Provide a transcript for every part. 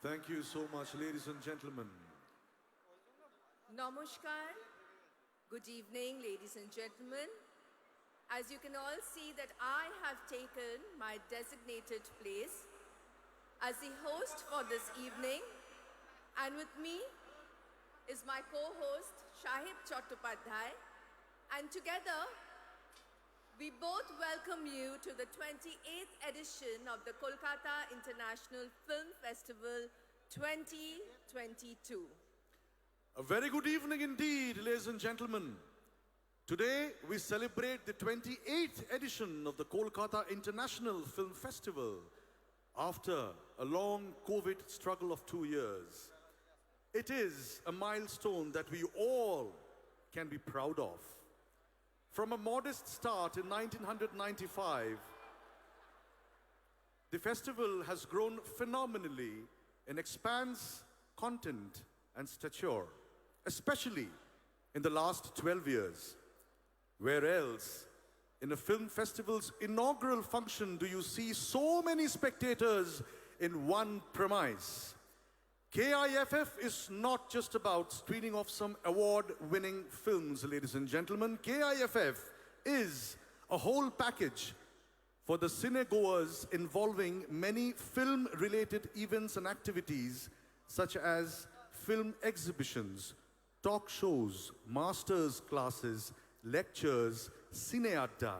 Thank you so much, ladies and gentlemen. Namaskar. Good evening, ladies and gentlemen. As you can all see that I have taken my designated place as the host for this evening, and with me is my co-host Shahib Chattopadhyay, and together we both welcome you to the 28th edition of the Kolkata International Film Festival 2022. A very good evening indeed, ladies and gentlemen. Today we celebrate the 28th edition of the Kolkata International Film Festival after a long COVID struggle of 2 years. It is a milestone that we all can be proud of. From a modest start in 1995, the festival has grown phenomenally and expands content and stature, especially in the last 12 years. Where else, in a film festival's inaugural function, do you see so many spectators in one premise? KIFF is not just about screening of some award-winning films, ladies and gentlemen. KIFF is a whole package for the cinegoers involving many film-related events and activities such as film exhibitions, talk shows, masters classes, lectures, cineadda,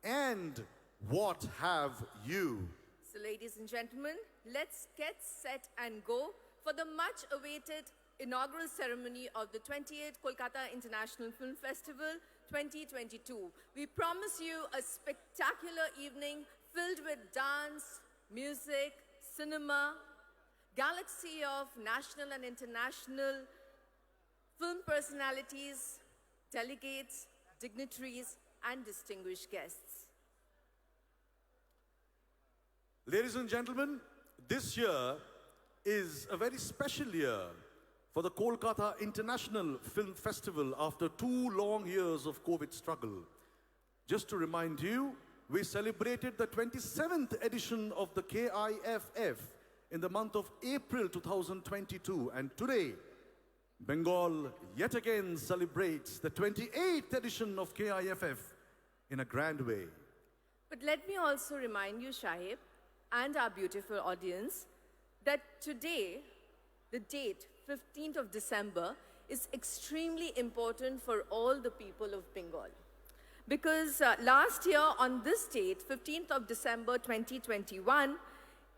and what have you. So ladies and gentlemen, let's get set and go for the much-awaited inaugural ceremony of the 28th Kolkata International Film Festival 2022. We promise you a spectacular evening filled with dance, music, cinema, galaxy of national and international film personalities, delegates, dignitaries, and distinguished guests. Ladies and gentlemen, this year is a very special year for the Kolkata International Film Festival after 2 long years of COVID struggle. Just to remind you, we celebrated the 27th edition of the KIFF in the month of April 2022, and today, Bengal yet again celebrates the 28th edition of KIFF in a grand way. But let me also remind you, Shahib, and our beautiful audience, that today, the date, 15th of December, is extremely important for all the people of Bengal. Because last year on this date, 15th of December 2021,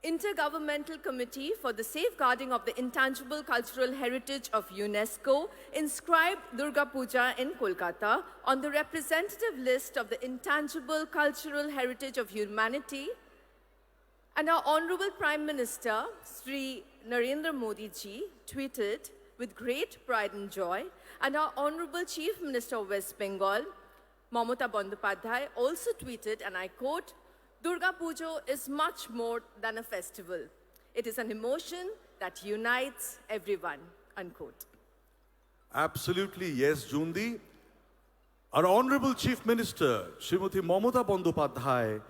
Intergovernmental Committee for the Safeguarding of the Intangible Cultural Heritage of UNESCO inscribed Durga Puja in Kolkata on the representative list of the Intangible Cultural Heritage of Humanity. And our Honorable Prime Minister, Sri Narendra Modi ji, tweeted with great pride and joy, and our Honorable Chief Minister of West Bengal, Mamata Bandyopadhyay, also tweeted, and I quote, "Durga Puja is much more than a festival. It is an emotion that unites everyone," unquote. Absolutely, yes, Jundi. Our Honorable Chief Minister, Srimati Mamata Bandyopadhyay,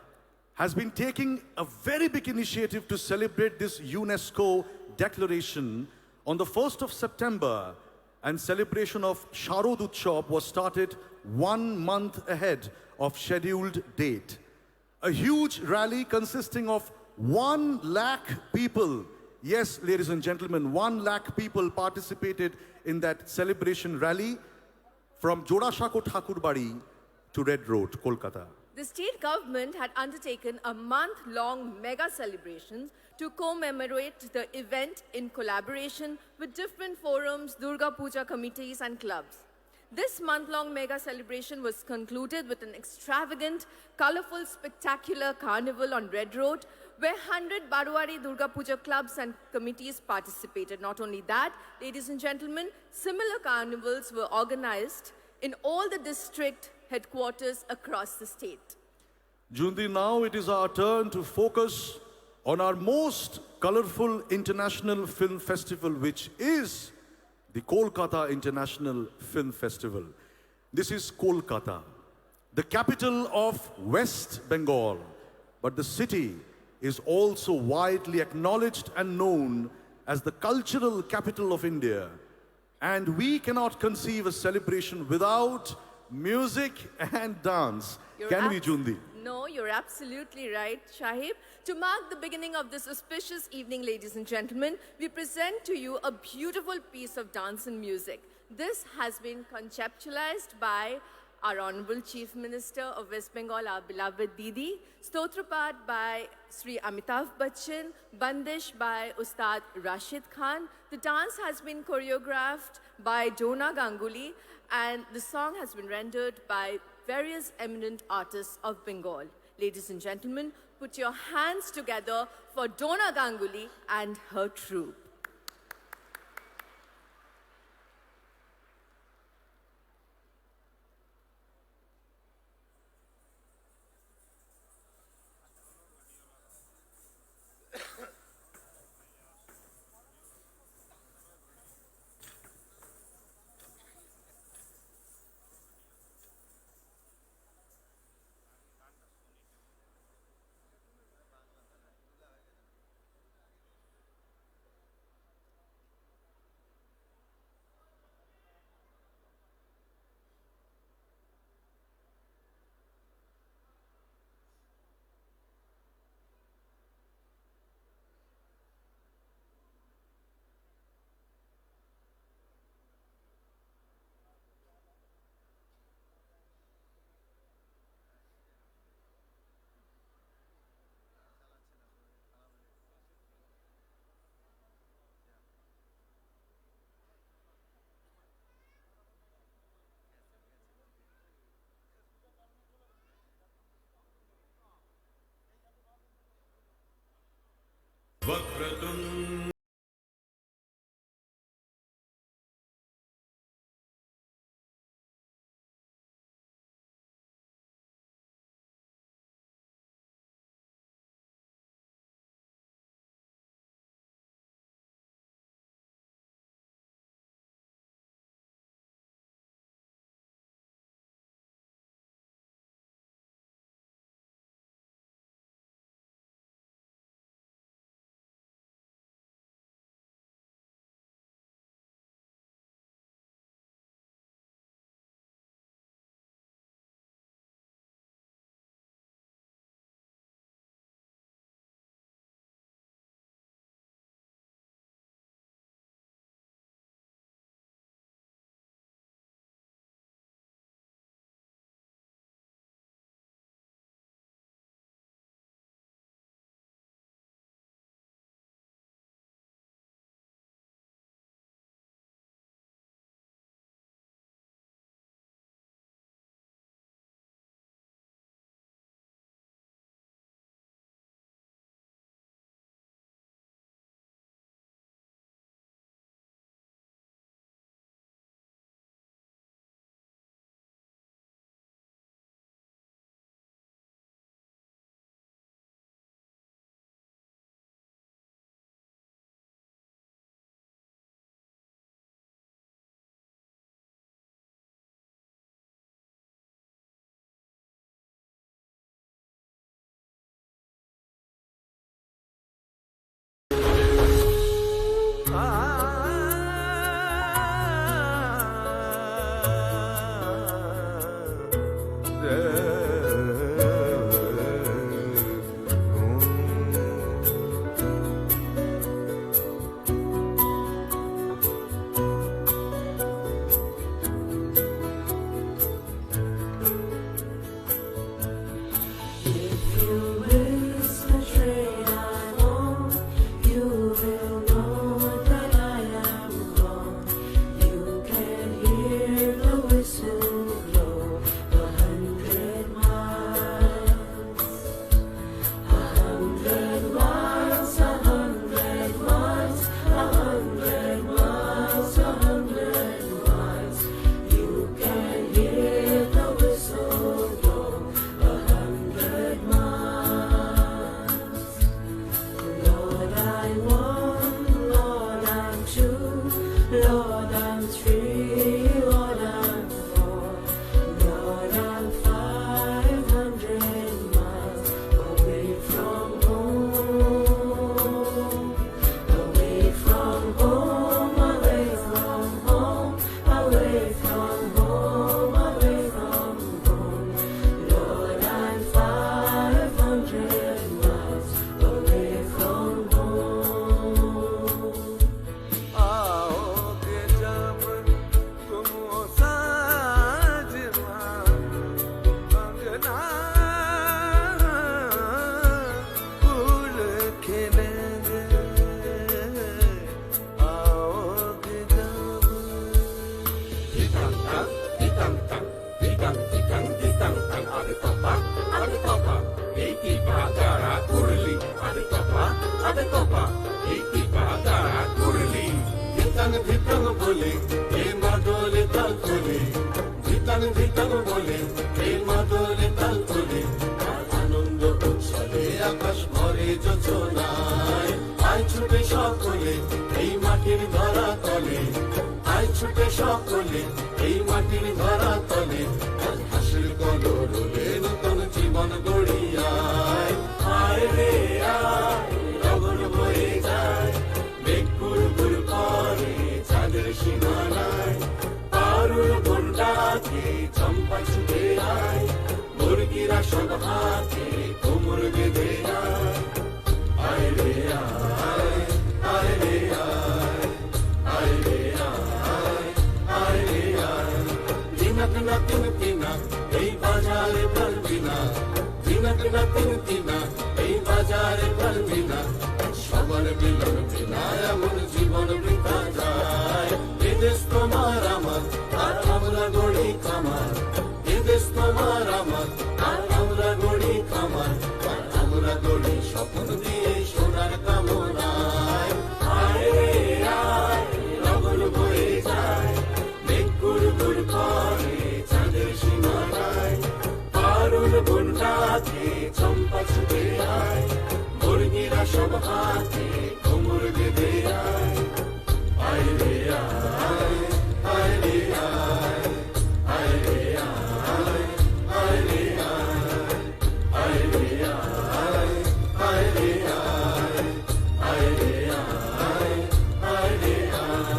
has been taking a very big initiative to celebrate this UNESCO declaration on the 1st of September, and celebration of Sharad Utsav was started 1 month ahead of scheduled date. A huge rally consisting of 1 lakh people, yes, ladies and gentlemen, 1 lakh people participated in that celebration rally from Jodashako Thakurbari to Red Road, Kolkata. The state government had undertaken a month-long mega celebration to commemorate the event in collaboration with different forums, Durga Puja committees and clubs. This month-long mega celebration was concluded with an extravagant, colorful, spectacular carnival on Red Road, where 100 Barwari Durga Puja clubs and committees participated. Not only that, ladies and gentlemen, similar carnivals were organized in all the district headquarters across the state. Jundi, now it is our turn to focus on our most colorful international film festival, which is the Kolkata International Film Festival. This is Kolkata, the capital of West Bengal, but the city is also widely acknowledged and known as the cultural capital of India. And we cannot conceive a celebration without music and dance. Can we, Jundi? No, you're absolutely right, Shahib. To mark the beginning of this auspicious evening, ladies and gentlemen, we present to you a beautiful piece of dance and music. This has been conceptualized by our Honorable Chief Minister of West Bengal, our beloved Didi, Stotrapat by Sri Amitabh Bachchan, Bandish by Ustad Rashid Khan. The dance has been choreographed by Dona Ganguly, and the song has been rendered by various eminent artists of Bengal. Ladies and gentlemen, put your hands together for Dona Ganguly and her troupe. কাঁধে Copa এই কি পাতা কুড়লি ধিতাং ধিতাং বলে এ মাদলে তাল তোলে ধিতাং ধিতাং বলে এ মাদলে তাল তোলে আর আনন্দ উৎসবে আকাশ ভরে যোজনায় আয় ছুটে সকলে এই মাটির ধরা তলে আয় ছুটে সকলে এই মাটির ধরা তলে আজ হাসির কলরবে নতুন জীবন গড়িয়ায় আয় রে আয় লগন বয়ে যায় মেঘ গুড় করে চাঁদের সীমানায় পারুল বনটাকে চম্পা ছুটে আয় মুরগিরা সব হাতে কোমর বেঁধে আয় আয় রে আয় আয় রে আয় আয় রে আয় আয় রে আয় দিনক না তিন তিনা এই বাজারে পারবি না দিনক না তিন তিনা এই বাজারে পারবি না সবার মিলন বিনা এমন জীবন বৃথা যায় এদেশ তোমার আমার আর আমরা গড়ি খামার এদেশ তোমার আমার আর আমরা গড়ি খামার আর আমরা গড়ি স্বপ্ন দিয়ে সোনার কামনায় আয় রে আয় লগন বয়ে যায় মেঘ গুড় গুড় করে চাঁদের সীমানায় পারুল বনটাকে চম্পা ছুটে আয় মুরগিরা সব হাতে কোমর বেঁধে আয় আয় রে আয় আয় রে আয় আয় রে আয় আয় রে আয় আয় রে আয় আয় রে আয় আয় রে আয় আয় রে আয়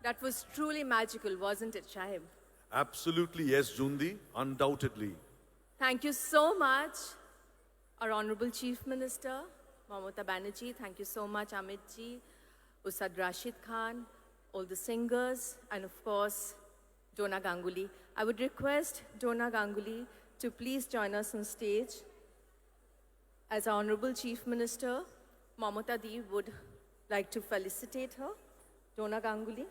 That was truly magical, wasn't it, Shahib? Absolutely, yes, Jundi, undoubtedly. Thank you so much, our Honorable Chief Minister, Mamata Banerjee. Thank you so much, Amit ji, Ustad Rashid Khan, all the singers, and of course, Dona Ganguly. I would request Dona Ganguly to please join us on stage. As our Honorable Chief Minister, Mamata Di would like to felicitate her. Dona Ganguly.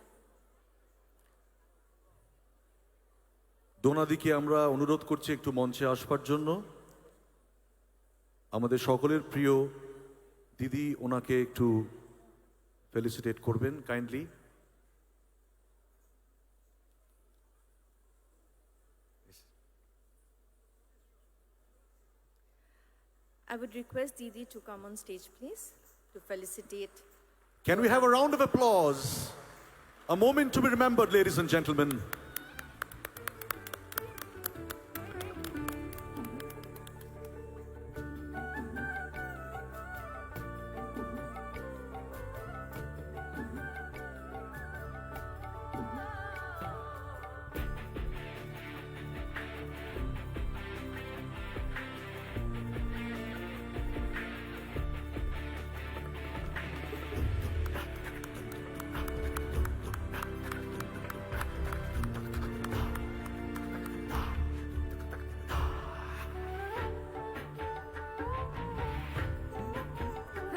ডোনাদিকে আমরা অনুরোধ করছি একটু মঞ্চে আসবার জন্য। আমাদের সকলের প্রিয় দিদি ওনাকে একটু ফেলিসিটেট করবেন kindly. I would request Didi to come on stage, please, to felicitate. Can we have a round of applause? A moment to be remembered, ladies and gentlemen.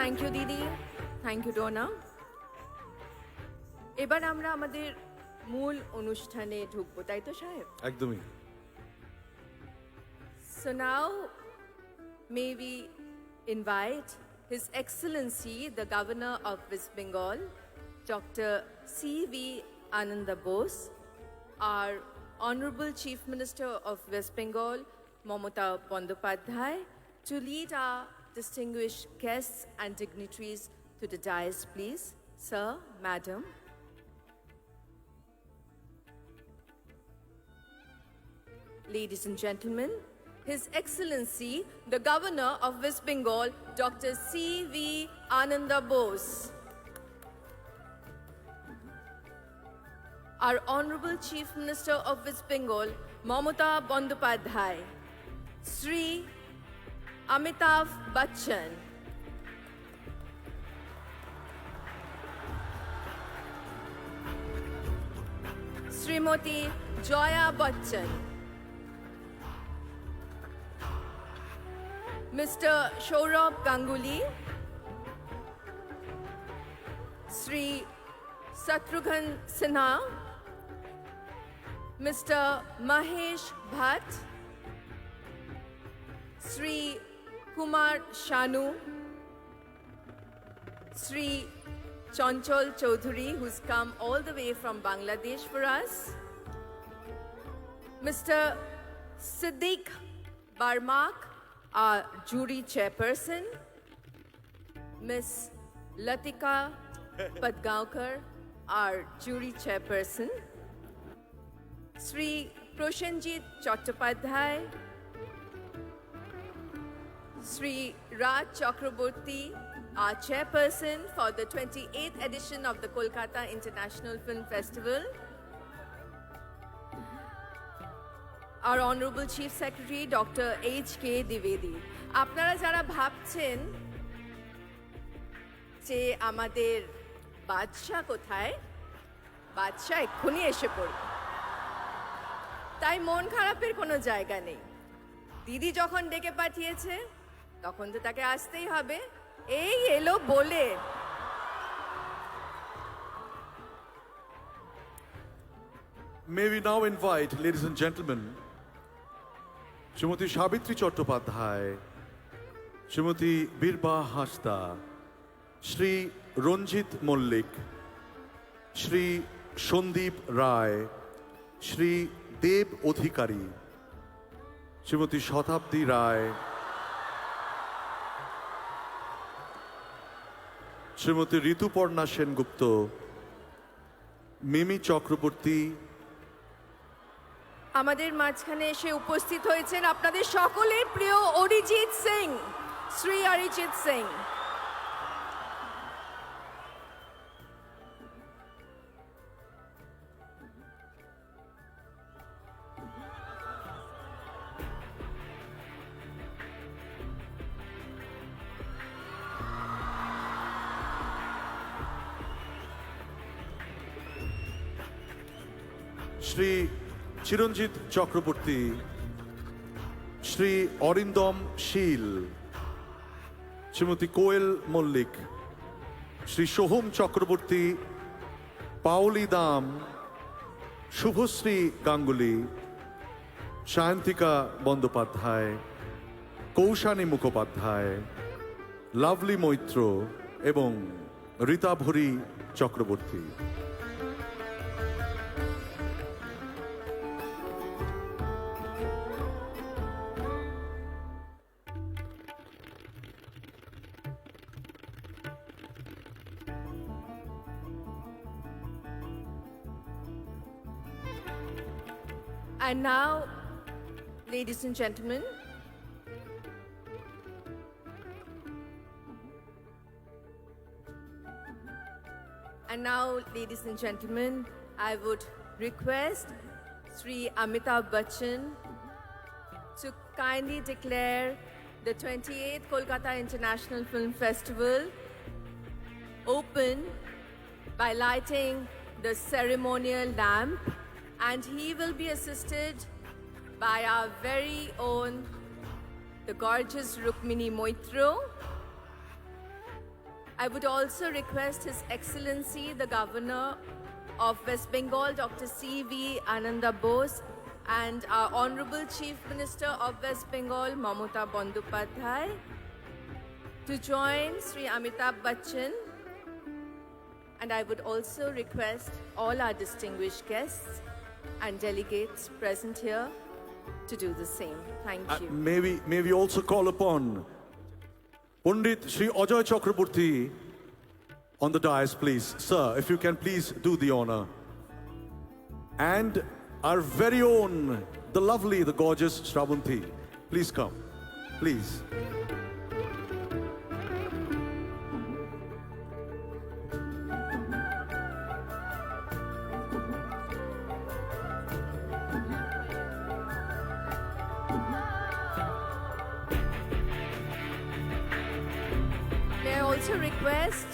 Thank you, Didi. Thank you, Donna. এবার আমরা আমাদের মূল অনুষ্ঠানে ঢুকবো, তাই তো সাহেব? একদমই। So now, may we invite His Excellency, the Governor of West Bengal, Dr. C.V. Ananda Bose, our Honorable Chief Minister of West Bengal, Mamata Bandopadhyay, to lead our distinguished guests and dignitaries to the dais, please. Sir, Madam. Ladies and gentlemen, His Excellency, the Governor of West Bengal, Dr. C.V. Ananda Bose. Our Honorable Chief Minister of West Bengal, Mamata Bandopadhyay. Sri Amitabh Bachchan. Srimati Jaya Bachchan, Mr. Sourav Ganguly, Sri Shatrughan Sinha, Mr. Mahesh Bhatt, Sri Kumar Sanu, Sri Chanchal Chaudhary, who's come all the way from Bangladesh for us, Mr. Siddiq Barmak, our jury chairperson, Miss Latika Padgaonkar, our jury chairperson, Sri Proshenjit Chattopadhyay, Sri Raj Chakraborty, our chairperson for the 28th edition of the Kolkata International Film Festival, our Honorable Chief Secretary, Dr. H.K. Dwivedi. আপনারা যারা ভাবছেন যে আমাদের বাদশা কোথায়, বাদশা এক্ষুনি এসে পড়বে, তাই মন খারাপের কোনো জায়গা নেই। দিদি যখন ডেকে পাঠিয়েছে তখন তো তাকে আসতেই হবে, এই এলো বলে। May we now invite, ladies and gentlemen, Srimati Sabitri Chattopadhyay, Srimati Birba Hasda, Shri Ranjit Mollik, Shri Shondeep Rai, Shri Deb Odhikari, Srimati Shatabdi Rai, Srimati Rituparna Sengupta, Mimi Chakraborty, আমাদের মাঝখানে এসে উপস্থিত হয়েছেন আপনাদের সকলের প্রিয় Arijit Singh, Shri Arijit Singh. Shri Chiranjit Chakraborty, Shri Arindam Sheel, Srimati Koel Mollik, Shri Shoham Chakraborty, Pauli Dam, Shubhasri Ganguly, Shayantika Bandopadhyay, Kaushani Mukhopadhyay, Lovely Moitro এবং Rita Bhuri Chakraborty. And now, ladies and gentlemen, I would request Sri Amitabh Bachchan to kindly declare the 28th Kolkata International Film Festival open by lighting the ceremonial lamp, and he will be assisted by our very own, the gorgeous Rukmini Moitro. I would also request His Excellency, the Governor of West Bengal, Dr. C.V. Ananda Bose, and our Honorable Chief Minister of West Bengal, Mamata Bandopadhyay, to join Sri Amitabh Bachchan. And I would also request all our distinguished guests and delegates present here to do the same. Thank you. May we also call upon Pandit Shri Ajay Chakraborty on the dais, please. Sir, if you can please do the honor. And our very own, the lovely, the gorgeous Shravanti, please come. Please. May I also request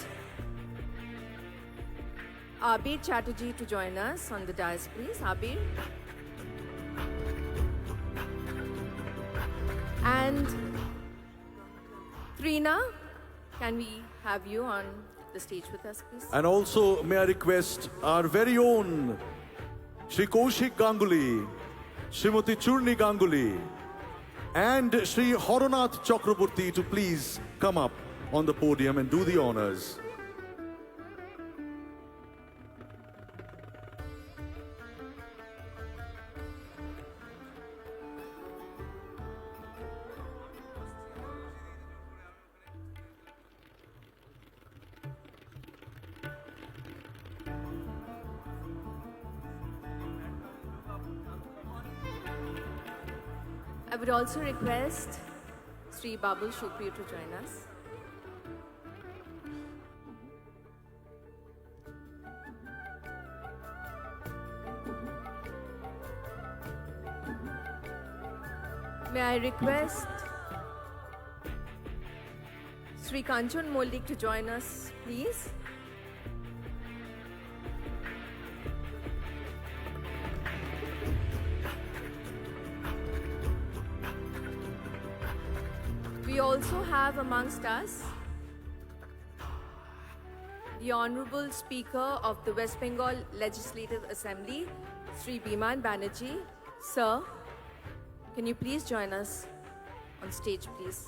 Abir Chatterjee to join us on the dais, please. Abir. And Trina, can we have you on the stage with us, please? And also, may I request our very own Shri Kaushik Ganguly, Srimati Churni Ganguly, and Shri Horonath Chakraborty to please come up on the podium and do the honors. I would also request Sri Babul Shukri to join us. May I request Sri Kanchan Moldik to join us, please? We also have amongst us the Honorable Speaker of the West Bengal Legislative Assembly, Sri Biman Banerjee. Sir, can you please join us on stage, please?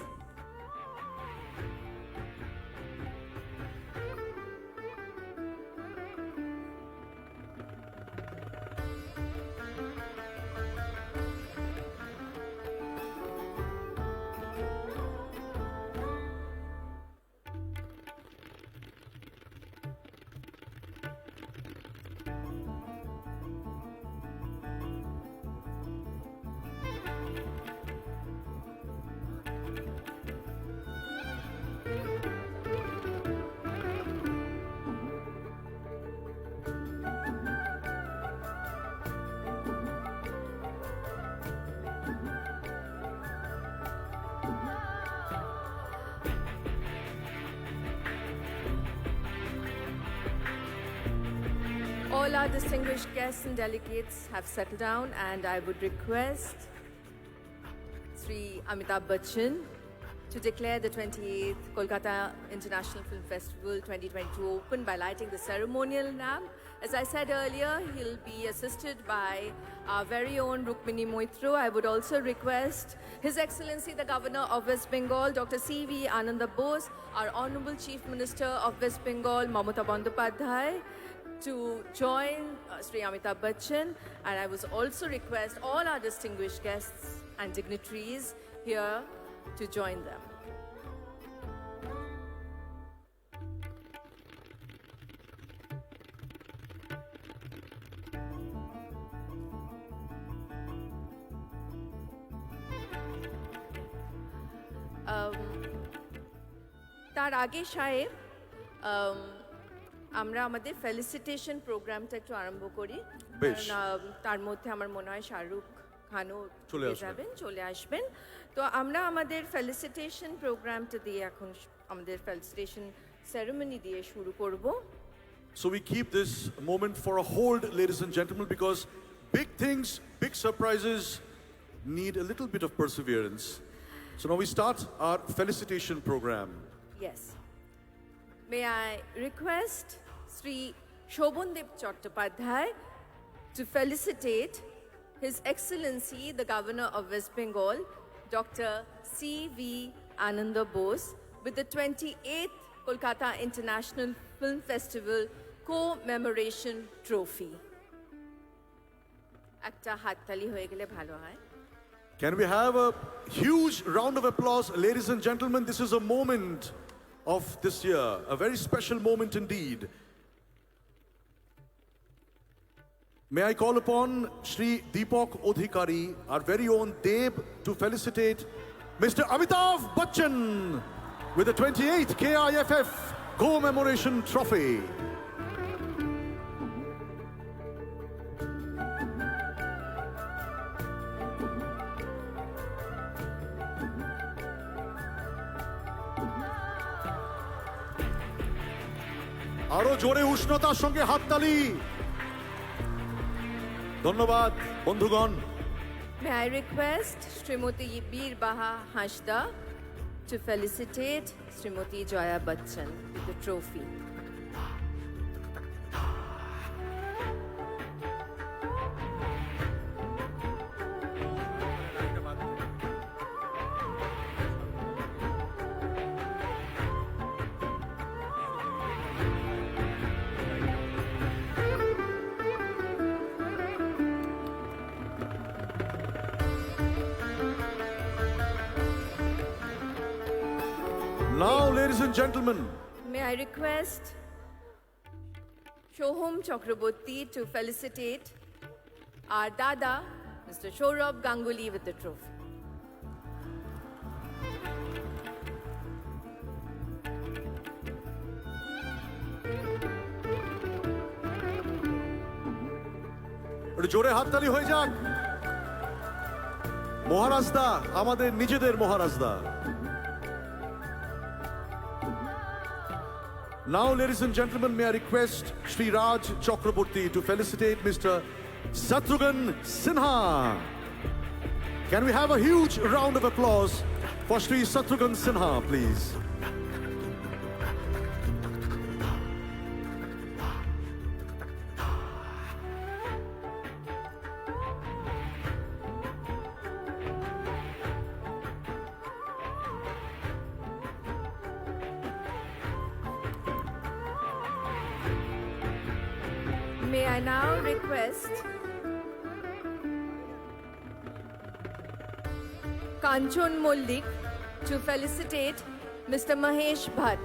All our distinguished guests and delegates have settled down, and I would request Sri Amitabh Bachchan to declare the 28th Kolkata International Film Festival 2022 open by lighting the ceremonial lamp. As I said earlier, he'll be assisted by our very own Rukmini Moitro. I would also request His Excellency the Governor of West Bengal, Dr. C.V. Ananda Bose, our Honorable Chief Minister of West Bengal, Mamata Bandyopadhyay, to join Sri Amitabh Bachchan. And I would also request all our distinguished guests and dignitaries here to join them. তার আগে সাহেব আমরা আমাদের felicitation প্রোগ্রামটা একটু আরম্ভ করি। বেশ। কারণ, তার মধ্যে আমার মনে হয় শাহরুখ খানও চলে আসবেন। তো আমরা আমাদের ফেলিসিটেশন প্রোগ্রামটা দিয়ে এখন আমাদের ফেলিসিটেশন সেরেমনি দিয়ে শুরু করব। So we keep this moment for a hold, ladies and gentlemen, because big things, big surprises need a little bit of perseverance. So now we start our felicitation program. Yes. May I request Sri Shobhandev Chattopadhyay to felicitate His Excellency the Governor of West Bengal, Dr. C.V. Ananda Bose, with the 28th Kolkata International Film Festival Commemoration Trophy. একটা হাততালি হয়ে গেলে ভালো হয়। Can we have a huge round of applause, ladies and gentlemen? This is a moment of this year, a very special moment indeed. May I call upon Shri Deepak Odhikari, our very own Deb, to felicitate Mr. Amitabh Bachchan with the 28th KIFF Commemoration Trophy. আরো জোরে উষ্ণতার সঙ্গে হাততালি। ধন্যবাদ বন্ধুগণ। May I request Srimati Bir Baha Hashda to felicitate Srimati Jaya Bachchan with the trophy. Now, ladies and gentlemen, May I request Shohom Chakraborty to felicitate our Dada, Mr. Sourav Ganguly, with the trophy. একটু জোরে হাততালি হয়ে যাক। মহারাজদা, আমাদের নিজেদের মহারাজদা। Now, ladies and gentlemen, may I request Shri Raj Chakraborty to felicitate Mr. Shatrughan Sinha. Can we have a huge round of applause for Shri Shatrughan Sinha, please? May I now request Kanchon Mollik to felicitate Mr. Mahesh Bhatt.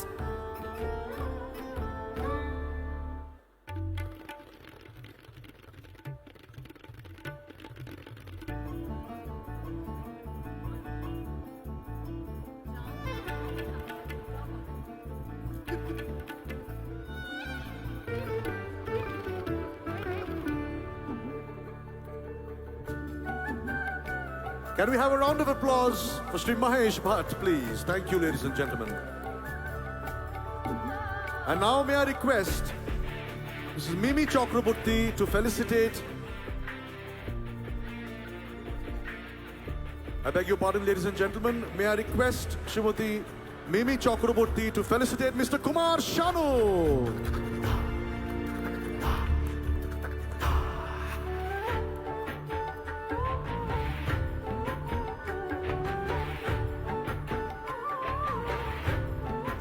Can we have a round of applause for Shri Mahesh Bhatt, please? Thank you, ladies and gentlemen. And now may I request Mrs. Mimi Chakraborty to felicitate. I beg your pardon, ladies and gentlemen. May I request Srimati Mimi Chakraborty to felicitate Mr. Kumar Sanu.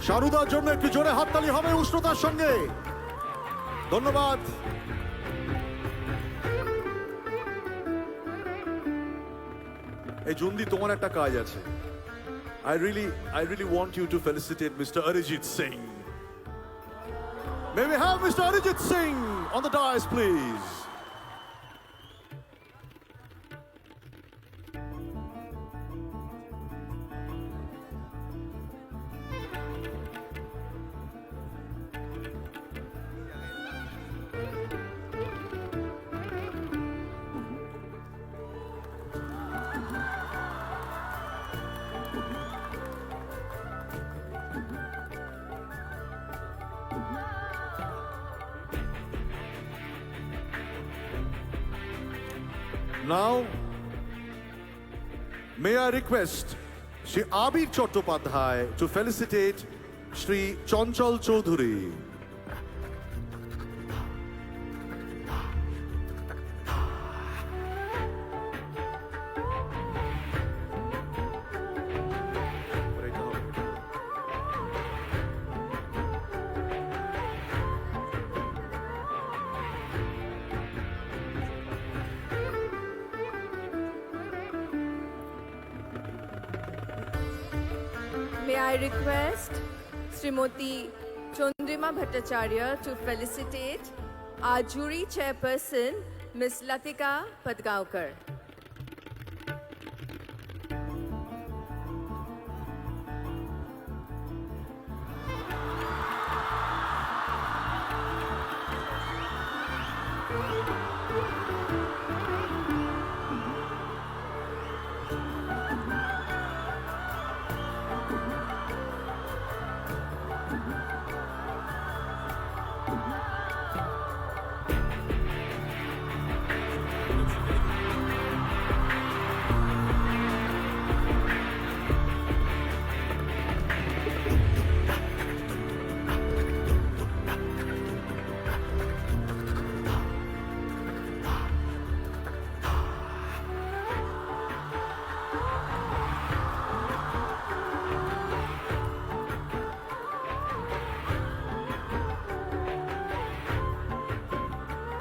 শারুদার জন্য একটু জোরে হাততালি হবে উষ্ণতার সঙ্গে। ধন্যবাদ। এই জুন্দি, তোমার একটা কাজ আছে। I really want you to felicitate Mr. Arijit Singh. May we have Mr. Arijit Singh on the dais, please? Now, may I request Shri Abir Chattopadhyay to felicitate Shri Chanchal Chaudhary. May I request Srimati Chandrima Bhattacharya to felicitate our jury chairperson, Ms. Latika Padgaonkar.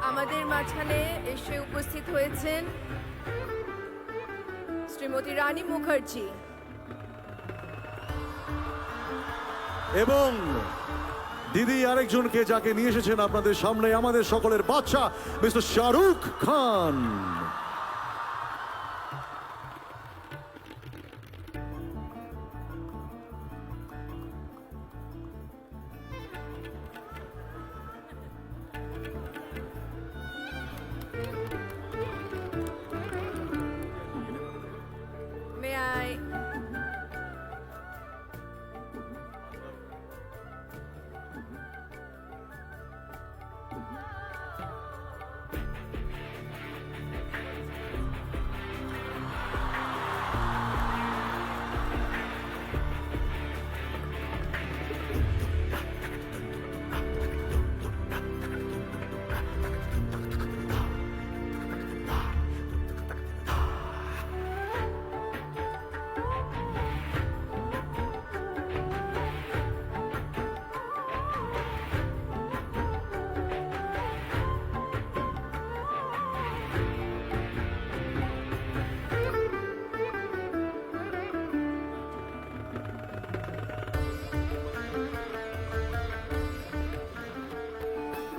আমাদের মাঝখানে এসে উপস্থিত হয়েছেন শ্রীমতী রানী মুখার্জি এবং দিদি আরেকজনকে যাকে নিয়ে এসেছেন আপনাদের সামনে আমাদের সকলের বাচ্চা mister Shahrukh Khan.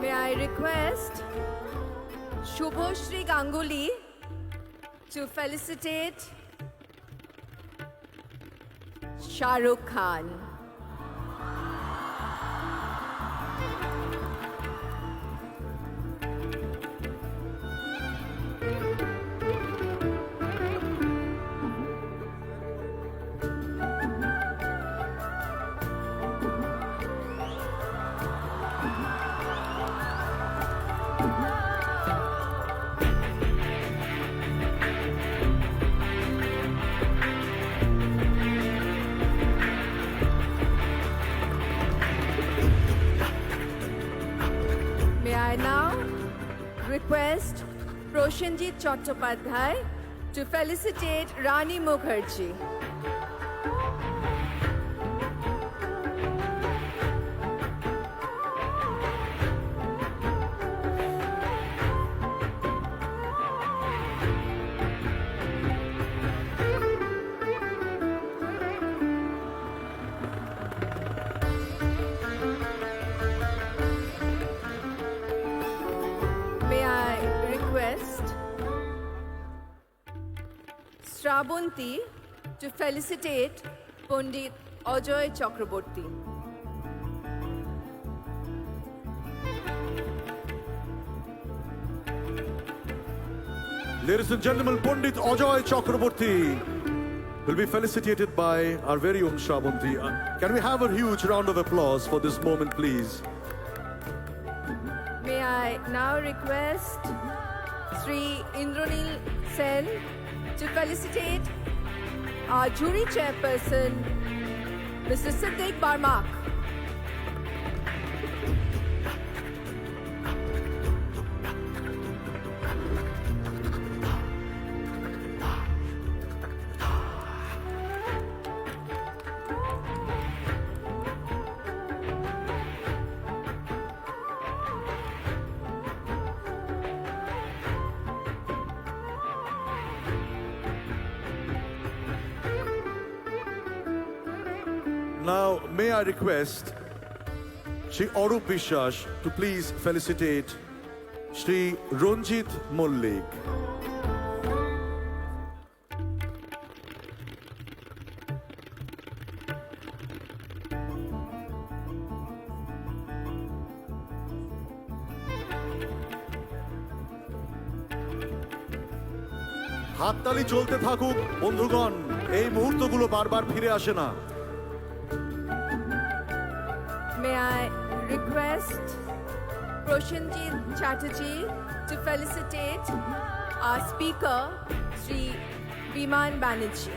May I request Shatrughan Ganguly to felicitate Shahrukh Khan. May I now request Proshenjit Chattopadhyay to felicitate Rani Mukherjee. May I request Shravanti to felicitate Pandit Ajoy Chakraborty. Ladies and gentlemen, Pandit Ajoy Chakraborty will be felicitated by our very own Shravanti. Can we have a huge round of applause for this moment, please? May I now request Sri Indranil Sen to felicitate our jury chairperson, Mr. Siddiq Barmak. Now, may I request Shri Arup Vishwas to please felicitate Shri Ranjit Mollik. হাততালি চলতে থাকুক বন্ধুগণ, এই মুহূর্তগুলো বারবার ফিরে আসে না। May I request Proshenjit Chatterjee to felicitate our speaker, Sri Biman Banerjee.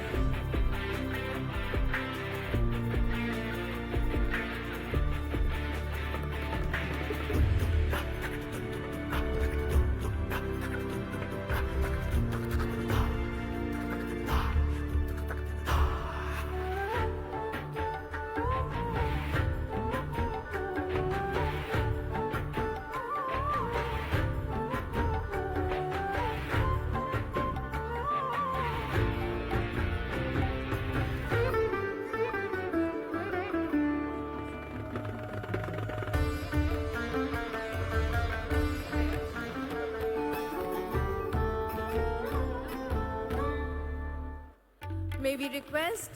May we request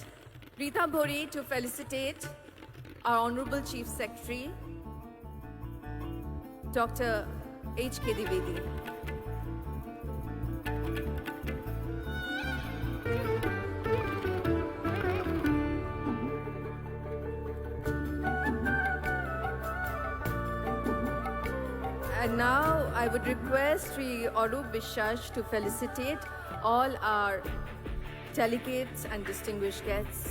Rita Bhori to felicitate our Honorable Chief Secretary, Dr. H.K. Dwivedi. And now I would request Sri Arup বিশ্বাস to felicitate all our delegates and distinguished guests.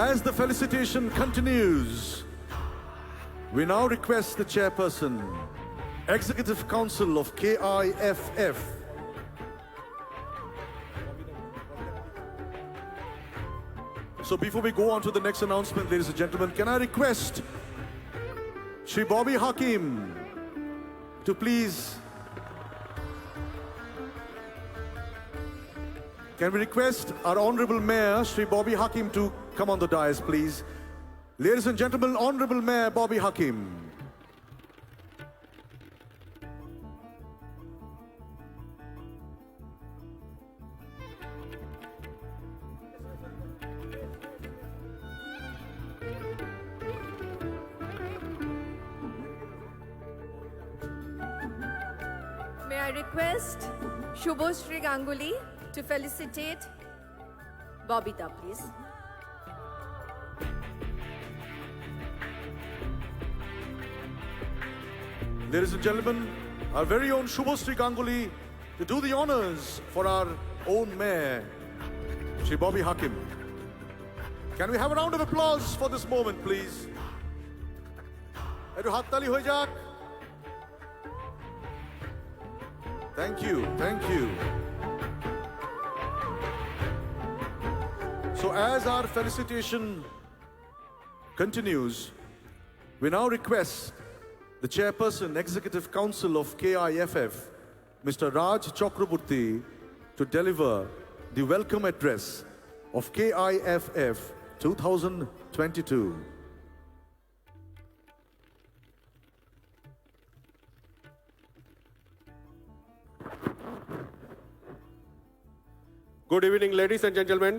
As the felicitation continues, we now request the chairperson, Executive Council of KIFF, so before we go on to the next announcement, ladies and gentlemen, can I request Shri Bobby Hakim to please... Can we request our Honorable Mayor, Shri Bobby Hakim, to come on the dais, please? Ladies and gentlemen, Honorable Mayor Bobby Hakim. May I request Shubhoshri Ganguly to felicitate Bobita, please. Ladies and gentlemen, our very own Shubhoshri Ganguly to do the honors for our own mayor, Shri Bobby Hakim. Can we have a round of applause for this moment, please? Ekটু হাততালি হয়ে যাক. Thank you, thank you. So as our felicitation continues, we now request the Chairperson, Executive Council of KIFF, Mr. Raj Chakraborty, to deliver the welcome address of KIFF 2022. Good evening, ladies and gentlemen.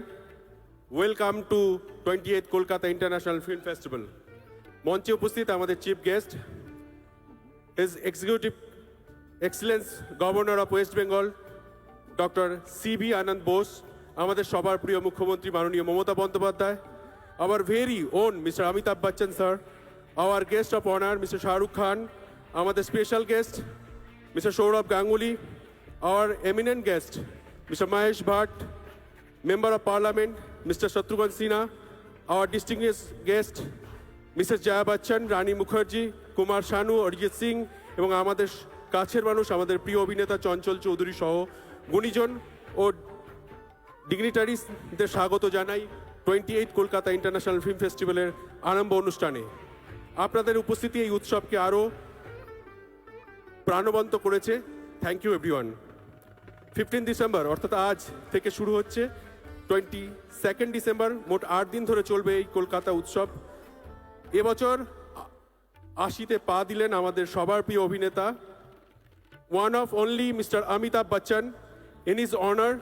Welcome to 28th Kolkata International Film Festival. মঞ্চে উপস্থিত আমাদের chief guest, His Executive Excellence Governor of West Bengal, Dr. C.B. Anand Bose, আমাদের সবার প্রিয় মুখ্যমন্ত্রী মাননীয় Mamata Bandyopadhyay, our very own Mr. Amitabh Bachchan sir, our guest of honor Mr. Shahrukh Khan, আমাদের special guest Mr. Sourav Ganguly, our eminent guest Mr. Mahesh Bhatt, Member of Parliament Mr. Shatrughan Sinha, our distinguished guest Mrs. Jaya Bachchan, Rani Mukherjee, Kumar Sanu, Arjit Singh এবং আমাদের কাছের মানুষ আমাদের প্রিয় অভিনেতা চঞ্চল চৌধুরী সহ গুণীজন ও ডিগনিটারিসদের স্বাগত জানাই 28 কলকাতা ইন্টারন্যাশনাল ফিল্ম ফেস্টিভ্যালের আরম্ভ অনুষ্ঠানে। আপনাদের উপস্থিতি এই উৎসবকে আরও প্রাণবন্ত করেছে। Thank you everyone. 15 ডিসেম্বর অর্থাৎ আজ থেকে শুরু হচ্ছে 22 ডিসেম্বর, মোট 8 দিন ধরে চলবে এই কলকাতা উৎসব। এবছর 80-তে পা দিলেন আমাদের সবার প্রিয় অভিনেতা, one of only Mr. Amitabh Bachchan. In his honor,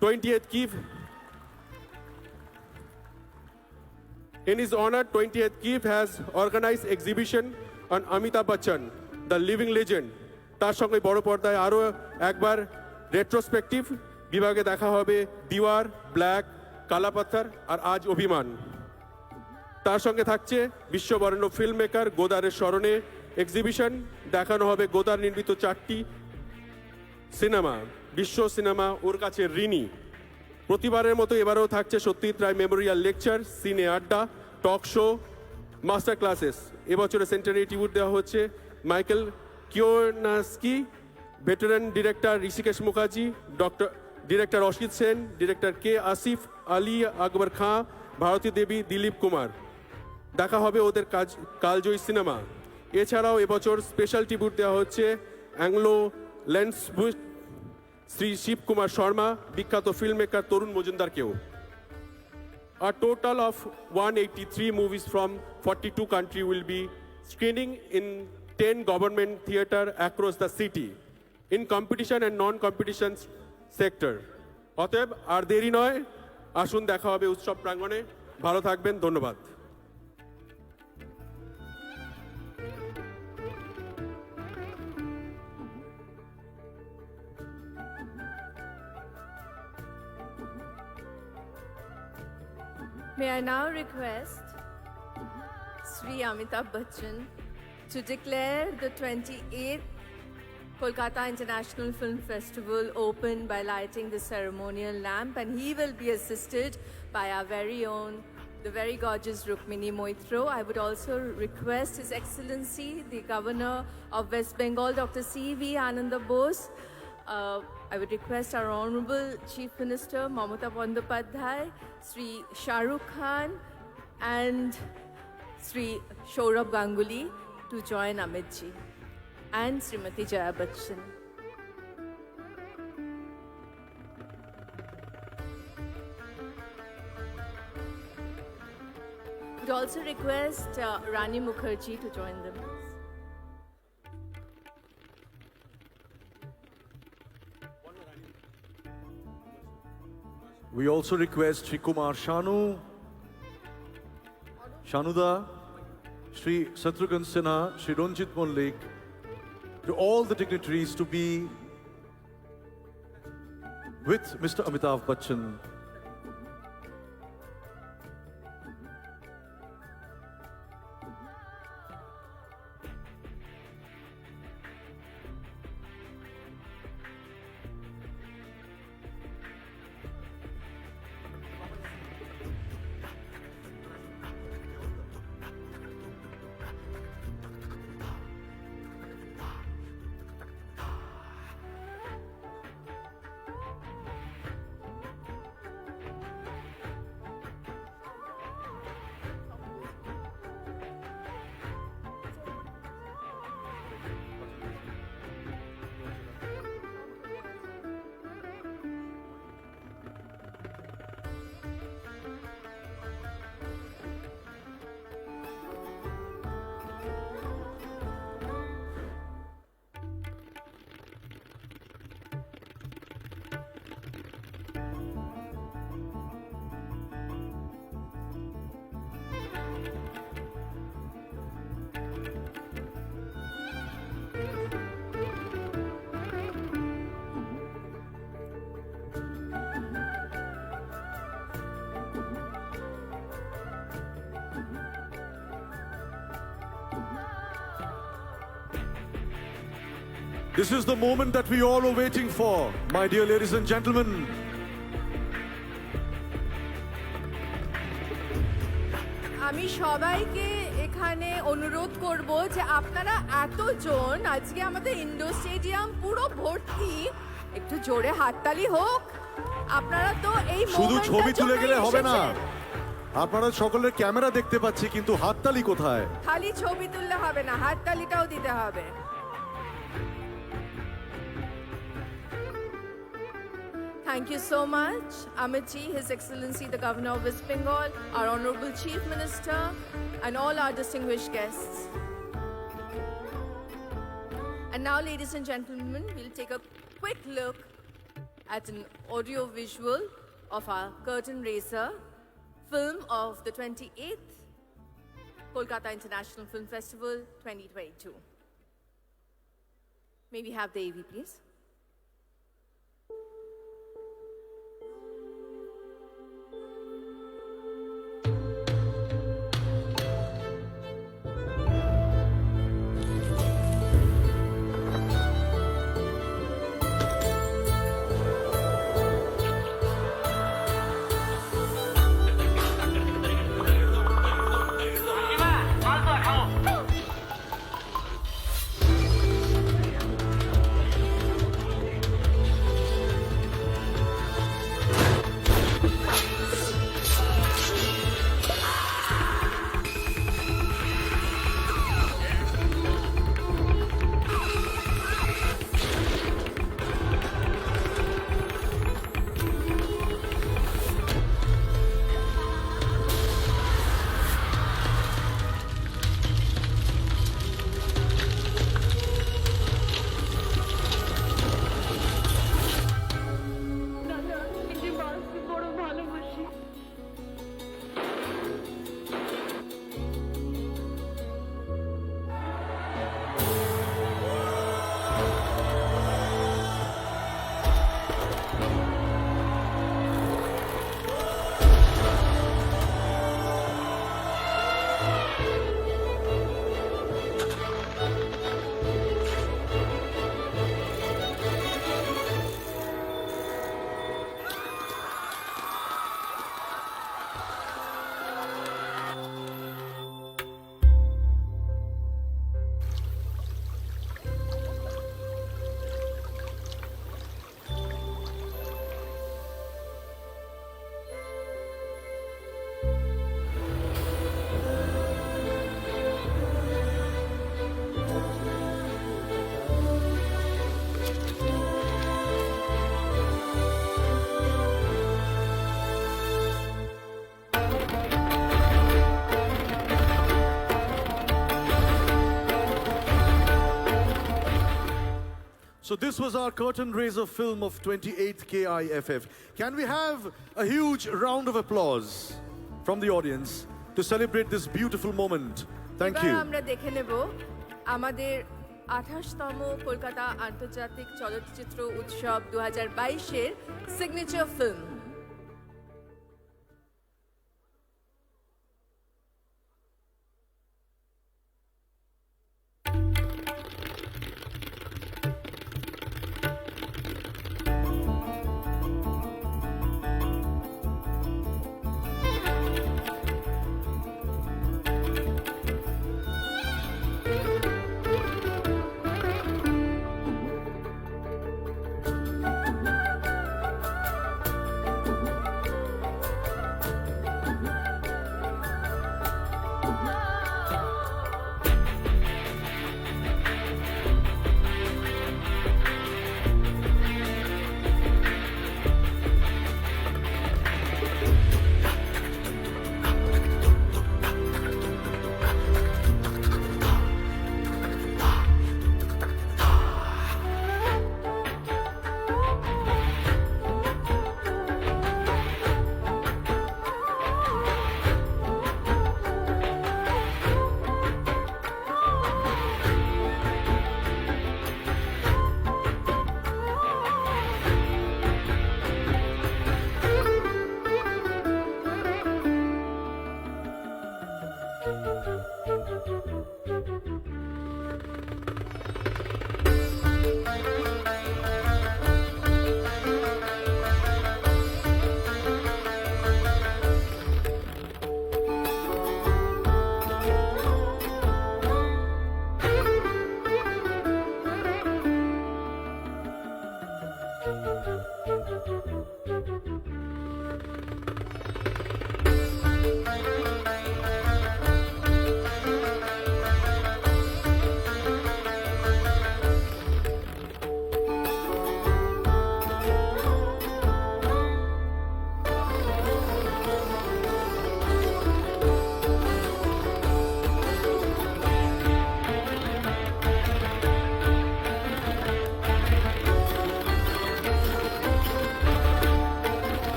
28th Kiff. In his honor, 28th Kiff has organized exhibition on Amitabh Bachchan, the living legend. তার সঙ্গে বড় পর্দায় আরও একবার রেট্রোস্পেকটিভ বিভাগে দেখা হবে দিওয়ার, ব্ল্যাক, কালা পাথর আর আজ অভিমান। তার সঙ্গে থাকছে বিশ্ববরেণ্য ফিল্ম মেকার গোদারের স্মরণে এক্সিবিশন, দেখানো হবে গোদার নির্মিত 4টি সিনেমা, বিশ্ব সিনেমা ওর কাছে ঋণী। প্রতিবারের মতো এবারেও থাকছে সত্যজিৎ রায় মেমোরিয়াল লেকচার, সিনে আড্ডা, টক শো, মাস্টার ক্লাসেস। এবছরে সেন্টারে ট্রিবিউট দেওয়া হচ্ছে মাইকেল কিওনাস্কি, veteran director Hrishikesh Mukherjee, director Asit Sen, director K Asif Ali, Akbar Khan, Bharati Devi, Dilip Kumar. দেখা হবে ওদের কালজয়ী সিনেমা। এছাড়াও এবছর স্পেশাল ট্রিবিউট দেওয়া হচ্ছে অ্যাংলো ল্যান্ডসবুক শ্রী শিব কুমার শর্মা, বিখ্যাত ফিল্ম মেকার তরুণ মজুমদারকেও। A total of 183 movies from 42 countries will be screening in 10 government theatres across the city in competition and non-competition sector. অতএব আর দেরি নয়, আসুন দেখা হবে উৎসব প্রাঙ্গণে। ভালো থাকবেন, ধন্যবাদ। May I now request Sri Amitabh Bachchan to declare the 28th Kolkata International Film Festival open by lighting the ceremonial lamp, and he will be assisted by our very own, the very gorgeous Rukmini Moitro. I would also request His Excellency, the Governor of West Bengal, Dr. C.V. Ananda Bose. I would request our Honorable Chief Minister, Mamata Bandopadhyay, Sri Shahrukh Khan, and Sri Sourav Ganguly to join Amitji, and Srimati Jaya Bachchan. Would also request Rani Mukherjee to join them. We also request Sri Kumar Sanu, Shanuda, Sri Shatrughan Sinha, Sri Ranjit Mollik, to all the dignitaries to be with Mr. Amitabh Bachchan. This is the moment that we all are waiting for, my dear ladies and gentlemen. আমি সবাইকে এখানে অনুরোধ করব যে আপনারা এতজন, আজকে আমাদের ইন্ডোর স্টেডিয়াম পুরো ভর্তি, একটু জোরে হাততালি হোক। আপনারা তো এই শুধু ছবি তুলে গেলে হবে না, এসেছেন। আপনারা সকলের ক্যামেরা দেখতে পাচ্ছি, কিন্তু হাততালি কোথায়? খালি ছবি তুললে হবে না, হাততালিটাও দিতে হবে। Thank you so much, Amitji, His Excellency the Governor of West Bengal, our Honorable Chief Minister, and all our distinguished guests. And now, ladies and gentlemen, we'll take a quick look at an audio-visual of our curtain raiser film of the 28th Kolkata International Film Festival 2022. May we have the AV, please? So this was our curtain raiser film of 28th KIFF. Can we have a huge round of applause from the audience to celebrate this beautiful moment? Thank এবার you. আমরা দেখে নেব আমাদের 28তম কলকাতা আন্তর্জাতিক চলচ্চিত্র উৎসব 2022-এর signature film.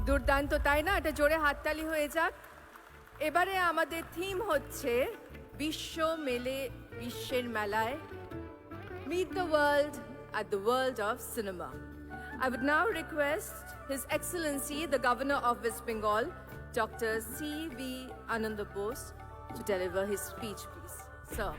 দুর্দান্ত, তাই না? এটা জোরে হাততালি হয়ে যাক। এবারে আমাদের থিম হচ্ছে বিশ্ব মেলে বিশ্বের মেলায় Meet the world at the world of cinema. I would now request His Excellency, the Governor of West Bengal, Dr. C.V. Ananda Bose, to deliver his speech, please. Sir.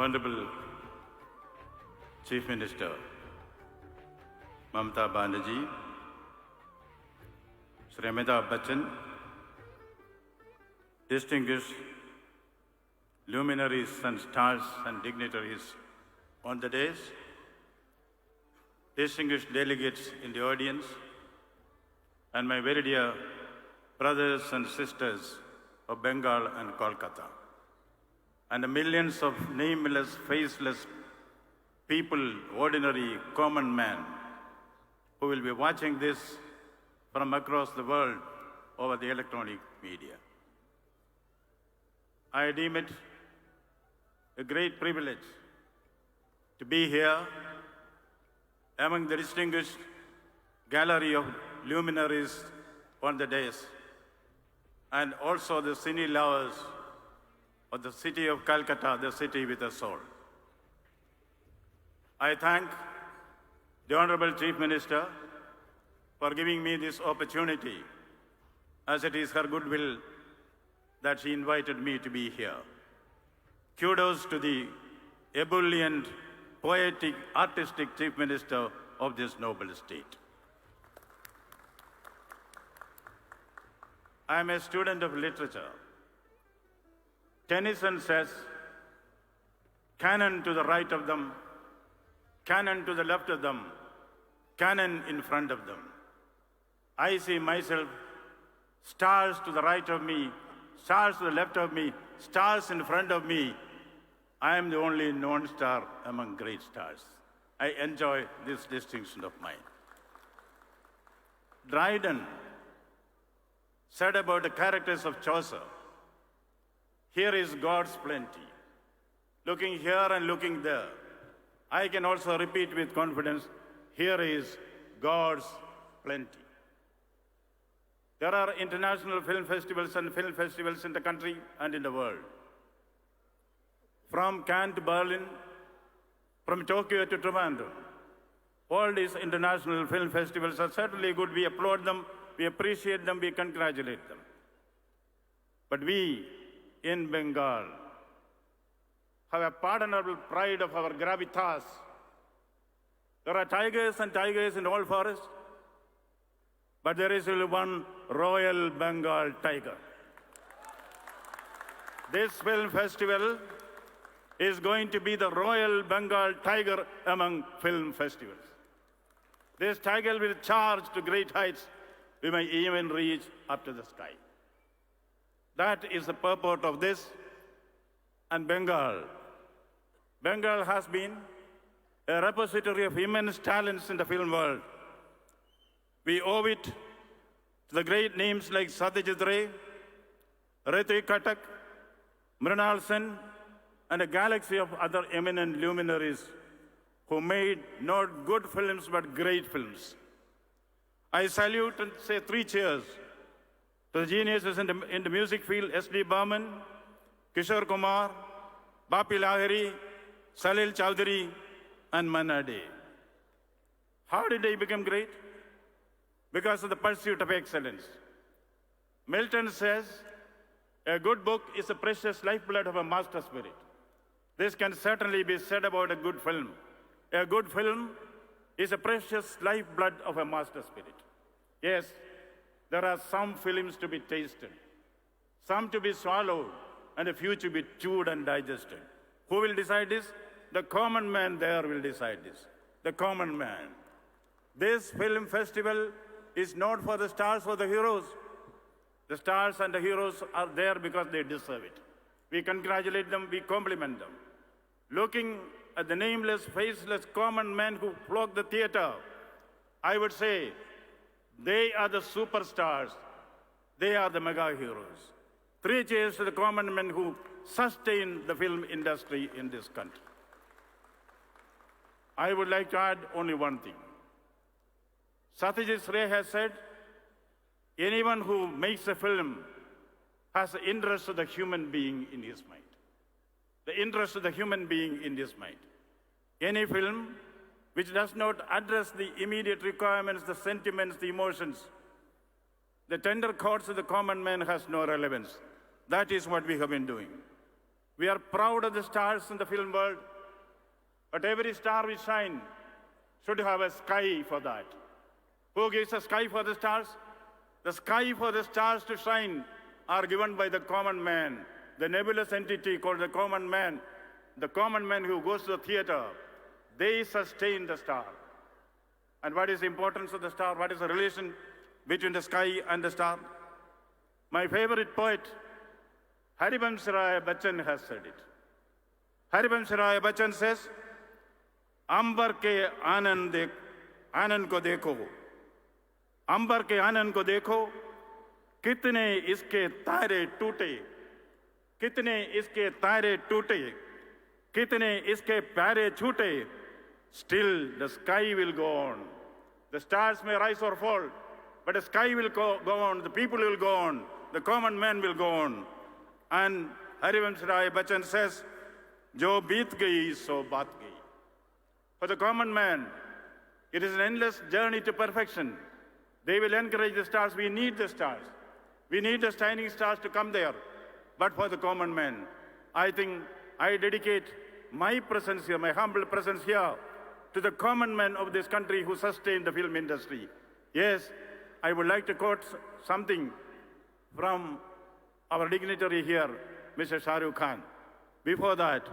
Honorable Chief Minister Mamata Banerjee, Sri Amitabh Bachchan, distinguished luminaries and stars and dignitaries on the dais, distinguished delegates in the audience, and my very dear brothers and sisters of Bengal and Kolkata, and the millions of nameless, faceless people, ordinary, common man, who will be watching this from across the world over the electronic media. I deem it a great privilege to be here among the distinguished gallery of luminaries on the dais, and also the cine lovers of the city of Calcutta, the city with a soul. I thank the Honorable Chief Minister for giving me this opportunity, as it is her goodwill that she invited me to be here. Kudos to the ebullient, poetic, artistic Chief Minister of this noble state. I am a student of literature. Tennyson says, cannon to the right of them, cannon to the left of them, cannon in front of them. I see myself, stars to the right of me, stars to the left of me, stars in front of me. I am the only non-star among great stars. I enjoy this distinction of mine. Dryden said about the characters of Chaucer, here is God's plenty. Looking here and looking there. I can also repeat with confidence, here is God's plenty. There are international film festivals and film festivals in the country and in the world. From Cannes to Berlin, from Tokyo to Trivandrum. All these international film festivals are certainly good. We applaud them, we appreciate them, we congratulate them. But we, in Bengal, have a pardonable pride of our gravitas. There are tigers and tigers in all forests, but there is only one Royal Bengal tiger. This film festival is going to be the Royal Bengal tiger among film festivals. This tiger will charge to great heights. We may even reach up to the sky. That is the purport of this. And Bengal has been a repository of immense talents in the film world. We owe it to the great names like Satyajit Ray, Ritik Katak, Mrinal Sen, and a galaxy of other eminent luminaries who made not good films but great films. I salute and say 3 cheers to the geniuses in the music field, S.D. Burman, Kishore Kumar, Bapi Lahiri, Salil Chowdhury, and Manna Dey. How did they become great? Because of the pursuit of excellence. Milton says, a good book is the precious lifeblood of a master spirit. This can certainly be said about a good film. A good film is a precious lifeblood of a master spirit. Yes, there are some films to be tasted, some to be swallowed, and a few to be chewed and digested. Who will decide this? The common man there will decide this. The common man. This film festival is not for the stars or the heroes. The stars and the heroes are there because they deserve it. We congratulate them, we compliment them. Looking at the nameless, faceless, common men who flock the theater, I would say they are the superstars. They are the mega heroes. 3 cheers to the common men who sustain the film industry in this country. I would like to add only one thing. Satyajit Ray has said, anyone who makes a film has the interest of the human being in his mind. The interest of the human being in his mind. Any film which does not address the immediate requirements, the sentiments, the emotions, the tender chords of the common man has no relevance. That is what we have been doing. We are proud of the stars in the film world, but every star we shine should have a sky for that. Who gives a sky for the stars? The sky for the stars to shine are given by the common man, the nebulous entity called the common man who goes to the theater. They sustain the star. And what is the importance of the star? What is the relation between the sky and the star? My favorite poet, Haribams Rai Bachchan has said it. Haribams Rai Bachchan says, अंबर के आनंद को देखो, अंबर के आनंद को देखो, कितने इसके तारे टूटे, कितने इसके तारे टूटे, कितने इसके प्यारे छूटे. Still the sky will go on. The stars may rise or fall, but the sky will go on, the people will go on, the common man will go on. And Haribams Rai Bachchan says, जो बीत गई सो बात गई. For the common man, it is an endless journey to perfection. They will encourage the stars. We need the stars. We need the shining stars to come there. But for the common man, I think I dedicate my presence here, my humble presence here, to the common men of this country who sustain the film industry. Yes, I would like to quote something from our dignitary here, Mr. Shahrukh Khan. Before that,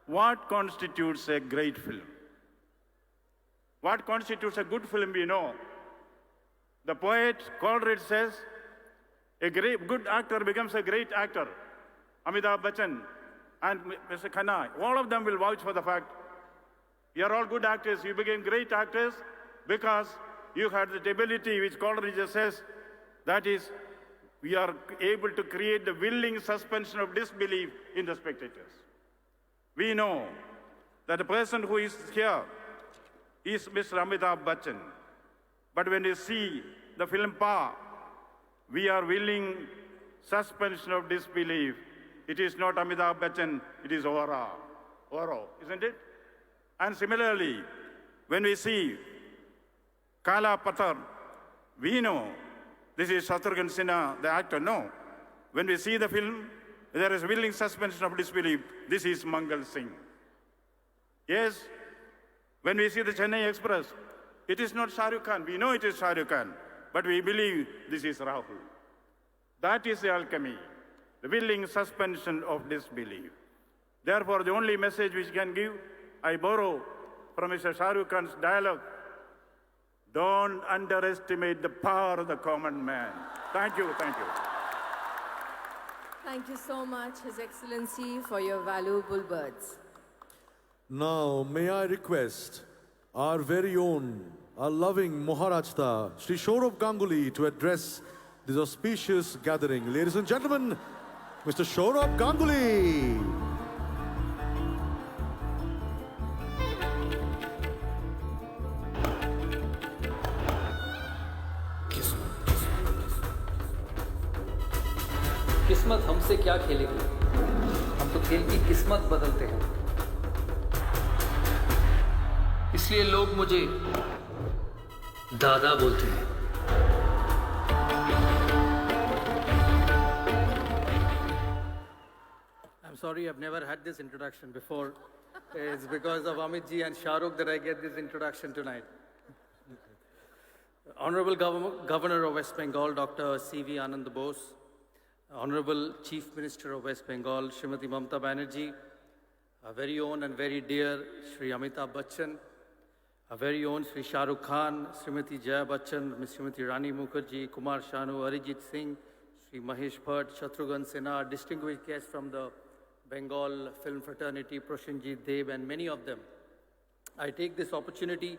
what constitutes a great film? What constitutes a good film, we know. The poet Coleridge says, a good actor becomes a great actor. Amitabh Bachchan and Mr. Khanna, all of them will vouch for the fact, you are all good actors, you became great actors because you had the ability which Coleridge says, that is, we are able to create the willing suspension of disbelief in the spectators. We know that the person who is here is Mr. Amitabh Bachchan. But when you see the film Pa, we are willing suspension of disbelief. It is not Amitabh Bachchan, it is Oro, isn't it? And similarly, when we see Kala Pathar, we know this is Shatrughan Sinha, the actor. No. When we see the film, there is willing suspension of disbelief. This is Mangal Singh. Yes, when we see the Chennai Express, it is not Shahrukh Khan. We know it is Shahrukh Khan, but we believe this is Rahul. That is the alchemy, the willing suspension of disbelief. Therefore, the only message which can give, I borrow from Mr. Shahrukh Khan's dialogue, don't underestimate the power of the common man. Thank you, thank you. Thank you so much, His Excellency, for your valuable words. Now, may I request our very own, our loving Maharajta, Shri Sourav Ganguly, to address this auspicious gathering. Ladies and gentlemen, Mr. Sourav Ganguly. किस्मत हमसे क्या खेलेगी, हम तो खेल की किस्मत बदलते हैं। इसलिए लोग मुझे दादा बोलते हैं। I'm sorry, I've never had this introduction before. It's because of Amit ji and Shahrukh that I get this introduction tonight. Honorable Governor of West Bengal, Dr. C.V. Anand Bose, Honorable Chief Minister of West Bengal, Srimati Mamata Banerjee, our very own and very dear Shri Amitabh Bachchan, our very own Shri Shahrukh Khan, Srimati Jaya Bachchan, Ms. Srimati Rani Mukherjee, Kumar Sanu, Arijit Singh, Shri Mahesh Bhatt, Shatrughan Sinha, distinguished guests from the Bengal film fraternity, Proshenjit Dev, and many of them. I take this opportunity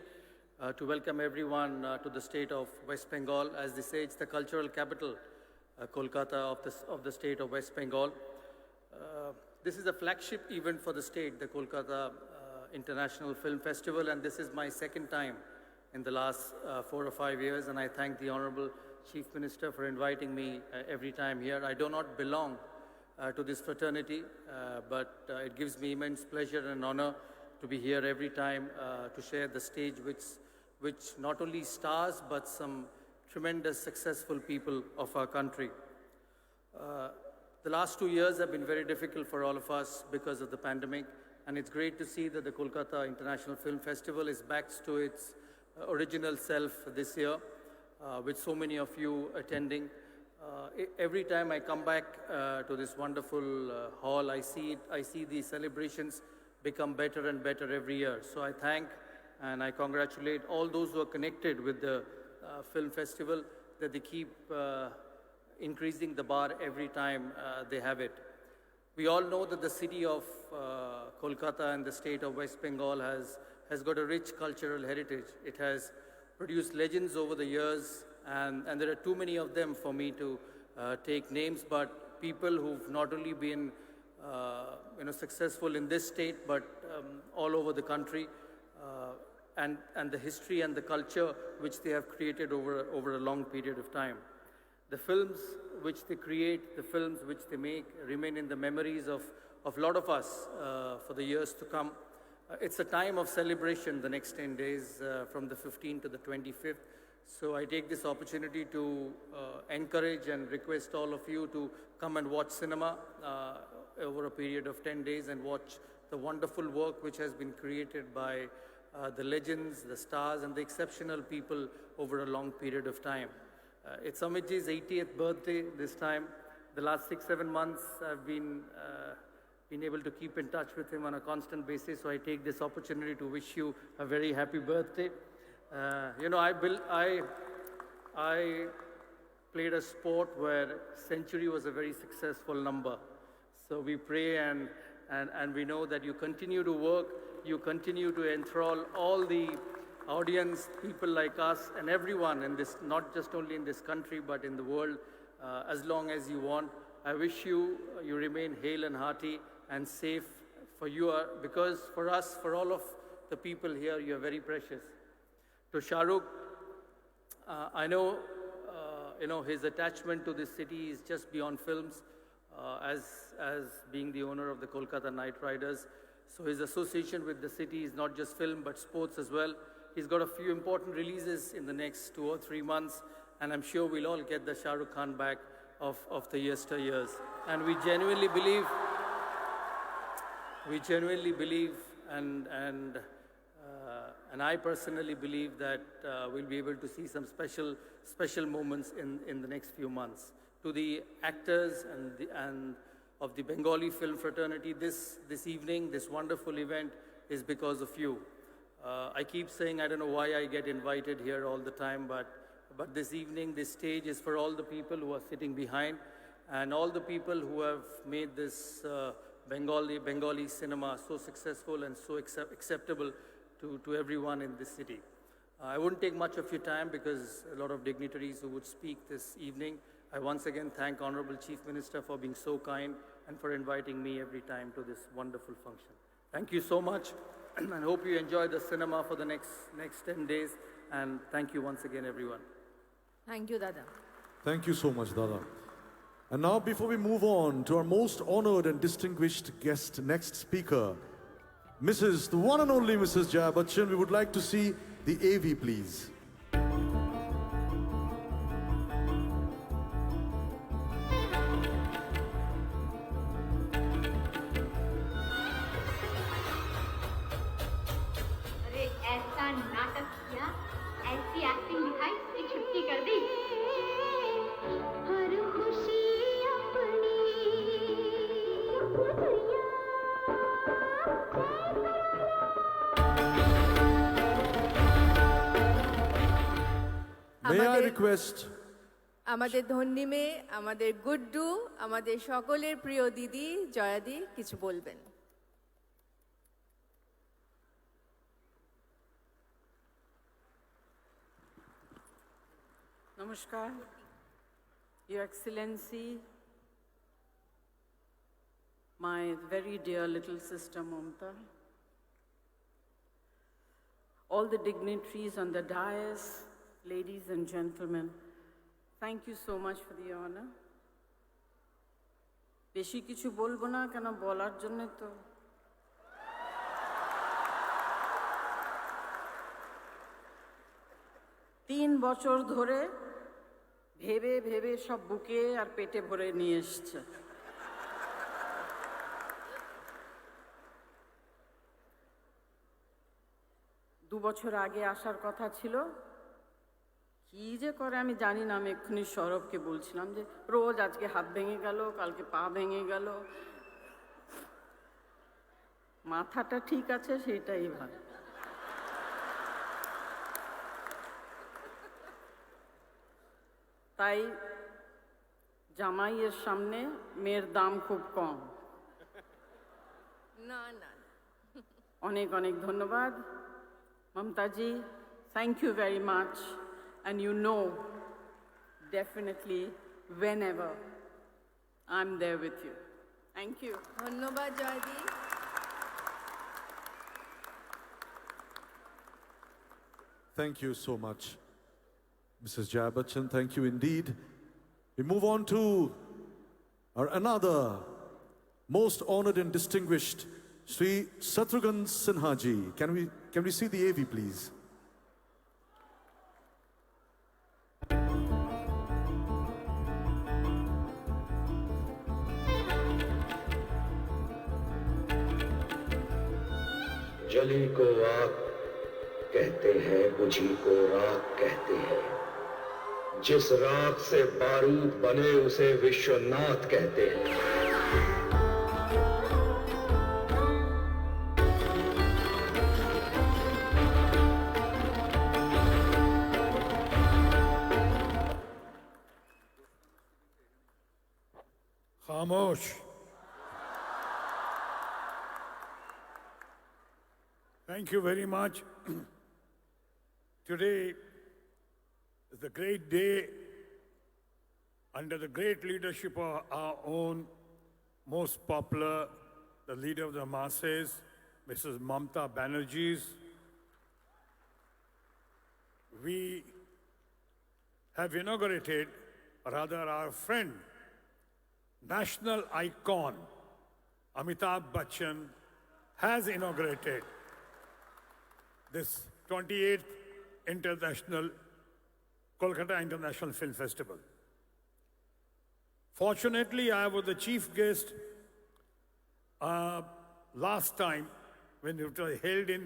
to welcome everyone to the state of West Bengal. As they say, it's the cultural capital, Kolkata of the state of West Bengal. This is a flagship event for the state, the Kolkata International Film Festival, and this is my second time in the last 4 or 5 years, and I thank the Honorable Chief Minister for inviting me every time here. I do not belong to this fraternity, but it gives me immense pleasure and honor to be here every time to share the stage which not only stars, but some tremendous successful people of our country. The last 2 years have been very difficult for all of us because of the pandemic, and it's great to see that the Kolkata International Film Festival is back to its original self this year, with so many of you attending. Every time I come back to this wonderful hall, I see these celebrations become better and better every year. So I thank and I congratulate all those who are connected with the film festival, that they keep increasing the bar every time they have it. We all know that the city of Kolkata and the state of West Bengal has got a rich cultural heritage. It has produced legends over the years, and there are too many of them for me to take names, but people who've not only been successful in this state, but all over the country, and the history and the culture which they have created over a long period of time. The films which they create, the films which they make, remain in the memories of a lot of us for the years to come. It's a time of celebration the next 10 days, from the 15th to the 25th. So I take this opportunity to encourage and request all of you to come and watch cinema over a period of 10 days and watch the wonderful work which has been created by the legends, the stars, and the exceptional people over a long period of time. It's Amitji's 80th birthday this time. The last 6-7 months I've been able to keep in touch with him on a constant basis, so I take this opportunity to wish you a very happy birthday. I played a sport where century was a very successful number. So we pray and we know that you continue to work, you continue to enthrall all the audience, people like us and everyone in this, not just only in this country, but in the world, as long as you want. I wish you remain hale and hearty and safe, for you are, because for us, for all of the people here, you are very precious. To Shahrukh, I know, his attachment to this city is just beyond films, as being the owner of the Kolkata Knight Riders. So his association with the city is not just film, but sports as well. He's got a few important releases in the next 2 or 3 months, and I'm sure we'll all get the Shahrukh Khan back of the yesteryears. And we genuinely believe, and I personally believe that we'll be able to see some special moments in the next few months. To the actors and of the Bengali film fraternity, this evening, this wonderful event is because of you. I keep saying I don't know why I get invited here all the time, but this evening, this stage is for all the people who are sitting behind and all the people who have made this Bengali cinema so successful and so acceptable to everyone in this city. I wouldn't take much of your time because a lot of dignitaries who would speak this evening. I once again thank Honorable Chief Minister for being so kind and for inviting me every time to this wonderful function. Thank you so much, and hope you enjoy the cinema for the next 10 days. And thank you once again, everyone. Thank you, Dada. Thank you so much, Dada. And now, before we move on to our most honored and distinguished guest, next speaker, the one and only Mrs. Jaya Bachchan, we would like to see the AV, please. अरे ऐसा नाटक किया, ऐसी acting दिखाई कि छुट्टी कर दी। हर खुशी अपनी May I request আমাদের ধন্যী মেয়ে, আমাদের গুড্ডু, আমাদের সকলের প্রিয় দিদি জয়াদি কিছু বলবেন। Namaskar, Your Excellency, my very dear little sister Mamta, all the dignitaries on the dais, ladies and gentlemen, thank you so much for the honor. বেশি কিছু বলবো না কেন বলার জন্য তো তিন বছর ধরে ভেবে ভেবে সব বুকে আর পেটে ভরে নিয়ে এসছে। দু বছর আগে আসার কথা ছিল, কি যে করে আমি জানি না। আমি এক্ষুনি সৌরভকে বলছিলাম যে রোজ আজকে হাত ভেঙে গেল, কালকে পা ভেঙে গেল, মাথাটা ঠিক আছে সেটাই ভালো। তাই জামাইয়ের সামনে মেয়ের দাম খুব কম। না না, অনেক অনেক ধন্যবাদ মমতাজি, thank you very much, and you know definitely whenever I'm there with you. Thank you. ধন্যবাদ জয়দি। Thank you so much, Mrs. Jaya Bachchan. Thank you indeed. We move on to our another most honored and distinguished, Sri Shatrughan Sinha ji. Can we see the AV, please? जली को आग कहते हैं, बुझी को राख कहते हैं, जिस राख से बारूद बने उसे विश्वनाथ कहते हैं। खामोश। Thank you very much. Today is a great day under the great leadership of our own most popular, the leader of the masses, Mrs. Mamta Banerjee. We have inaugurated, or rather our friend, national icon, Amitabh Bachchan, has inaugurated this 28th Kolkata International Film Festival. Fortunately, I was the chief guest last time when it was held in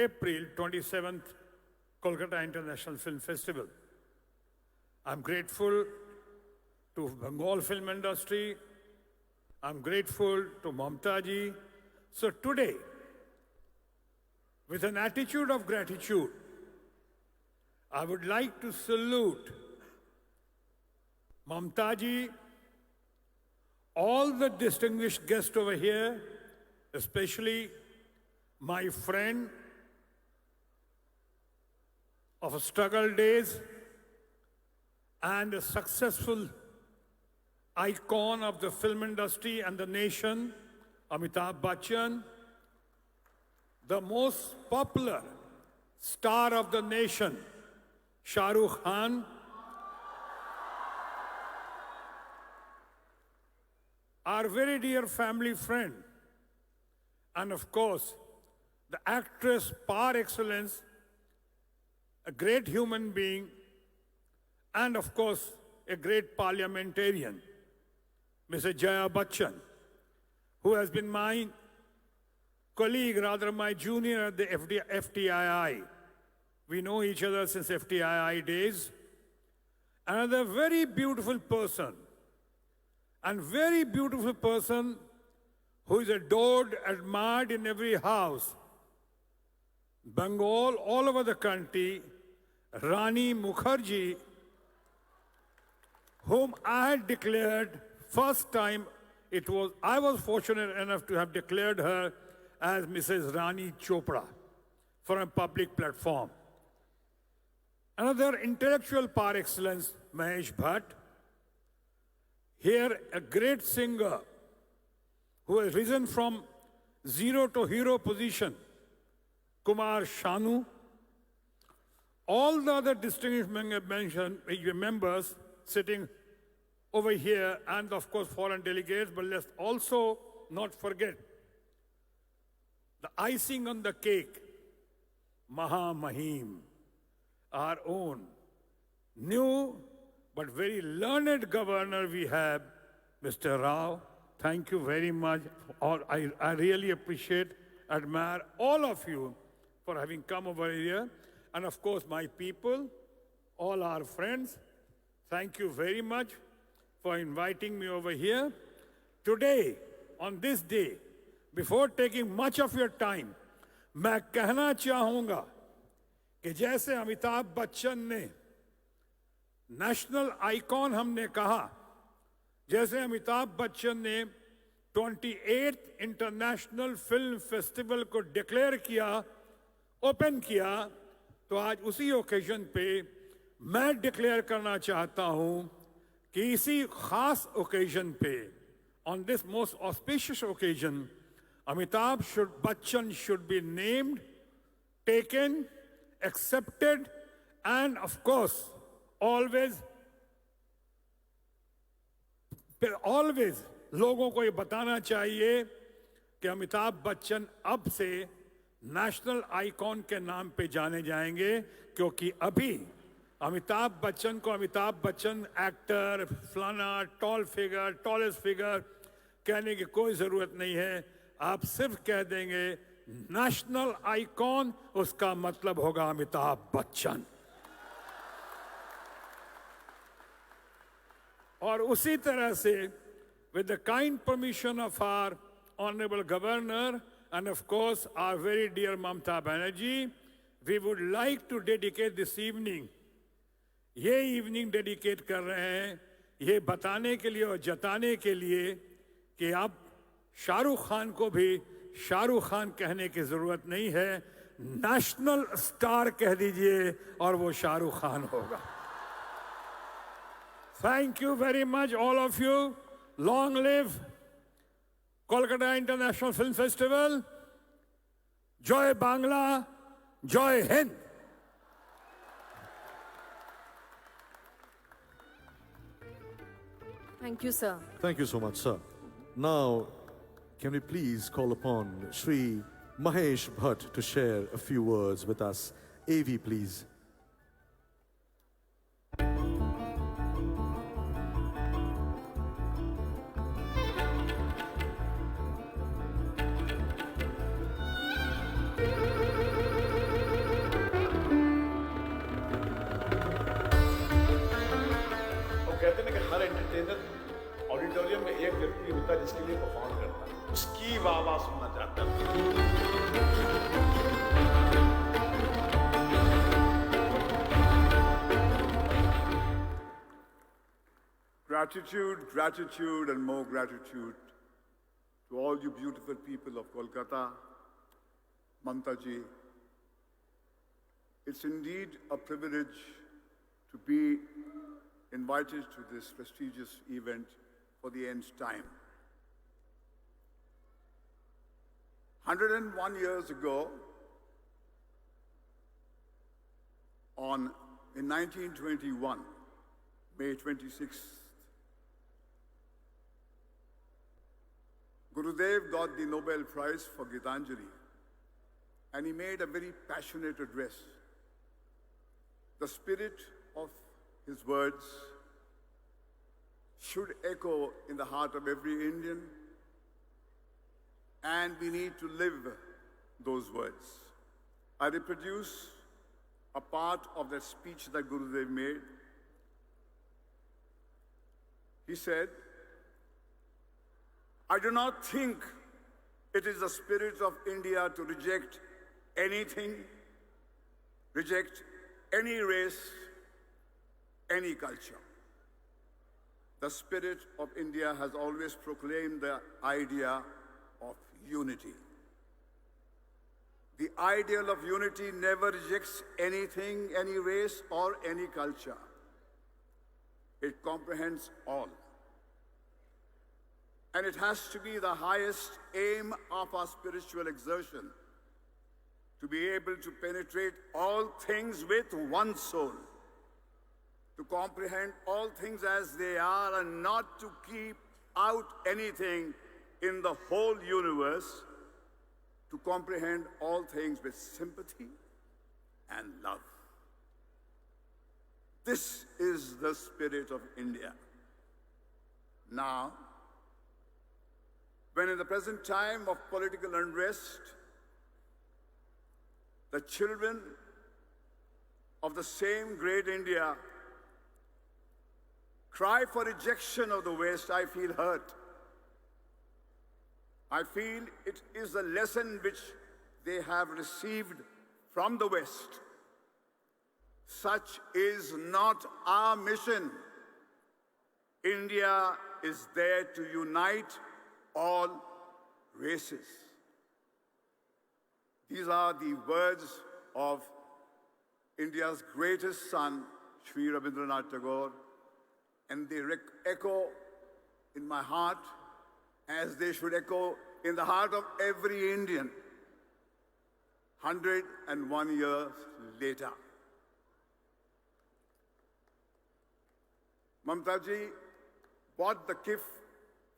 April 27th Kolkata International Film Festival. I'm grateful to Bengal film industry. I'm grateful to Mamta ji. So today, with an attitude of gratitude, I would like to salute Mamta ji, all the distinguished guests over here, especially my friend of struggle days and a successful icon of the film industry and the nation, Amitabh Bachchan, the most popular star of the nation, Shahrukh Khan, our very dear family friend, and of course, the actress par excellence, a great human being, and of course, a great parliamentarian, Mrs. Jaya Bachchan, who has been my colleague, rather my junior at the FTII. We know each other since FTII days. Another very beautiful person, and very beautiful person who is adored, admired in every house. Bengal, all over the country, Rani Mukherjee, whom I had declared first time I was fortunate enough to have declared her as Mrs. Rani Chopra for a public platform. Another intellectual par excellence, Mahesh Bhatt. Here, a great singer who has risen from zero to hero position, Kumar Sanu. All the other distinguished members sitting over here, and of course foreign delegates, but let's also not forget the icing on the cake, Maha Mahim, our own new but very learned governor we have, Mr. Rao. Thank you very much. I really appreciate, admire all of you for having come over here. And of course, my people, all our friends, thank you very much for inviting me over here. Today, on this day, before taking much of your time, मैं कहना चाहूँगा कि जैसे अमिताभ बच्चन ने national icon हमने कहा, जैसे अमिताभ बच्चन ने 28th इंटरनेशनल फिल्म फेस्टिवल को डिक्लेयर किया, ओपन किया, तो आज उसी ओकेजन पे मैं डिक्लेयर करना चाहता हूं कि इसी खास ओकेजन पे, on this most auspicious occasion, Amitabh Bachchan should be named, taken, accepted, and of course, always लोगों को ये बताना चाहिए कि अमिताभ बच्चन अब से नेशनल आइकॉन के नाम पे जाने जाएंगे, क्योंकि अभी अमिताभ बच्चन को अमिताभ बच्चन एक्टर, फलाना, टॉल फिगर, टॉलेस्ट फिगर कहने की कोई जरूरत नहीं है. आप सिर्फ कह देंगे नेशनल आइकॉन, उसका मतलब होगा अमिताभ बच्चन. और उसी तरह से, with the kind permission of our honorable governor and of course our very dear Mamata Banerjee, we would like to dedicate this evening, ये evening dedicate कर रहे हैं ये बताने के लिए और जताने के लिए कि अब शाहरुख खान को भी शाहरुख खान कहने की जरूरत नहीं है, नेशनल स्टार कह दीजिए और वो शाहरुख खान होगा. Thank you very much, all of you. Long live Kolkata International Film Festival. Joy Bangla, Joy Hind. Thank you, sir. Thank you so much, sir. Now, can we please call upon Shri Mahesh Bhatt to share a few words with us? AV, please. Auditorium में एक व्यक्ति होता है जिसके लिए perform करता है, उसकी वाह-वाह सुनना चाहता है. Gratitude, gratitude, and more gratitude to all you beautiful people of Kolkata, Mamata ji. It's indeed a privilege to be invited to this prestigious event for the nth time. 101 years ago, in 1921, May 26th, Gurudev got the Nobel Prize for Gitanjali, and he made a very passionate address. The spirit of his words should echo in the heart of every Indian, and we need to live those words. I reproduce a part of that speech that Gurudev made. He said, "I do not think it is the spirit of India to reject anything, reject any race, any culture. the spirit of India has always proclaimed the idea of unity. The ideal of unity never rejects anything, any race, or any culture. It comprehends all. And it has to be the highest aim of our spiritual exertion, to be able to penetrate all things with one soul, to comprehend all things as they are and not to keep out anything in the whole universe, to comprehend all things with sympathy and love. This is the spirit of India. Now, when in the present time of political unrest, the children of the same great India cry for rejection of the West, I feel hurt. I feel it is a lesson which they have received from the West. Such is not our mission. India is there to unite all races. These are the words of India's greatest son, Shri Rabindranath Tagore, and they echo in my heart as they should echo in the heart of every Indian 101 years later. Mamtaji, what the Kiff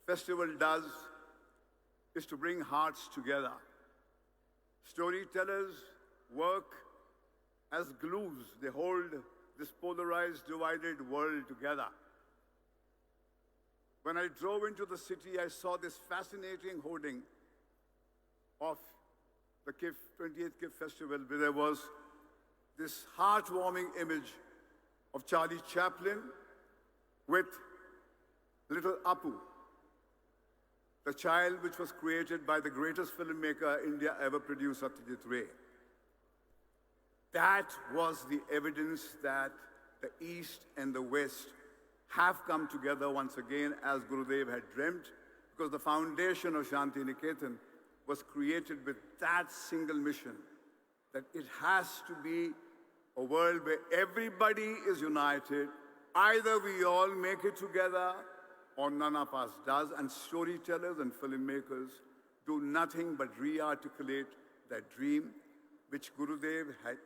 festival does is to bring hearts together. Storytellers work as glues. They hold this polarized, divided world together. When I drove into the city, I saw this fascinating hoarding of the Kiff, 28th Kiff Festival, where there was this heartwarming image of Charlie Chaplin with little Apu, the child which was created by the greatest filmmaker India ever produced, Satyajit Ray. That was the evidence that the East and the West have come together once again as Gurudev had dreamt, because the foundation of Shanti Niketan was created with that single mission, that it has to be a world where everybody is united. Either we all make it together or none of us does, and storytellers and filmmakers do nothing but re-articulate that dream which Gurudev had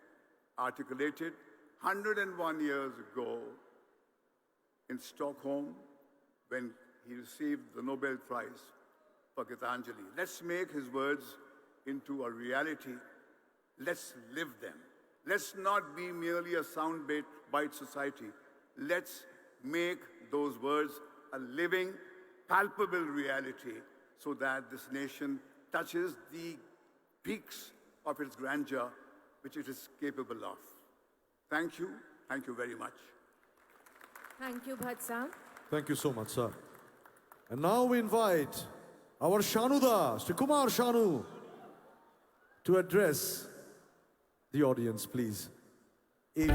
articulated 101 years ago in Stockholm when he received the Nobel Prize for Gitanjali. Let's make his words into a reality. Let's live them. Let's not be merely a soundbite society. Let's make those words a living, palpable reality so that this nation touches the peaks of its grandeur which it is capable of. Thank you. Thank you very much. Thank you, Bhatt. Thank you so much, sir. And now we invite our Shanuda, Shri Kumar Sanu, to address the audience, please. AV.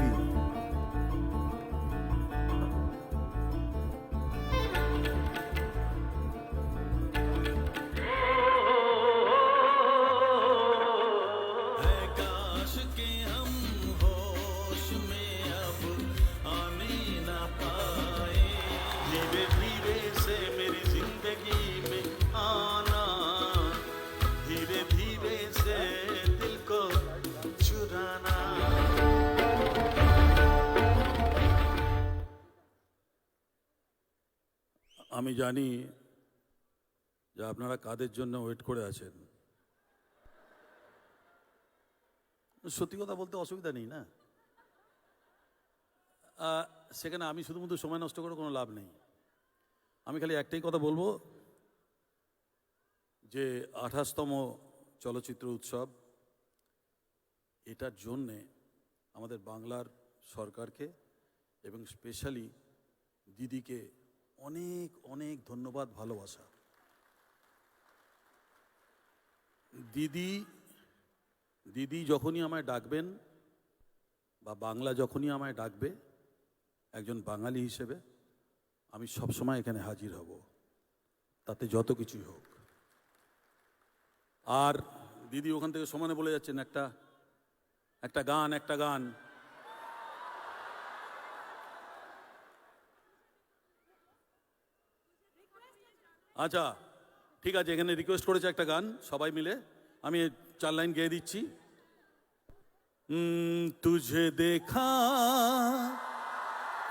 আমি জানি যে আপনারা কাদের জন্য wait করে আছেন। সত্যি কথা বলতে অসুবিধা নেই না, সেখানে আমি শুধুমাত্র সময় নষ্ট করে কোনো লাভ নেই। আমি খালি একটাই কথা বলবো যে 28তম চলচ্চিত্র উৎসব, এটার জন্যে আমাদের বাংলার সরকারকে এবং স্পেশালি দিদিকে অনেক অনেক ধন্যবাদ, ভালোবাসা। দিদি যখনই আমায় ডাকবেন বা বাংলা যখনই আমায় ডাকবে একজন বাঙালি হিসেবে, আমি সবসময় এখানে হাজির হব, তাতে যত কিছুই হোক। আর দিদি ওখান থেকে সমানে বলে যাচ্ছেন একটা গান। আচ্ছা ঠিক আছে, এখানে রিকোয়েস্ট করেছে একটা গান, সবাই মিলে আমি 4 লাইন গেয়ে দিচ্ছি। तुझे देखा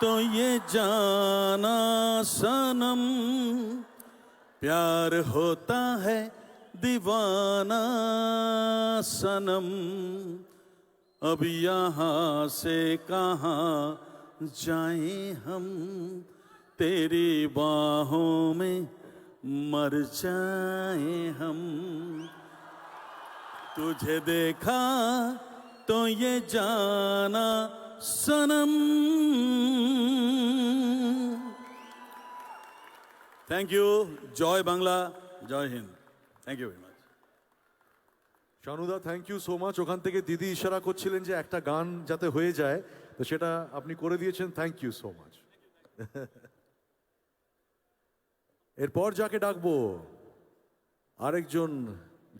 तो ये जाना सनम, प्यार होता है दीवाना सनम, अब यहाँ से कहाँ जाएं हम, तेरी बाहों में मर जाएं हम। तुझे देखा तो ये जाना सनम। Thank you. जय बांग्ला, जय हिंद। थैंक यू वेरी माच। শানুদা থ্যাংক ইউ সো মাচ। ওখান থেকে দিদি ইশারা করছিলেন যে একটা গান যাতে হয়ে যায়, তো সেটা আপনি করে দিয়েছেন, থ্যাংক ইউ সো মাচ। এরপর যাকে ডাকবো আরেকজন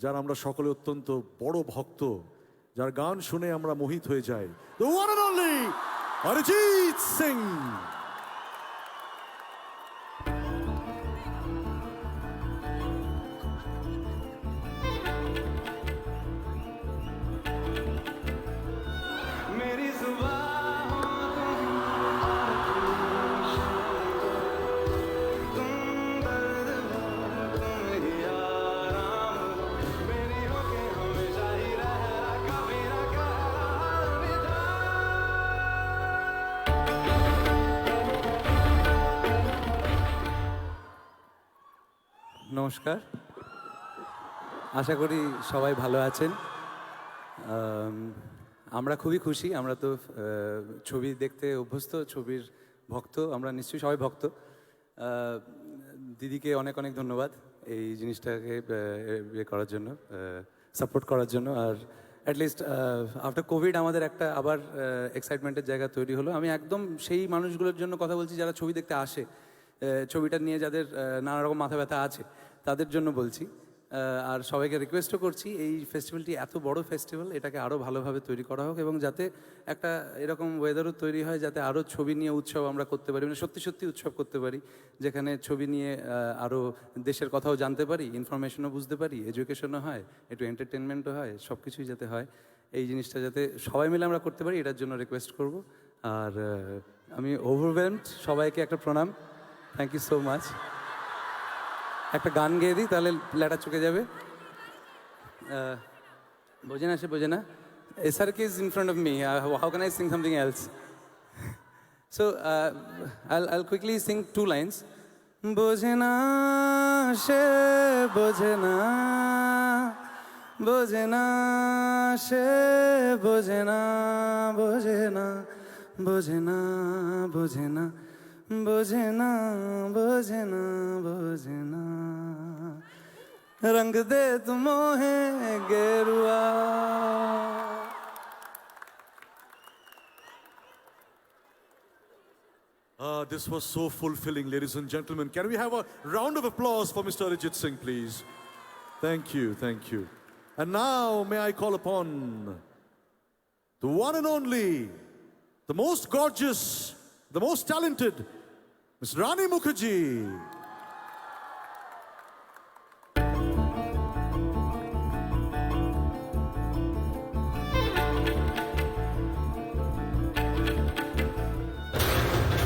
যার আমরা সকলে অত্যন্ত বড় ভক্ত, যার গান শুনে আমরা মোহিত হয়ে যাই, the one and only Arijit Singh. নমস্কার, আশা করি সবাই ভালো আছেন। আমরা খুবই খুশি, আমরা তো ছবি দেখতে অভ্যস্ত, ছবির ভক্ত, আমরা নিশ্চয়ই সবাই ভক্ত। দিদিকে অনেক অনেক ধন্যবাদ এই জিনিসটাকে করার জন্য, সাপোর্ট করার জন্য। আর অ্যাটলিস্ট আফটার কোভিড আমাদের একটা আবার এক্সাইটমেন্টের জায়গা তৈরি হলো। আমি একদম সেই মানুষগুলোর জন্য কথা বলছি যারা ছবি দেখতে আসে, ছবিটা নিয়ে যাদের নানা রকম মাথা ব্যথা আছে, তাদের জন্য বলছি। আর সবাইকে রিকোয়েস্টও করছি, এই ফেস্টিভ্যালটি এত বড় ফেস্টিভ্যাল, এটাকে আরও ভালোভাবে তৈরি করা হোক এবং যাতে একটা এরকম ওয়েদারও তৈরি হয় যাতে আরও ছবি নিয়ে উৎসব আমরা করতে পারি, মানে সত্যি সত্যি উৎসব করতে পারি, যেখানে ছবি নিয়ে আরও দেশের কথাও জানতে পারি, ইনফরমেশনও বুঝতে পারি, এডুকেশনও হয়, একটু এন্টারটেনমেন্টও হয়, সব কিছুই যাতে হয়। এই জিনিসটা যাতে সবাই মিলে আমরা করতে পারি, এটার জন্য রিকোয়েস্ট করব। আর আমি ওভারওয়েলমড, সবাইকে একটা প্রণাম, থ্যাংক ইউ সো মাচ। একটা গান গেয়ে দিই, তাহলে লেটা চুকে যাবে। বোঝে না, সে বোঝে না। SRK is in front of me. How can I sing something else? So I'll quickly sing 2 lines. বোঝে না সে বোঝে না, বোঝে না সে বোঝে না, বোঝে না, বোঝে না, বোঝে না, বোঝে না, বোঝে না, বোঝে না, রঙ দে তুমোহে গেরুয়া। This was so fulfilling, ladies and gentlemen. Can we have a round of applause for Mr. Arijit Singh, please? Thank you, thank you. And now may I call upon the one and only, the most gorgeous, the most talented, Ms. Rani Mukherjee.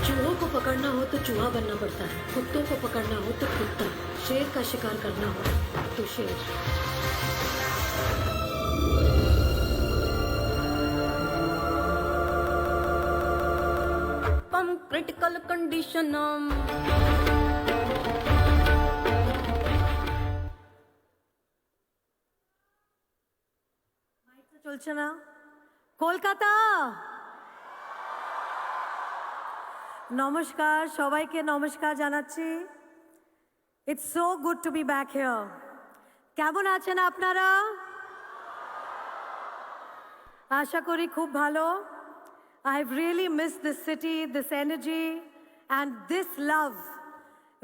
चूहों को पकड़ना हो तो चूहा बनना पड़ता है, कुत्तों को पकड़ना हो तो कुत्ता, शेर का शिकार करना हो तो शेर। Critical condition. চলছে না? কলকাতা, নমস্কার, সবাইকে নমস্কার জানাচ্ছি। It's so good to be back here. কেমন আছেন আপনারা? আশা করি খুব ভালো। I've really missed this city, this energy, and this love,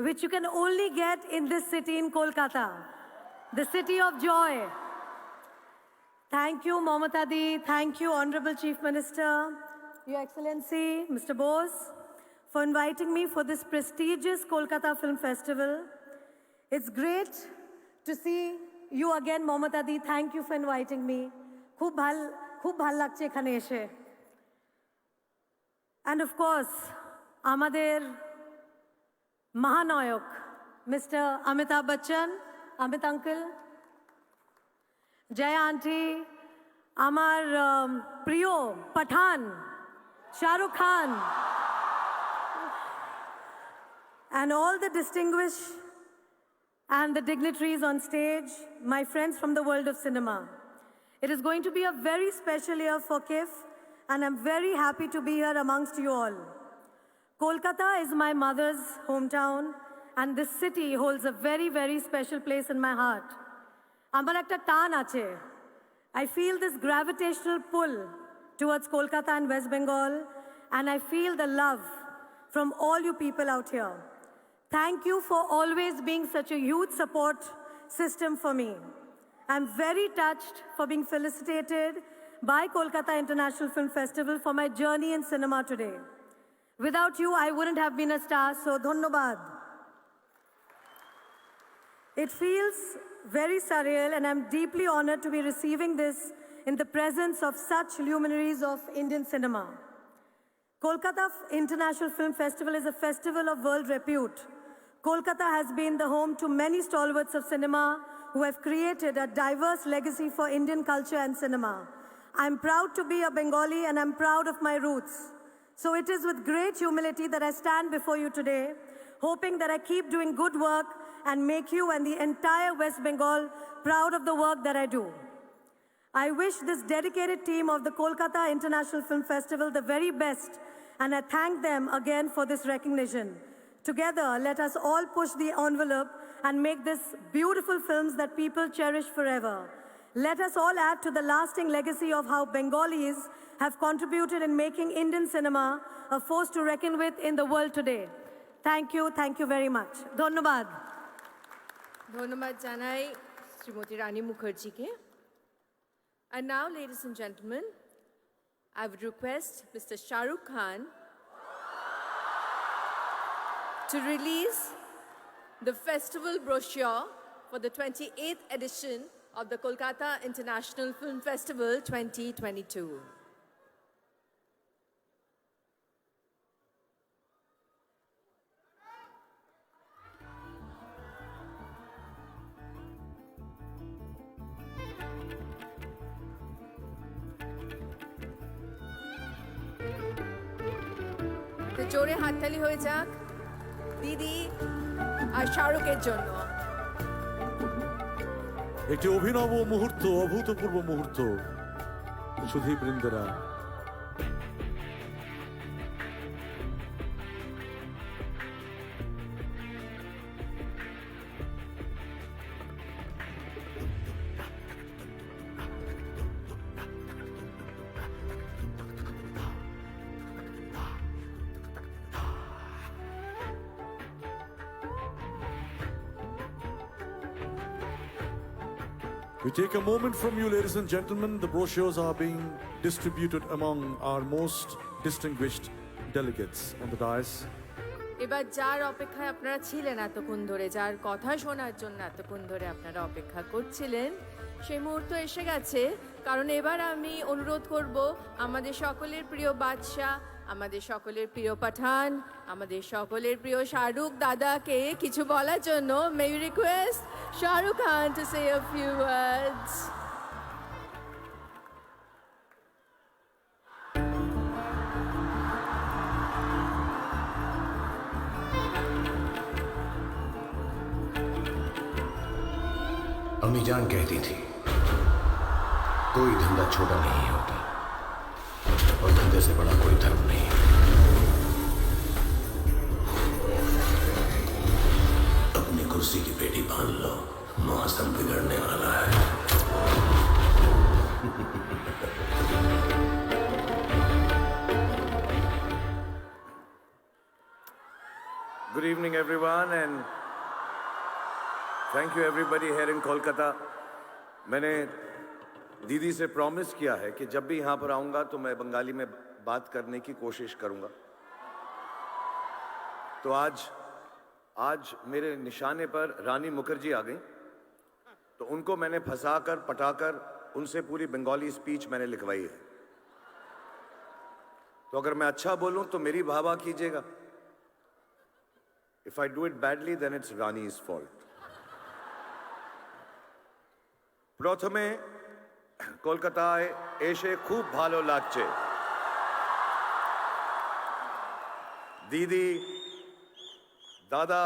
which you can only get in this city in Kolkata, the city of joy. Thank you, Mamata Di. Thank you, Honorable Chief Minister, Your Excellency, Mr. Bose, for inviting me for this prestigious Kolkata Film Festival. It's great to see you again, Mamata Di. Thank you for inviting me. খুব ভাল লাগছে এখানে এসে। And of course, আমাদের মহানায়ক, Mr. Amitabh Bachchan, Amit Uncle, Jaya Auntie, আমার প্রিয় পাঠান, Shahrukh Khan, and all the distinguished and the dignitaries on stage, my friends from the world of cinema. It is going to be a very special year for Kiff, and I'm very happy to be here amongst you all. Kolkata is my mother's hometown, and this city holds a very, very special place in my heart. Amar ekta tan ache. I feel this gravitational pull towards Kolkata and West Bengal, and I feel the love from all you people out here. Thank you for always being such a huge support system for me. I'm very touched for being felicitated by Kolkata International Film Festival for my journey in cinema today. Without you, I wouldn't have been a star, so dhonnobad. It feels very surreal, and I'm deeply honored to be receiving this in the presence of such luminaries of Indian cinema. Kolkata International Film Festival is a festival of world repute. Kolkata has been the home to many stalwarts of cinema who have created a diverse legacy for Indian culture and cinema. I'm proud to be a Bengali, and I'm proud of my roots. So it is with great humility that I stand before you today, hoping that I keep doing good work and make you and the entire West Bengal proud of the work that I do. I wish this dedicated team of the Kolkata International Film Festival the very best, and I thank them again for this recognition. Together, let us all push the envelope and make this beautiful films that people cherish forever. Let us all add to the lasting legacy of how Bengalis have contributed in making Indian cinema a force to reckon with in the world today. Thank you very much. Dhonnobad. ধন্যবাদ জানাই শ্রীমতী রানী মুখার্জিকে। And now, ladies and gentlemen, I would request Mr. Shahrukh Khan to release the festival brochure for the 28th edition of the Kolkata International Film Festival 2022. তো জোরে হাততালি হয়ে যাক দিদি আর শাহরুখের জন্য। একটি অভিনব মুহূর্ত, অভূতপূর্ব মুহূর্ত। সুধীবৃন্দেরা, we take a moment from you, ladies and gentlemen. The brochures are being distributed among our most distinguished delegates on the dais. এবার যার অপেক্ষায় আপনারা ছিলেন এতক্ষণ ধরে, যার কথা শোনার জন্য এতক্ষণ ধরে আপনারা অপেক্ষা করছিলেন, সেই মুহূর্ত এসে গেছে। কারণ এবার আমি অনুরোধ করব আমাদের সকলের প্রিয় বাদশা, আমাদের সকলের প্রিয় পাঠান, আমাদের সকলের প্রিয় শাহরুখ দাদাকে কিছু বলার জন্য। May we request Shahrukh Khan to say a few words. अम्मी जान कहती थी कोई धंधा छोटा नहीं होता और धंधे से बड़ा कोई धर्म नहीं। अपनी कुर्सी की पेटी बांध लो, मौसम बिगड़ने वाला है। Good evening, everyone, and thank you everybody here in Kolkata. मैंने दीदी से प्रॉमिस किया है कि जब भी यहाँ पर आऊँगा तो मैं बंगाली में बात करने की कोशिश करूँगा. तो आज मेरे निशाने पर रानी मुखर्जी आ गई, तो उनको मैंने फंसाकर पटाकर उनसे पूरी बंगाली स्पीच मैंने लिखवाई है. तो अगर मैं अच्छा बोलूं तो मेरी वाह कीजिएगा. If I do it badly, then it's Rani's fault. প্রথমে কলকাতায় এসে খুব ভালো লাগছে. দিদি, দাদা,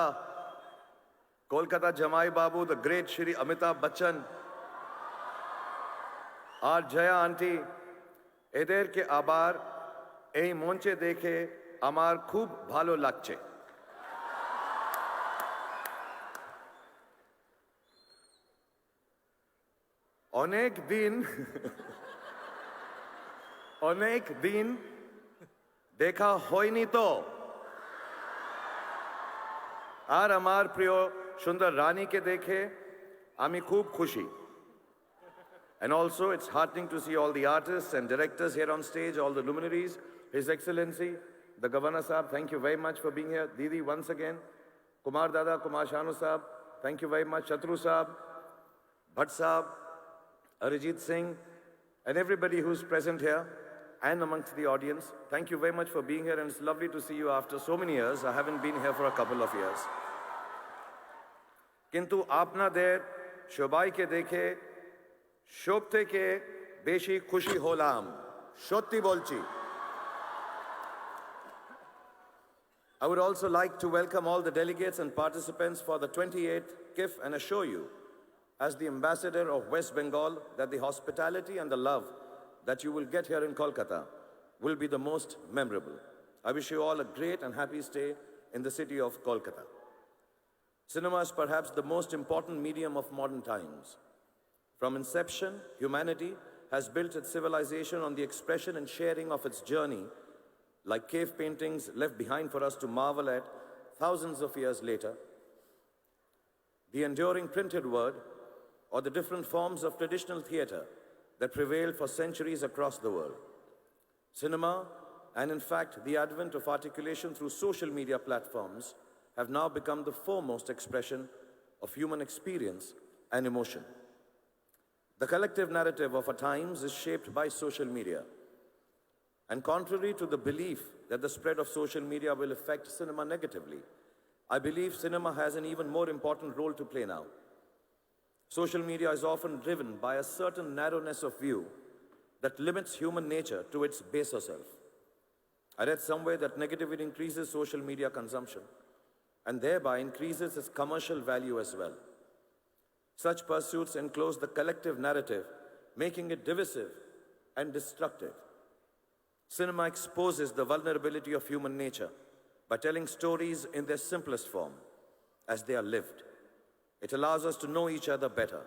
কলকাতা জামাই বাবু, the great Shri Amitabh Bachchan, R Jaya aunty, এদেরকে আবার এই মঞ্চে দেখে আমার খুব ভালো লাগছে. অনেক দিন দেখা হয়নি তো, আর আমার প্রিয় সুন্দর রানীকে দেখে আমি খুব খুশি. And also it's heartening to see all the artists and directors here on stage, all the luminaries, His Excellency, the Governor Sahab, thank you very much for being here. Didi, once again, Kumar Dada, Kumar Sanu Sahab, thank you very much. Shatru Sahab, Bhatt Sahab, Arijit Singh, and everybody who's present here and amongst the audience, thank you very much for being here, and it's lovely to see you after so many years. I haven't been here for a couple of years. কিন্তু আপনাদের সবাইকে দেখে সব থেকে বেশি খুশি হলাম, সত্যি বলছি. I would also like to welcome all the delegates and participants for the 28th Kiff and assure you, as the ambassador of West Bengal, that the hospitality and the love that you will get here in Kolkata will be the most memorable. I wish you all a great and happy stay in the city of Kolkata. Cinema is perhaps the most important medium of modern times. From inception, humanity has built its civilization on the expression and sharing of its journey, like cave paintings left behind for us to marvel at thousands of years later. The enduring printed word, or the different forms of traditional theatre that prevailed for centuries across the world. Cinema, and in fact the advent of articulation through social media platforms, have now become the foremost expression of human experience and emotion. The collective narrative of our times is shaped by social media. And contrary to the belief that the spread of social media will affect cinema negatively, I believe cinema has an even more important role to play now. Social media is often driven by a certain narrowness of view that limits human nature to its baser self. I read somewhere that negativity increases social media consumption and thereby increases its commercial value as well. Such pursuits enclose the collective narrative, making it divisive and destructive. Cinema exposes the vulnerability of human nature by telling stories in their simplest form, as they are lived. It allows us to know each other better.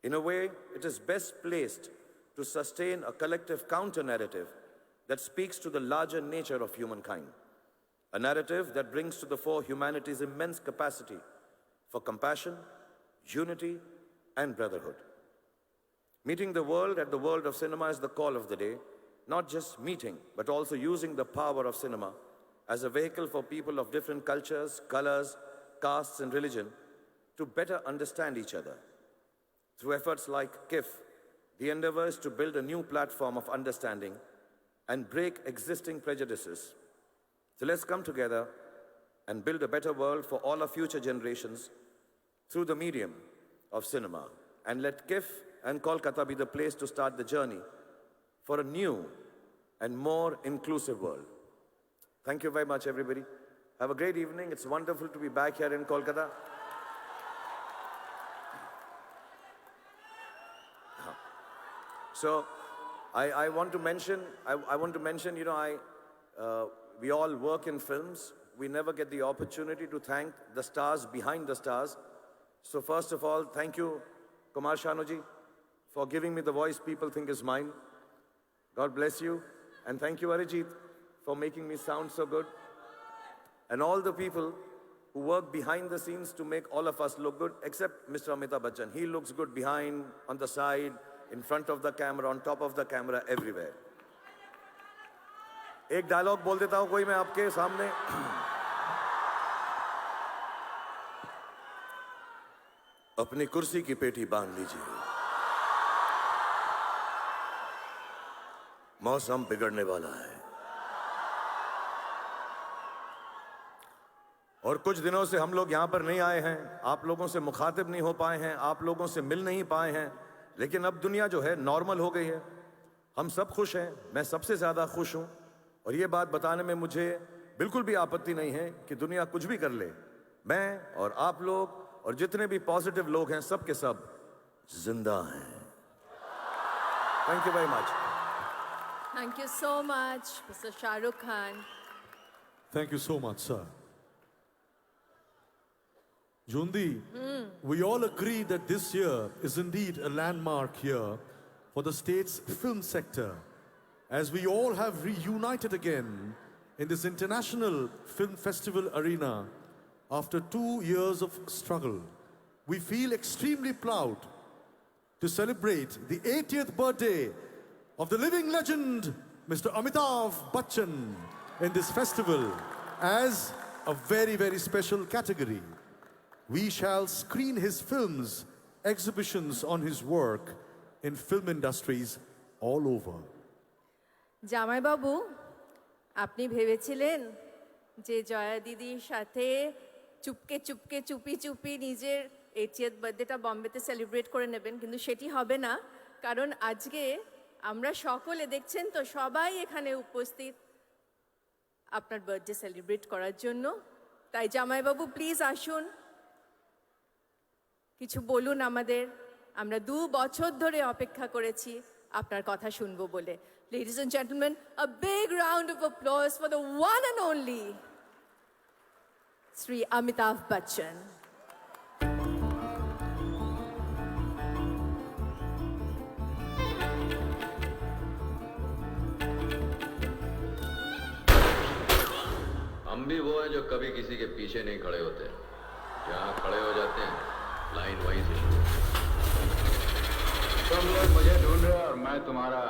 In a way, it is best placed to sustain a collective counter-narrative that speaks to the larger nature of humankind. A narrative that brings to the fore humanity's immense capacity for compassion, unity, and brotherhood. Meeting the world at the world of cinema is the call of the day, not just meeting, but also using the power of cinema as a vehicle for people of different cultures, colors, castes, and religion to better understand each other. Through efforts like Kiff, the endeavor is to build a new platform of understanding and break existing prejudices. So let's come together and build a better world for all our future generations through the medium of cinema. And let Kiff and Kolkata be the place to start the journey for a new and more inclusive world. Thank you very much, everybody. Have a great evening. It's wonderful to be back here in Kolkata. So I want to mention, you know, we all work in films. We never get the opportunity to thank the stars behind the stars. So first of all, thank you, Kumar Sanu ji, for giving me the voice people think is mine. God bless you. And thank you, Arijit, for making me sound so good. and all the people who work behind the scenes to make all of us look good, except Mr. Amitabh Bachchan. He looks good behind, on the side, in front of the camera, on top of the camera, everywhere. एक dialogue बोल देता हूं कोई मैं आपके सामने. अपनी कुर्सी की पेटी बांध लीजिए. मौसम बिगड़ने वाला है. और कुछ दिनों से हम लोग यहाँ पर नहीं आए हैं, आप लोगों से मुखातिब नहीं हो पाए हैं, आप लोगों से मिल नहीं पाए हैं, लेकिन अब दुनिया जो है नॉर्मल हो गई है. हम सब खुश हैं, मैं सबसे ज़्यादा खुश हूँ. और ये बात बताने में मुझे बिल्कुल भी आपत्ति नहीं है कि दुनिया कुछ भी कर ले, मैं और आप लोग और जितने भी पॉजिटिव लोग हैं सब के सब जिंदा हैं. Thank you very much. Thank you so much, Mr. Shahrukh Khan. Thank you so much, sir. Jundi, we all agree that this year is indeed a landmark year for the state's film sector, as we all have reunited again in this international film festival arena after 2 years of struggle. We feel extremely proud to celebrate the 80th birthday of the living legend, Mr. Amitabh Bachchan, in this festival as a very, very special category. We shall screen his films, exhibitions on his work in film industries all over. জামাই বাবু, আপনি ভেবেছিলেন যে জয়া দিদির সাথে চুপকে চুপকে চুপি চুপি নিজের 80th বার্থডেটা বম্বেতে celebrate করে নেবেন, কিন্তু সেটি হবে না, কারণ আজকে আমরা সকলে দেখছেন তো সবাই এখানে উপস্থিত আপনার বার্থডে সেলিব্রেট করার জন্য. তাই জামাইবাবু প্লিজ আসুন, কিছু বলুন আমাদের. আমরা 2 বছর ধরে অপেক্ষা করেছি আপনার কথা শুনবো বলে. Ladies and gentlemen, a big round of applause for the one and only Sri Amitabh Bachchan. हम भी वो हैं जो कभी किसी के पीछे नहीं खड़े होते, जहाँ खड़े हो जाते हैं लाइन वहीं से शुरू. तुम लोग मुझे ढूंढ रहे हो और मैं तुम्हारा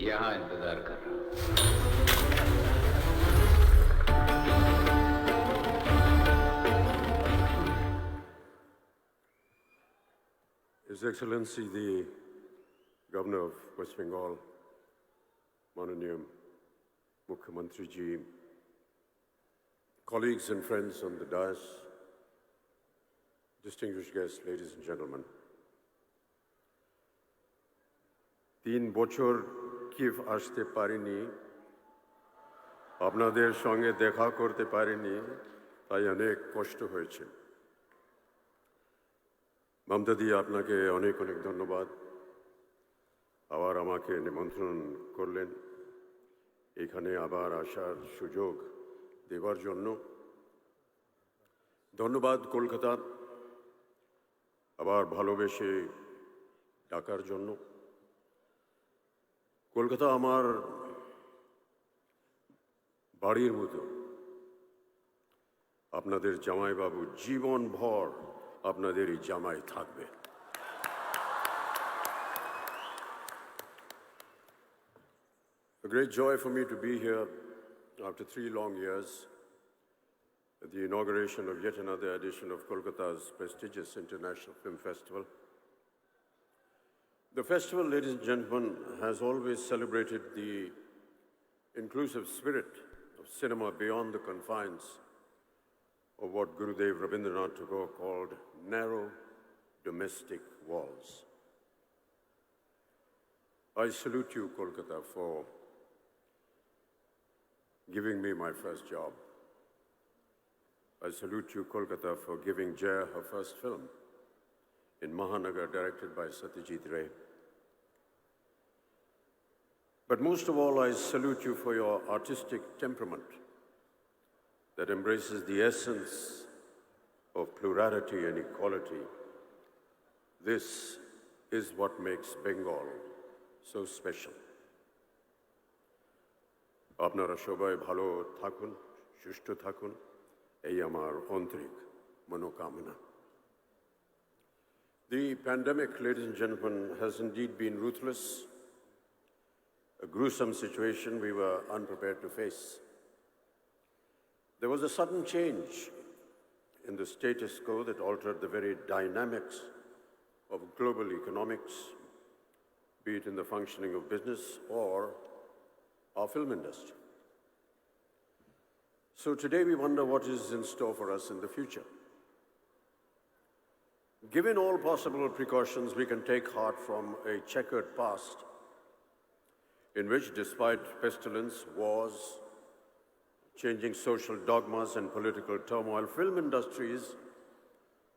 यहाँ इंतजार कर रहा हूँ. His Excellency the Governor of West Bengal, Mananiya Mukherjee ji, colleagues and friends on the dais, distinguished guests, ladies and gentlemen. 3 বছর কিফ আসতে পারিনি, আপনাদের সঙ্গে দেখা করতে পারিনি, তাই অনেক কষ্ট হয়েছে. মমতা দি, আপনাকে অনেক অনেক ধন্যবাদ. আবার আমাকে নিমন্ত্রণ করলেন এখানে আবার আসার সুযোগ দেওয়ার জন্য. ধন্যবাদ কলকাতা আবার ভালোবেসে ডাকার জন্য. কলকাতা আমার বাড়ির মতো. আপনাদের জামাইবাবু জীবনভর আপনাদের এই জামাই থাকবে. A great joy for me to be here after 3 long years at the inauguration of yet another edition of Kolkata's prestigious International Film Festival. The festival, ladies and gentlemen, has always celebrated the inclusive spirit of cinema beyond the confines of what Gurudev Rabindranath Tagore called narrow domestic walls. I salute you, Kolkata, for giving me my first job. I salute you, Kolkata, for giving Jaya her first film in Mahanagar, directed by Satyajit Ray. But most of all, I salute you for your artistic temperament that embraces the essence of plurality and equality. This is what makes Bengal so special. আপনারা সবাই ভালো থাকুন, সুষ্ঠু থাকুন, এই আমার আন্তরিক মনোকামনা। The pandemic, ladies and gentlemen, has indeed been ruthless, a gruesome situation we were unprepared to face. There was a sudden change in the status quo that altered the very dynamics of global economics, be it in the functioning of business or our film industry. So today we wonder what is in store for us in the future. Given all possible precautions, we can take heart from a checkered past in which, despite pestilence, wars, changing social dogmas and political turmoil, film industries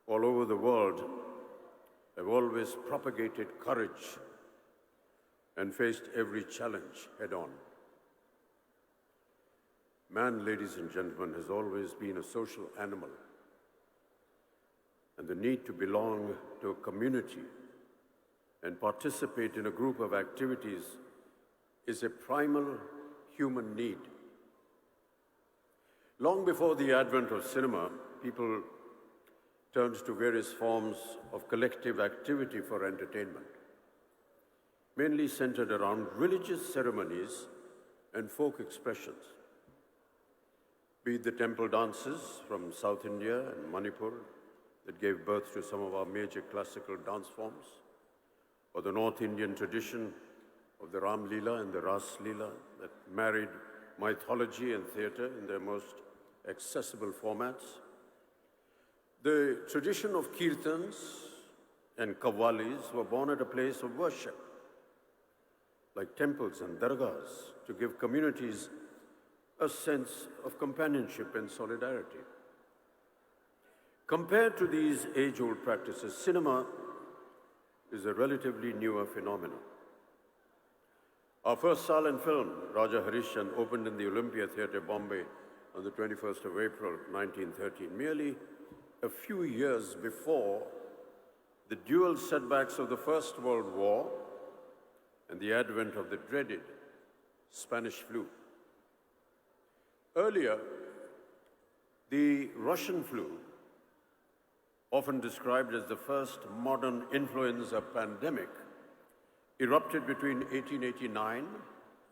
all over the world have always propagated courage and faced every challenge head-on. Man, ladies and gentlemen, has always been a social animal, and the need to belong to a community and participate in a group of activities is a primal human need. Long before the advent of cinema, people turned to various forms of collective activity for entertainment, mainly centered around religious ceremonies and folk expressions. Be it the temple dances from South India and Manipur that gave birth to some of our major classical dance forms, or the North Indian tradition of the Ram Leela and the Ras Leela that married mythology and theatre in their most accessible formats. The tradition of kirtans and qawwalis were born at a place of worship, like temples and dargahs, to give communities a sense of companionship and solidarity. Compared to these age-old practices, cinema is a relatively newer phenomenon. Our first silent film, Raja Harishchandra, opened in the Olympia Theatre, Bombay, on the 21st of April, 1913, merely a few years before the dual setbacks of the First World War and the advent of the dreaded Spanish flu. Earlier, the Russian flu, often described as the first modern influenza pandemic, erupted between 1889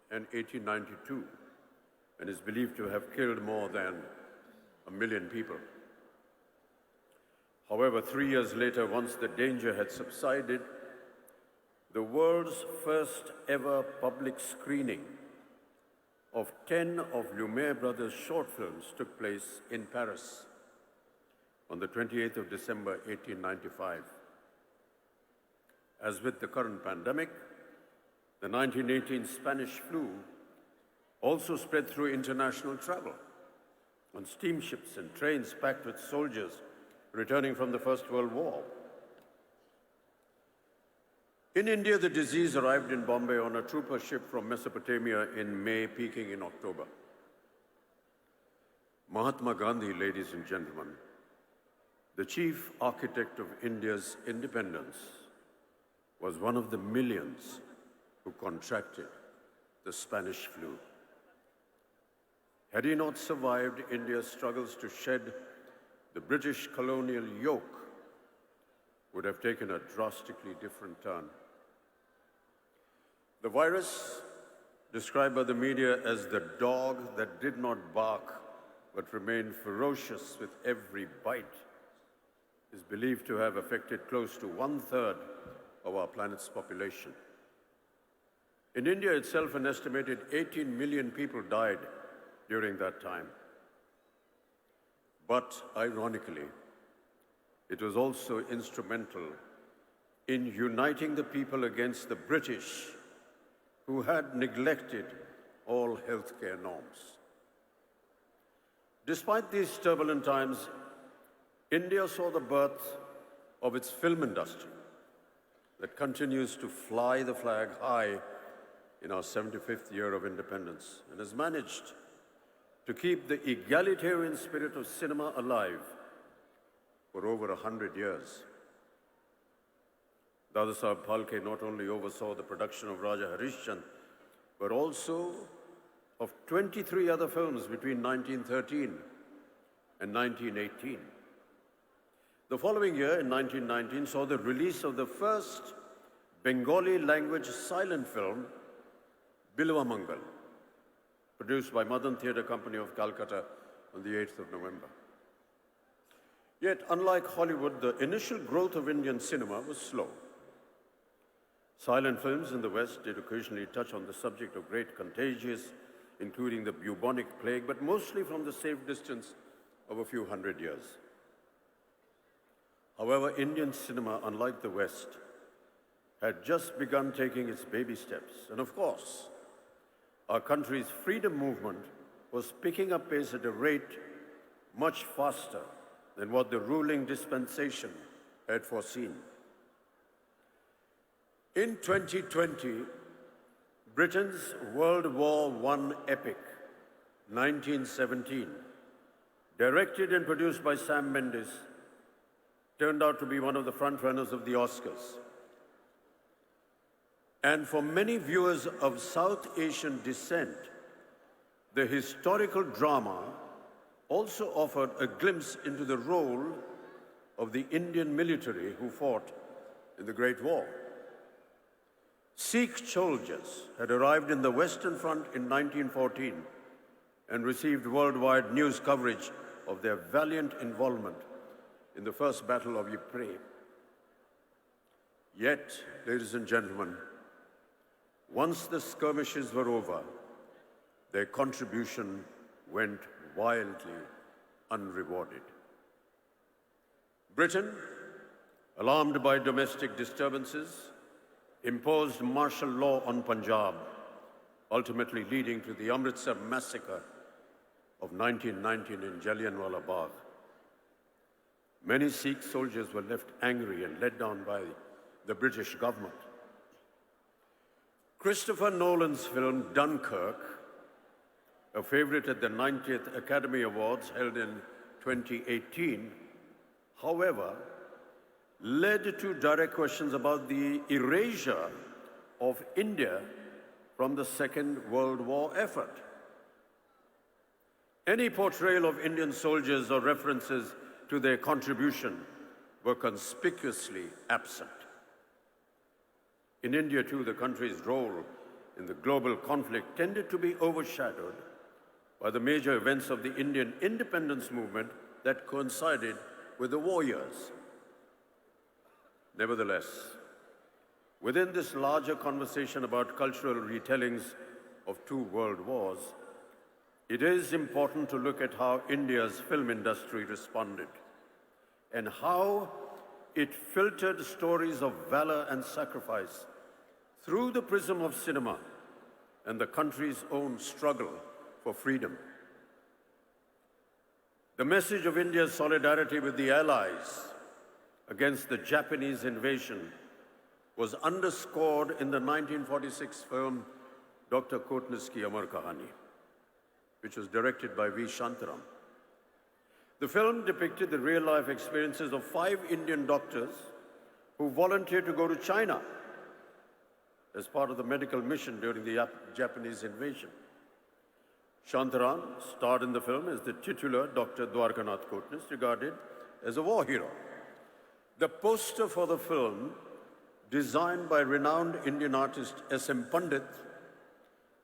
and 1892 and is believed to have killed more than 1 million people. However, 3 years later, once the danger had subsided, the world's first ever public screening of 10 of Lumiere Brothers' short films took place in Paris on the 28th of December, 1895. As with the current pandemic, the 1918 Spanish flu also spread through international travel on steamships and trains packed with soldiers returning from the First World War. In India, the disease arrived in Bombay on a trooper ship from Mesopotamia in May, peaking in October. Mahatma Gandhi, ladies and gentlemen, the chief architect of India's independence, was one of the millions who contracted the Spanish flu. Had he not survived India's struggles to shed the British colonial yoke, would have taken a drastically different turn. The virus, described by the media as the dog that did not bark but remained ferocious with every bite, is believed to have affected close to 1/3 of our planet's population. In India itself, an estimated 18 million people died during that time. But ironically, it was also instrumental in uniting the people against the British, who had neglected all healthcare norms. Despite these turbulent times, India saw the birth of its film industry that continues to fly the flag high in our 75th year of independence and has managed to keep the egalitarian spirit of cinema alive for over 100 years. Dadasaheb Phalke not only oversaw the production of Raja Harishchandra, but also of 23 other films between 1913 and 1918. The following year, in 1919, saw the release of the first Bengali language silent film, Bilwa Mangal, produced by Madan Theatre Company of Calcutta on the 8th of November. Yet, unlike Hollywood, the initial growth of Indian cinema was slow. Silent films in the West did occasionally touch on the subject of great contagions, including the bubonic plague, but mostly from the safe distance of a few hundred years. However, Indian cinema, unlike the West, had just begun taking its baby steps. And of course, our country's freedom movement was picking up pace at a rate much faster than what the ruling dispensation had foreseen. In 2020, Britain's World War I epic, 1917, directed and produced by Sam Mendes, turned out to be one of the frontrunners of the Oscars. And for many viewers of South Asian descent, the historical drama also offered a glimpse into the role of the Indian military who fought in the Great War. Sikh soldiers had arrived in the Western Front in 1914 and received worldwide news coverage of their valiant involvement in the First Battle of Ypres. Yet, ladies and gentlemen, once the skirmishes were over, their contribution went wildly unrewarded. Britain, alarmed by domestic disturbances, imposed martial law on Punjab, ultimately leading to the Amritsar massacre of 1919 in Jallianwala Bagh. Many Sikh soldiers were left angry and let down by the British government. Christopher Nolan's film Dunkirk, a favorite at the 90th Academy Awards held in 2018, however, led to direct questions about the erasure of India from the Second World War effort. Any portrayal of Indian soldiers or references to their contribution were conspicuously absent. In India, too, the country's role in the global conflict tended to be overshadowed by the major events of the Indian independence movement that coincided with the war years. Nevertheless, within this larger conversation about cultural retellings of two world wars, it is important to look at how India's film industry responded and how it filtered stories of valor and sacrifice through the prism of cinema and the country's own struggle for freedom. The message of India's solidarity with the Allies against the Japanese invasion was underscored in the 1946 film Dr. Kotnis Ki Amar Kahani, which was directed by V. Shantaram. The film depicted the real-life experiences of 5 Indian doctors who volunteered to go to China as part of the medical mission during the Japanese invasion. Shantaram starred in the film as the titular Dr. Dwarkanath Kotnis, regarded as a war hero. The poster for the film, designed by renowned Indian artist S.M. Pandit,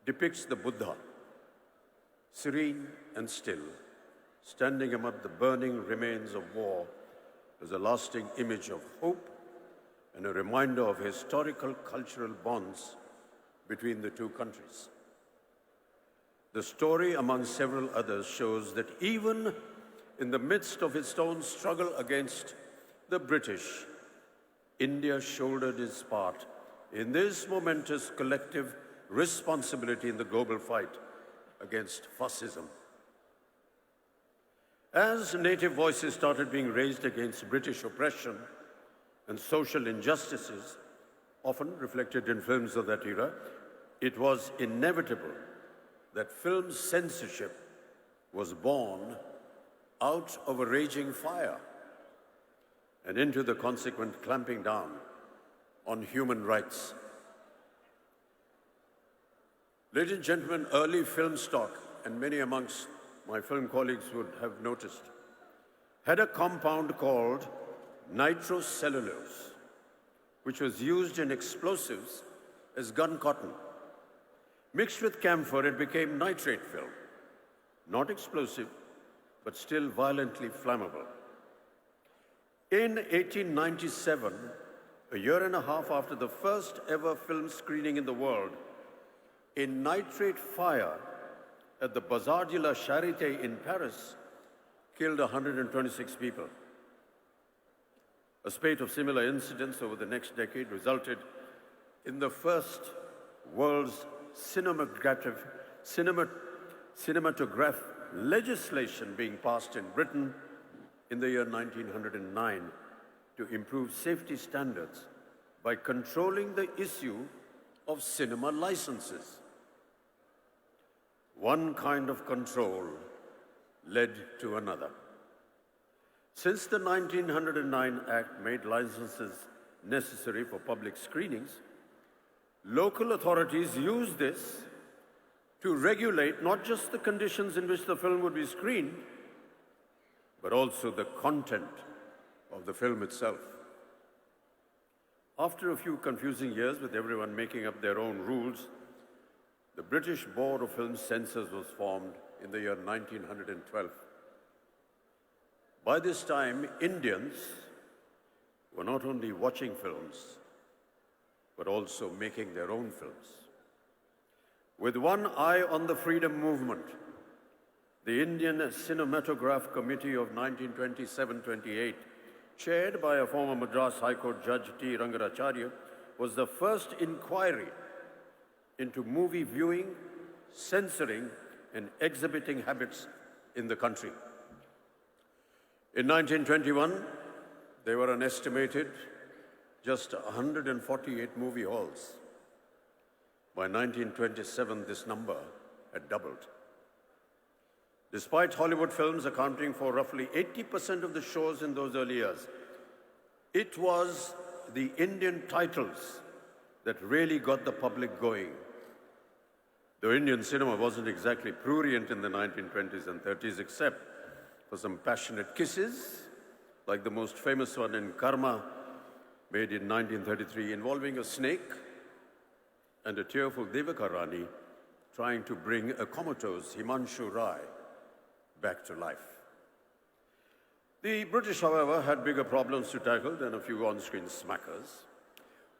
depicts the Buddha, serene and still, standing amid the burning remains of war as a lasting image of hope and a reminder of historical cultural bonds between the two countries. The story, among several others, shows that even in the midst of its own struggle against the British, India shouldered its part in this momentous collective responsibility in the global fight against fascism. As native voices started being raised against British oppression and social injustices, often reflected in films of that era, it was inevitable that film censorship was born out of a raging fire and into the consequent clamping down on human rights. Ladies and gentlemen, early film stock, and many amongst my film colleagues would have noticed, had a compound called nitrocellulose, which was used in explosives as gun cotton. Mixed with camphor, it became nitrate film. Not explosive, but still violently flammable. In 1897, a year and a half after the first ever film screening in the world, a nitrate fire at the Bazar de la Charité in Paris killed 126 people. A spate of similar incidents over the next decade resulted in the first world's cinematograph legislation being passed in Britain in the year 1909 to improve safety standards by controlling the issue of cinema licenses. One kind of control led to another. Since the 1909 Act made licenses necessary for public screenings, local authorities used this to regulate not just the conditions in which the film would be screened, but also the content of the film itself. After a few confusing years with everyone making up their own rules, the British Board of Film Censors was formed in the year 1912. By this time, Indians were not only watching films, but also making their own films. With one eye on the freedom movement, the Indian Cinematograph Committee of 1927-28, chaired by a former Madras High Court Judge T. Rangaracharya, was the first inquiry into movie viewing, censoring, and exhibiting habits in the country. In 1921, there were an estimated just 148 movie halls. By 1927, this number had doubled. Despite Hollywood films accounting for roughly 80% of the shows in those early years, it was the Indian titles that really got the public going. Though Indian cinema wasn't exactly prurient in the 1920s and 30s, except for some passionate kisses, like the most famous one in Karma, made in 1933, involving a snake and a tearful Devaka Rani trying to bring a comatose Himanshu Rai back to life. The British, however, had bigger problems to tackle than a few on-screen smackers.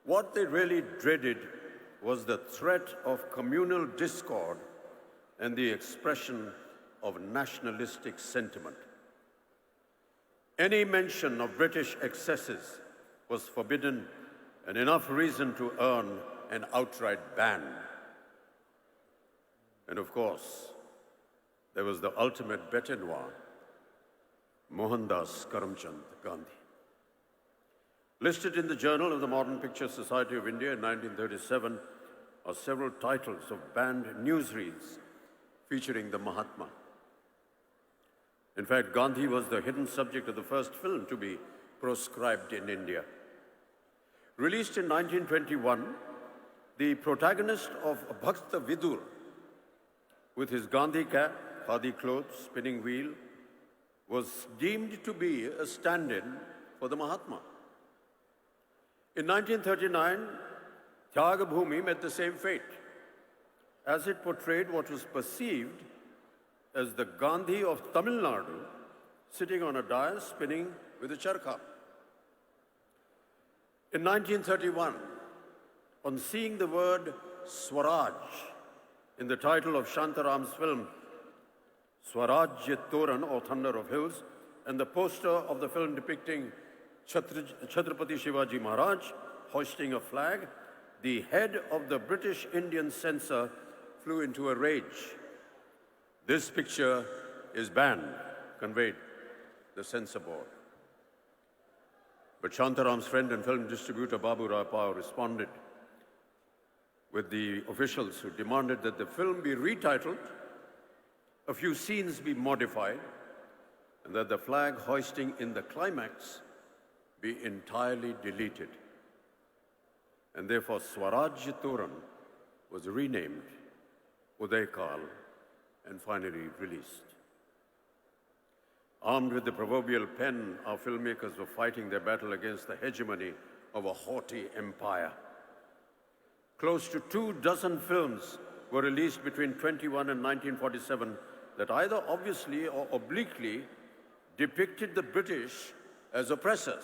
What they really dreaded was the threat of communal discord and the expression of nationalistic sentiment. Any mention of British excesses was forbidden, and enough reason to earn an outright ban. And of course, there was the ultimate bête noire, Mohandas Karamchand Gandhi. Listed in the Journal of the Modern Picture Society of India in 1937 are several titles of banned newsreels featuring the Mahatma. In fact, Gandhi was the hidden subject of the first film to be proscribed in India. Released in 1921, the protagonist of Bhakta Vidur, with his Gandhi cap, khadi clothes, spinning wheel, was deemed to be a stand-in for the Mahatma. In 1939, Tyag Bhumi met the same fate, as it portrayed what was perceived as the Gandhi of Tamil Nadu sitting on a dais spinning with a charkha. In 1931, on seeing the word Swaraj in the title of Shantaram's film Swarajya Toran, or Thunder of Hills, and the poster of the film depicting Chhatrapati Shivaji Maharaj hoisting a flag, the head of the British Indian censor flew into a rage. This picture is banned, conveyed the censor board. But Shantaram's friend and film distributor Babu Rai Pao responded with the officials who demanded that the film be retitled, a few scenes be modified, and that the flag hoisting in the climax be entirely deleted. And therefore Swaraj Toran was renamed Uday Kal, and finally released. Armed with the proverbial pen, our filmmakers were fighting their battle against the hegemony of a haughty empire. Close to 24 films were released between 21 and 1947 that either obviously or obliquely depicted the British as oppressors.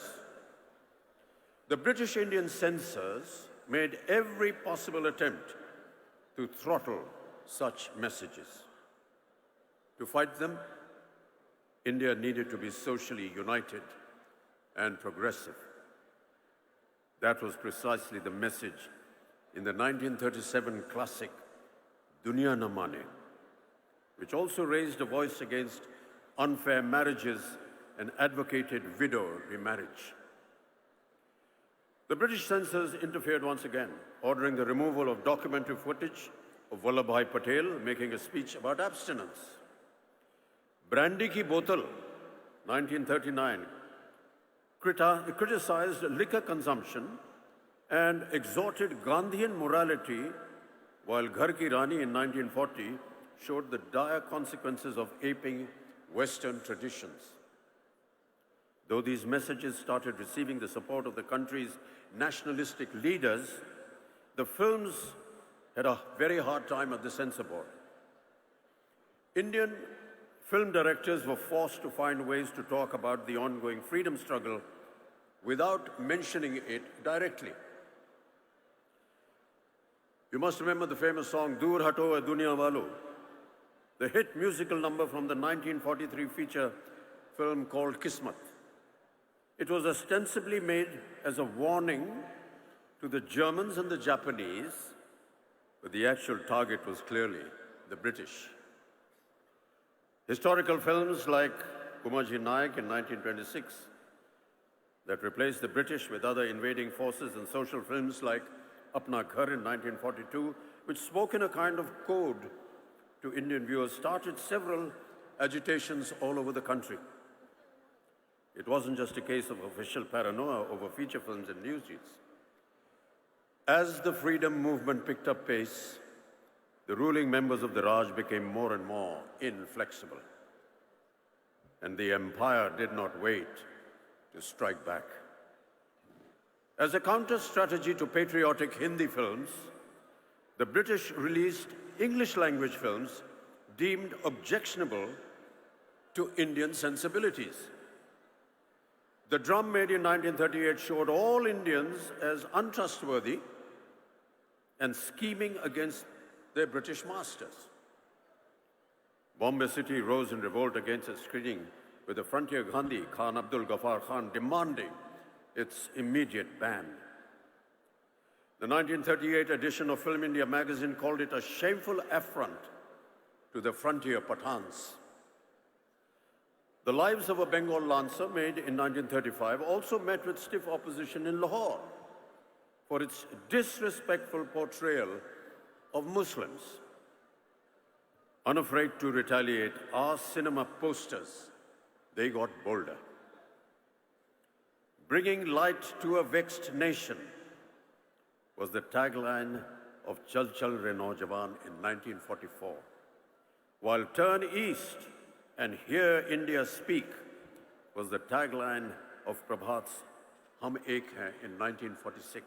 The British Indian censors made every possible attempt to throttle such messages. To fight them, India needed to be socially united and progressive. That was precisely the message in the 1937 classic Duniya Na Mane, which also raised a voice against unfair marriages and advocated widow remarriage. The British censors interfered once again, ordering the removal of documentary footage of Vallabhbhai Patel making a speech about abstinence. Brandy Ki Botal, 1939, criticized liquor consumption and exhorted Gandhian morality, while Ghar Ki Rani in 1940 showed the dire consequences of aping Western traditions. Though these messages started receiving the support of the country's nationalistic leaders, the films had a very hard time at the censor board. Indian film directors were forced to find ways to talk about the ongoing freedom struggle without mentioning it directly. You must remember the famous song, Dur Hato Hai Duniya Walo, the hit musical number from the 1943 feature film called Kismat. It was ostensibly made as a warning to the Germans and the Japanese, but the actual target was clearly the British. Historical films like Kumaji Nayak in 1926 that replaced the British with other invading forces, and social films like Apna Ghar in 1942, which spoke in a kind of code to Indian viewers, started several agitations all over the country. It wasn't just a case of official paranoia over feature films and newsreels. As the freedom movement picked up pace, the ruling members of the Raj became more and more inflexible. And the empire did not wait to strike back. As a counter-strategy to patriotic Hindi films, the British released English-language films deemed objectionable to Indian sensibilities. The Drum made in 1938 showed all Indians as untrustworthy and scheming against their British masters. Bombay City rose in revolt against its screening, with the frontier Gandhi, Khan Abdul Ghaffar Khan, demanding its immediate ban. The 1938 edition of Film India magazine called it a shameful affront to the frontier Pathans. The Lives of a Bengal Lancer, made in 1935, also met with stiff opposition in Lahore for its disrespectful portrayal of Muslims. Unafraid to retaliate, our cinema posters, they got bolder. Bringing light to a vexed nation was the tagline of Chal Chal Re Naujawan in 1944, while Turn East and Hear India Speak was the tagline of Prabhat's Hum Ek Hain in 1946.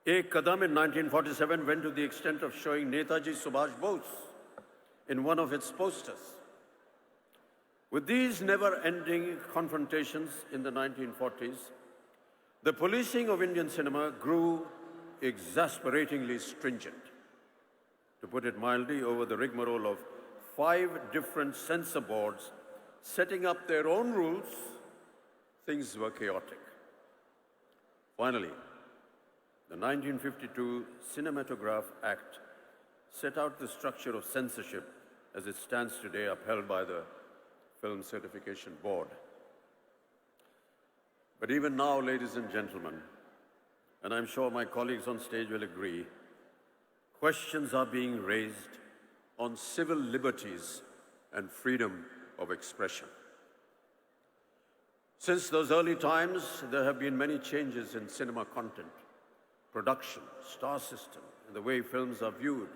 Ek Kadam in 1947 went to the extent of showing Netaji Subhash Bose in one of its posters. With these never-ending confrontations in the 1940s, the policing of Indian cinema grew exasperatingly stringent. To put it mildly, over the rigmarole of 5 different censor boards setting up their own rules, things were chaotic. Finally, the 1952 Cinematograph Act set out the structure of censorship as it stands today, upheld by the Film Certification Board. But even now, ladies and gentlemen, and I'm sure my colleagues on stage will agree, questions are being raised on civil liberties and freedom of expression. Since those early times, there have been many changes in cinema content, production, star system, and the way films are viewed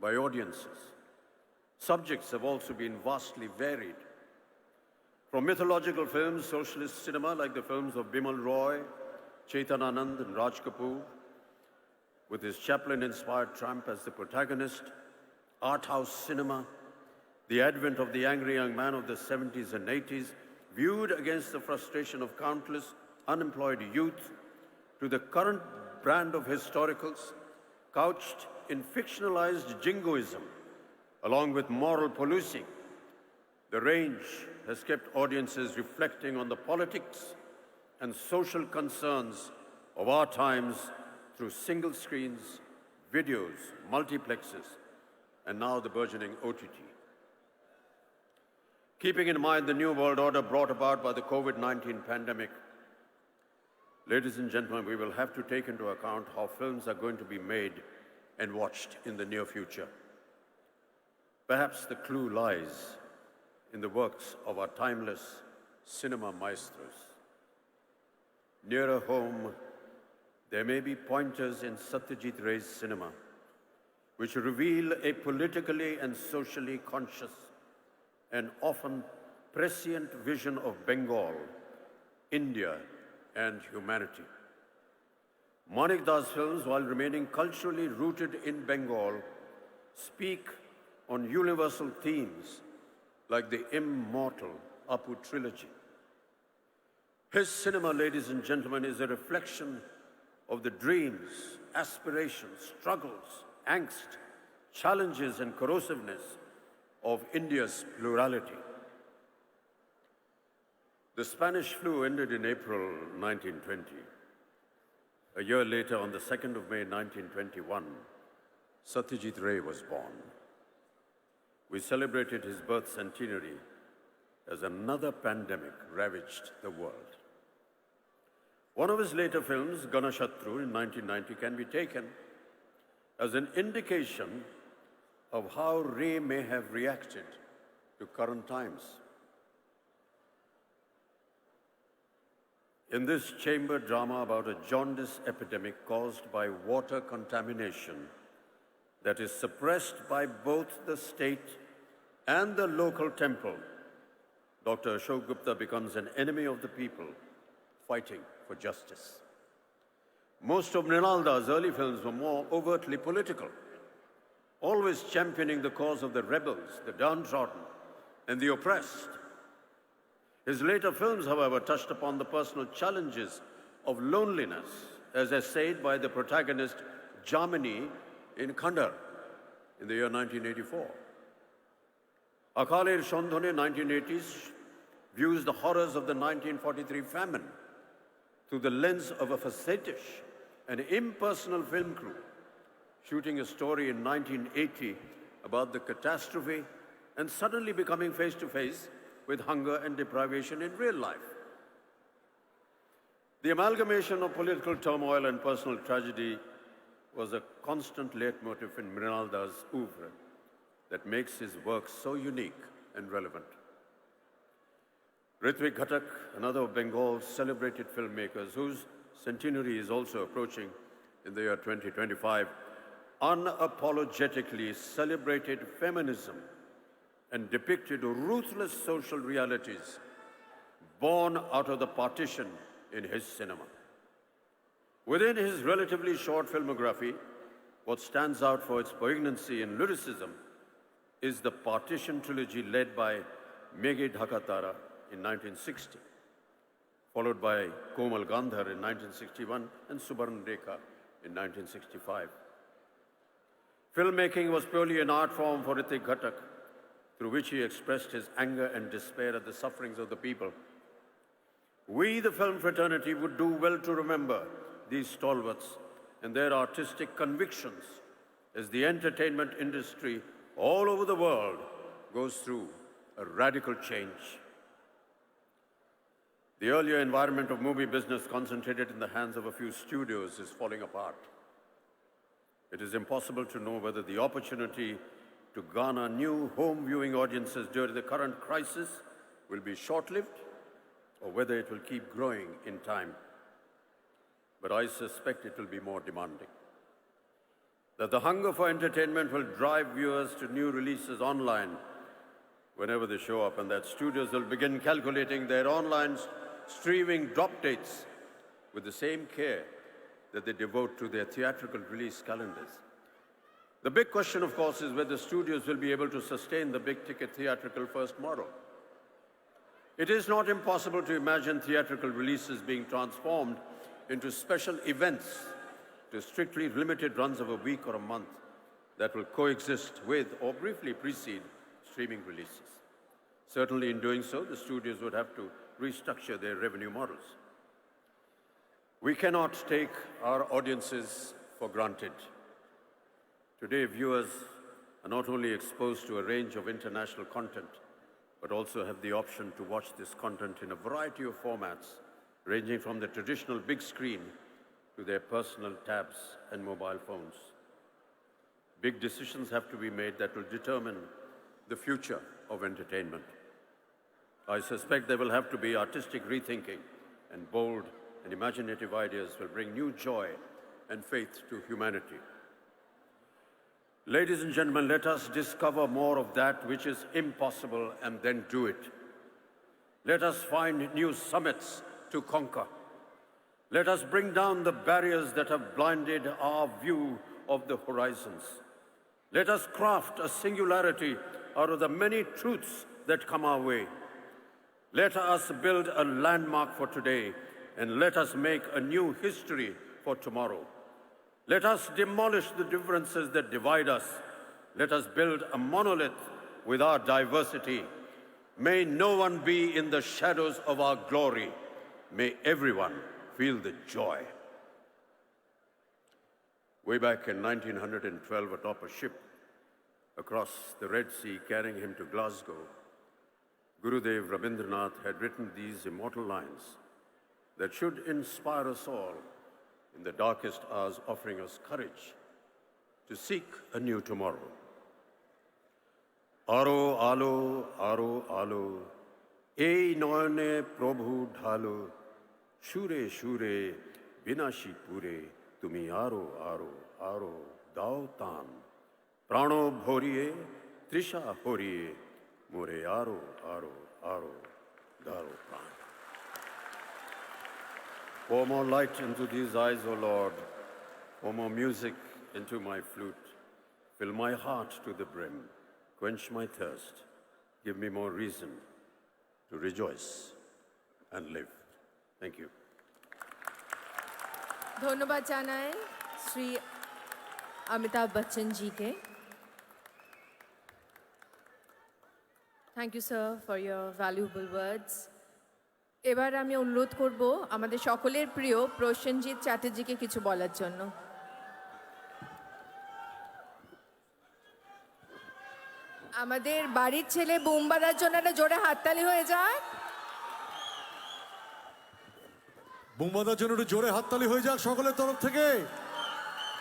by audiences. Subjects have also been vastly varied. From mythological films, socialist cinema like the films of Bimal Roy, Chetan Anand and Raj Kapoor, with his Chaplin-inspired tramp as the protagonist, art house cinema, the advent of the angry young man of the 70s and 80s, viewed against the frustration of countless unemployed youth, to the current brand of historicals, couched in fictionalized jingoism, along with moral policing. The range has kept audiences reflecting on the politics and social concerns of our times through single screens, videos, multiplexes, and now the burgeoning OTT. Keeping in mind the new world order brought about by the COVID-19 pandemic, ladies and gentlemen, we will have to take into account how films are going to be made and watched in the near future. Perhaps the clue lies in the works of our timeless cinema maestros. Nearer home, there may be pointers in Satyajit Ray's cinema which reveal a politically and socially conscious and often prescient vision of Bengal, India, and humanity. Manik Das films, while remaining culturally rooted in Bengal, speak on universal themes like the immortal Apu trilogy. His cinema, ladies and gentlemen, is a reflection of the dreams, aspirations, struggles, angst, challenges, and corrosiveness of India's plurality. The Spanish flu ended in April 1920. A year later, on the 2nd of May 1921, Satyajit Ray was born. We celebrated his birth centenary as another pandemic ravaged the world. One of his later films, Ganashatru in 1990, can be taken as an indication of how Ray may have reacted to current times. In this chamber drama about a jaundice epidemic caused by water contamination that is suppressed by both the state and the local temple, Dr. Ashok Gupta becomes an enemy of the people fighting for justice. Most of Mrinalda's early films were more overtly political, always championing the cause of the rebels, the downtrodden, and the oppressed. His later films, however, touched upon the personal challenges of loneliness, as essayed by the protagonist Jamini in Khandar in the year 1984. Akaler Shandhone, 1980s, views the horrors of the 1943 famine through the lens of a facetious and impersonal film crew, shooting a story in 1980 about the catastrophe and suddenly becoming face to face with hunger and deprivation in real life. The amalgamation of political turmoil and personal tragedy was a constant leitmotif in Mrinalda's oeuvre that makes his work so unique and relevant. Ritwik Ghatak, another of Bengal's celebrated filmmakers, whose centenary is also approaching in the year 2025, unapologetically celebrated feminism and depicted ruthless social realities born out of the partition in his cinema. Within his relatively short filmography, what stands out for its poignancy and lyricism is the Partition trilogy led by Meghe Dhakatara in 1960, followed by Komal Gandhar in 1961 and Subarn Rekha in 1965. Filmmaking was purely an art form for Ritwik Ghatak, through which he expressed his anger and despair at the sufferings of the people. We, the film fraternity, would do well to remember these stalwarts and their artistic convictions as the entertainment industry all over the world goes through a radical change. The earlier environment of movie business concentrated in the hands of a few studios is falling apart. It is impossible to know whether the opportunity to garner new home viewing audiences during the current crisis will be short-lived or whether it will keep growing in time. But I suspect it will be more demanding. that the hunger for entertainment will drive viewers to new releases online whenever they show up, and that studios will begin calculating their online streaming drop dates with the same care that they devote to their theatrical release calendars. The big question, of course, is whether studios will be able to sustain the big-ticket theatrical first model. It is not impossible to imagine theatrical releases being transformed into special events to strictly limited runs of a week or a month that will coexist with or briefly precede streaming releases. Certainly in doing so, the studios would have to restructure their revenue models. We cannot take our audiences for granted. Today, viewers are not only exposed to a range of international content, but also have the option to watch this content in a variety of formats, ranging from the traditional big screen to their personal tabs and mobile phones. Big decisions have to be made that will determine the future of entertainment. I suspect there will have to be artistic rethinking, and bold and imaginative ideas will bring new joy and faith to humanity. Ladies and gentlemen, let us discover more of that which is impossible and then do it. Let us find new summits to conquer. Let us bring down the barriers that have blinded our view of the horizons. Let us craft a singularity out of the many truths that come our way. Let us build a landmark for today, and let us make a new history for tomorrow. Let us demolish the differences that divide us. Let us build a monolith with our diversity. May no one be in the shadows of our glory. May everyone feel the joy. Way back in 1912, atop a ship across the Red Sea carrying him to Glasgow, Gurudev Rabindranath had written these immortal lines that should inspire us all in the darkest hours, offering us courage to seek a new tomorrow. Aro alo, aro alo, ei noyane prabhu dhalo, shure shure, binashi pure, tumi aro aro aro, dao tan, prano bhoriye, trisha horiye, more aro aro aro, daro pran. Pour more light into these eyes, O Lord. Pour more music into my flute. Fill my heart to the brim. Quench my thirst. Give me more reason to rejoice and live. Thank you. ধন্যবাদ জানাই Shri Amitabh Bachchan GK. Thank you, sir, for your valuable words. এবার আমি অনুরোধ করব আমাদের সকলের প্রিয় প্রসেনজিৎ চ্যাটার্জিকে কিছু বলার জন্য। আমাদের বাড়ির ছেলে বুম বাজার জন্য একটা জোরে হাততালি হয়ে যাক। বুম বাজার জন্য একটু জোরে হাততালি হয়ে যাক সকলের তরফ থেকে।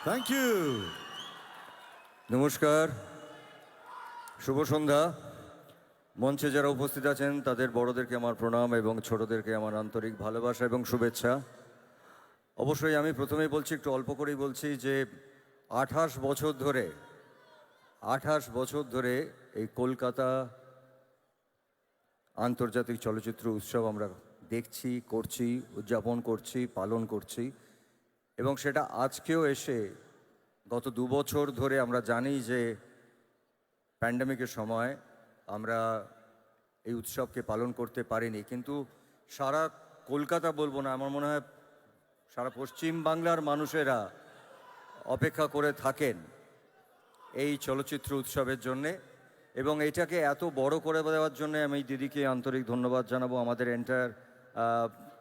Thank you. নমস্কার, শুভ সন্ধ্যা। মঞ্চে যারা উপস্থিত আছেন তাদের বড়দেরকে আমার প্রণাম এবং ছোটদেরকে আমার আন্তরিক ভালোবাসা এবং শুভেচ্ছা। অবশ্যই আমি প্রথমেই বলছি, একটু অল্প করেই বলছি, যে 28 বছর ধরে এই কলকাতা আন্তর্জাতিক চলচ্চিত্র উৎসব আমরা দেখছি, করছি, উদযাপন করছি, পালন করছি, এবং সেটা আজকেও এসে গত 2 বছর ধরে আমরা জানি যে প্যান্ডেমিকের সময় আমরা এই উৎসবকে পালন করতে পারিনি, কিন্তু সারা কলকাতা বলবো না, আমার মনে হয় সারা পশ্চিম বাংলার মানুষেরা অপেক্ষা করে থাকেন এই চলচ্চিত্র উৎসবের জন্যে, এবং এটাকে এত বড় করে দেওয়ার জন্যে আমি দিদিকে আন্তরিক ধন্যবাদ জানাবো, আমাদের এন্টায়ার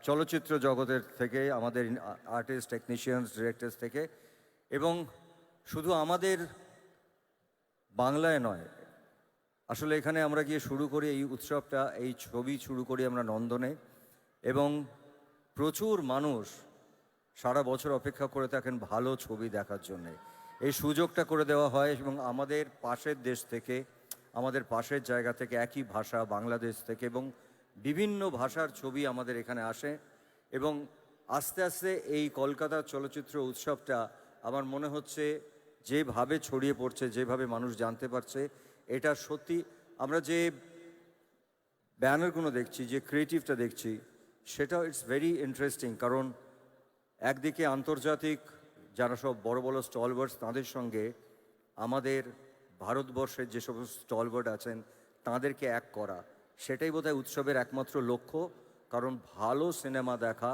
চলচ্চিত্র জগতের থেকে, আমাদের আর্টিস্ট, টেকনিশিয়ানস, ডিরেক্টরস থেকে। এবং শুধু আমাদের বাংলায় নয়, আসলে এখানে আমরা গিয়ে শুরু করি এই উৎসবটা, এই ছবি শুরু করি আমরা নন্দনে, এবং প্রচুর মানুষ সারা বছর অপেক্ষা করে থাকেন ভালো ছবি দেখার জন্যে। এই সুযোগটা করে দেওয়া হয়, এবং আমাদের পাশের দেশ থেকে, আমাদের পাশের জায়গা থেকে, একই ভাষা বাংলাদেশ থেকে, এবং বিভিন্ন ভাষার ছবি আমাদের এখানে আসে। এবং আস্তে আস্তে এই কলকাতা চলচ্চিত্র উৎসবটা আমার মনে হচ্ছে যেভাবে ছড়িয়ে পড়ছে, যেভাবে মানুষ জানতে পারছে, এটা সত্যি আমরা যে ব্যানারগুলো দেখছি, যে ক্রিয়েটিভটা দেখছি, সেটাও ইটস ভেরি ইন্টারেস্টিং। কারণ একদিকে আন্তর্জাতিক যারা সব বড় বড় স্টলওয়ার্ডস, তাদের সঙ্গে আমাদের ভারতবর্ষের যে সমস্ত স্টলওয়ার্ড আছেন তাদেরকে এক করা, সেটাই বোধহয় উৎসবের একমাত্র লক্ষ্য। কারণ ভালো সিনেমা দেখা,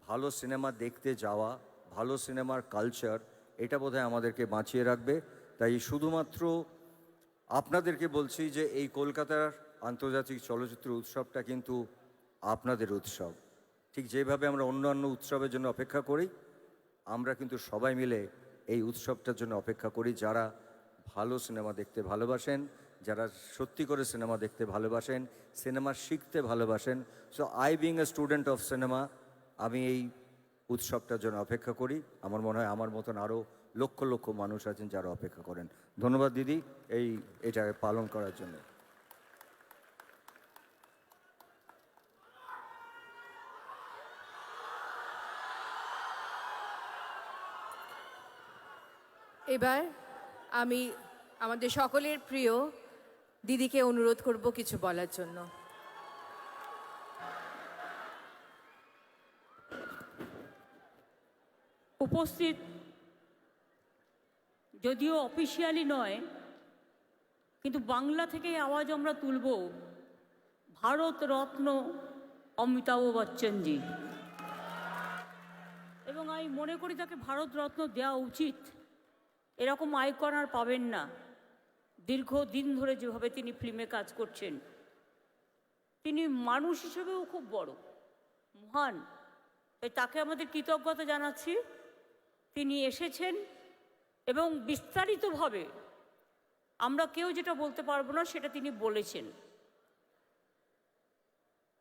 ভালো সিনেমা দেখতে যাওয়া, ভালো সিনেমার কালচার, এটা বোধহয় আমাদেরকে বাঁচিয়ে রাখবে। তাই শুধুমাত্র আপনাদেরকে বলছি যে এই কলকাতার আন্তর্জাতিক চলচ্চিত্র উৎসবটা কিন্তু আপনাদের উৎসব। ঠিক যেভাবে আমরা অন্যান্য উৎসবের জন্য অপেক্ষা করি, আমরা কিন্তু সবাই মিলে এই উৎসবটার জন্য অপেক্ষা করি, যারা ভালো সিনেমা দেখতে ভালোবাসেন, যারা সত্যি করে সিনেমা দেখতে ভালোবাসেন, সিনেমা শিখতে ভালোবাসেন। So I being a student of cinema, আমি এই উৎসবটার জন্য অপেক্ষা করি। আমার মনে হয় আমার মতন আরও লক্ষ লক্ষ মানুষ আছেন যারা অপেক্ষা করেন। ধন্যবাদ দিদি এটাকে পালন করার জন্য। এবার আমি আমাদের সকলের প্রিয় দিদিকে অনুরোধ করব কিছু বলার জন্য। উপস্থিত যদিও অফিসিয়ালি নয়, কিন্তু বাংলা থেকে আওয়াজ আমরা তুলব ভারত রত্ন অমিতাভ বচ্চনজি, এবং আমি মনে করি তাকে ভারত রত্ন দেওয়া উচিত। এরকম আইকন আর পাবেন না। দীর্ঘদিন ধরে যেভাবে তিনি ফিল্মে কাজ করছেন, তিনি মানুষ হিসেবেও খুব বড়, মহান। তাই তাকে আমাদের কৃতজ্ঞতা জানাচ্ছি। তিনি এসেছেন এবং বিস্তারিতভাবে আমরা কেউ যেটা বলতে পারবো না সেটা তিনি বলেছেন।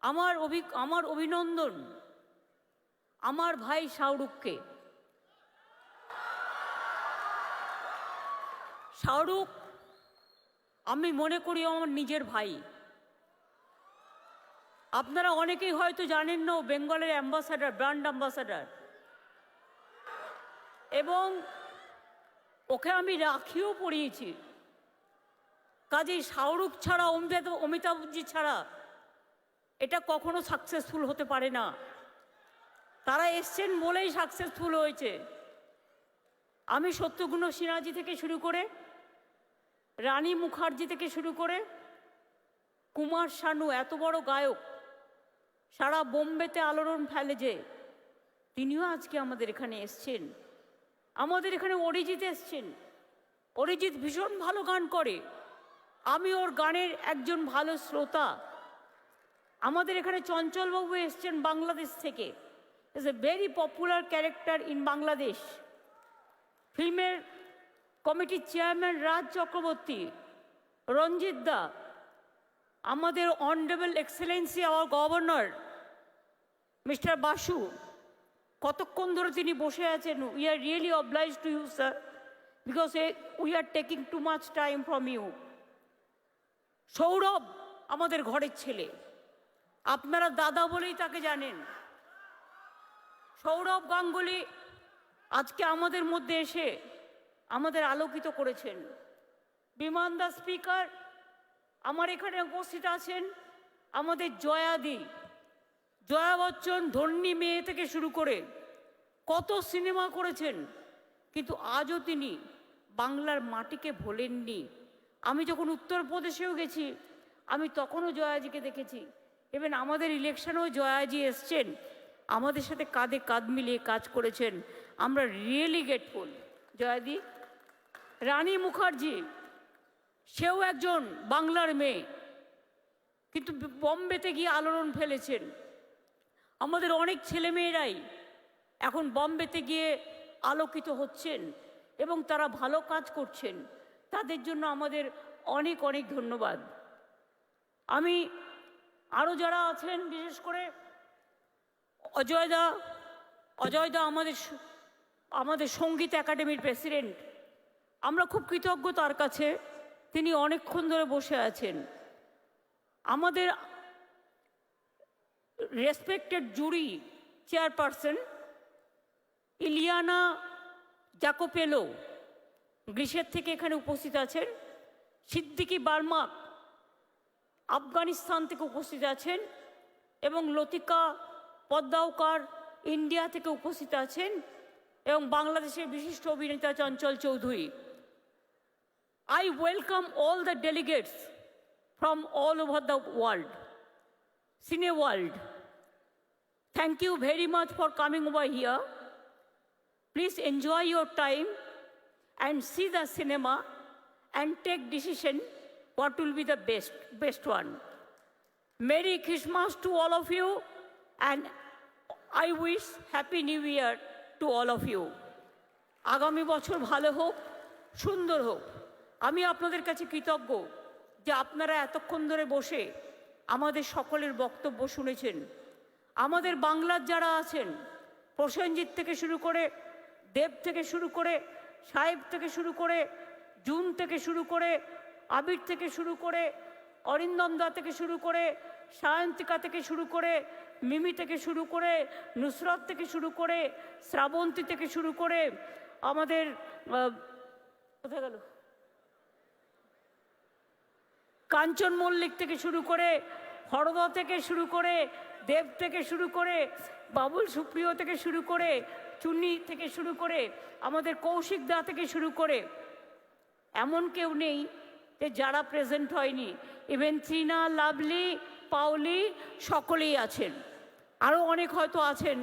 আমার অভিনন্দন আমার ভাই শাহরুখকে। শাহরুখ আমি মনে করি আমার নিজের ভাই। আপনারা অনেকেই হয়তো জানেন না, বেঙ্গলের অ্যাম্বাসাডার, ব্র্যান্ড অ্যাম্বাসাডার, এবং ওকে আমি রাখিও পরিয়েছি। কাজেই শাহরুখ ছাড়া, অমিতাভজি ছাড়া এটা কখনো সাকসেসফুল হতে পারে না। তারা এসছেন বলেই সাকসেসফুল হয়েছে। আমি শত্রুঘ্ন সিনহাজি থেকে শুরু করে, রানী মুখার্জি থেকে শুরু করে, কুমার শানু, এত বড় গায়ক, সারা বোম্বেতে আলোড়ন ফেলে যে, তিনিও আজকে আমাদের এখানে এসছেন। আমাদের এখানে অরিজিৎ এসছেন। অরিজিৎ ভীষণ ভালো গান করে, আমি ওর গানের একজন ভালো শ্রোতা। আমাদের এখানে চঞ্চলবাবু এসছেন বাংলাদেশ থেকে, is a very popular character in Bangladesh. ফিল্মের কমিটির চেয়ারম্যান রাজ চক্রবর্তী, রঞ্জিত দা, আমাদের honourable excellency our governor mister Basu, কতক্ষণ ধরে তিনি বসে আছেন। We are really oblige to you sir, because we are taking too much time from you. Sourav আমাদের ঘরের ছেলে, আপনারা দাদা বলেই তাকে জানেন। সৌরভ গাঙ্গুলি আজকে আমাদের মধ্যে এসে আমাদের আলোকিত করেছেন। বিমান দা স্পিকার আমার এখানে উপস্থিত আছেন। আমাদের জয়াদি, জয়া বচ্চন, ধন্যী মেয়ে থেকে শুরু করে কত সিনেমা করেছেন, কিন্তু আজও তিনি বাংলার মাটিকে ভোলেননি। আমি যখন উত্তরপ্রদেশেও গেছি, আমি তখনও জয়াজিকে দেখেছি। ইভেন আমাদের ইলেকশনেও জয়াজি এসছেন, আমাদের সাথে কাঁধে কাঁধ মিলিয়ে কাজ করেছেন। আমরা রিয়েলি গ্রেটফুল জয়াদি। রানী মুখার্জি, সেও একজন বাংলার মেয়ে, কিন্তু বম্বেতে গিয়ে আলোড়ন ফেলেছেন। আমাদের অনেক ছেলেমেয়েরাই এখন বম্বেতে গিয়ে আলোকিত হচ্ছেন এবং তারা ভালো কাজ করছেন। তাদের জন্য আমাদের অনেক অনেক ধন্যবাদ। আমি আরও যারা আছেন, বিশেষ করে অজয়দা আমাদের সঙ্গীত একাডেমির প্রেসিডেন্ট, আমরা খুব কৃতজ্ঞ তার কাছে। তিনি অনেকক্ষণ ধরে বসে আছেন। আমাদের রেসপেক্টেড জুরি চেয়ারপারসন ইলিয়ানা জাকোপেলো, গ্রিসের থেকে এখানে উপস্থিত আছেন, সিদ্দিকি বার্মাক আফগানিস্তান থেকে উপস্থিত আছেন, এবং লতিকা পদ্মাওকার ইন্ডিয়া থেকে উপস্থিত আছেন, এবং বাংলাদেশের বিশিষ্ট অভিনেতা Chanchal Chowdhury. I welcome all the delegates from all over the world, cine world. Thank you very much for coming over here. Please enjoy your time and see the cinema and take decision what will be the best one. Merry Christmas to all of you, and I wish Happy New Year to all of you. আগামী বছর ভালো হোক, সুন্দর হোক। আমি আপনাদের কাছে কৃতজ্ঞ যে আপনারা এতক্ষণ ধরে বসে আমাদের সকলের বক্তব্য শুনেছেন। আমাদের বাংলার যারা আছেন, প্রসেনজিৎ থেকে শুরু করে, দেব থেকে শুরু করে, সাহেব থেকে শুরু করে, জুন থেকে শুরু করে, আবির থেকে শুরু করে, অরিন্দম দা থেকে শুরু করে, সায়ন্তিকা থেকে শুরু করে, মিমি থেকে শুরু করে, নুসরত থেকে শুরু করে, শ্রাবন্তী থেকে শুরু করে, আমাদের কোথায় গেল, কাঞ্চন মল্লিক থেকে শুরু করে, হরদা থেকে শুরু করে, দেব থেকে শুরু করে, বাবুল সুপ্রিয় থেকে শুরু করে, চুন্নি থেকে শুরু করে, আমাদের কৌশিক দা থেকে শুরু করে, এমন কেউ নেই যে যারা প্রেজেন্ট হয়নি। ইভেন ত্রিনা, লাভলি, পাউলি সকলেই আছেন। আরও অনেক হয়তো আছেন,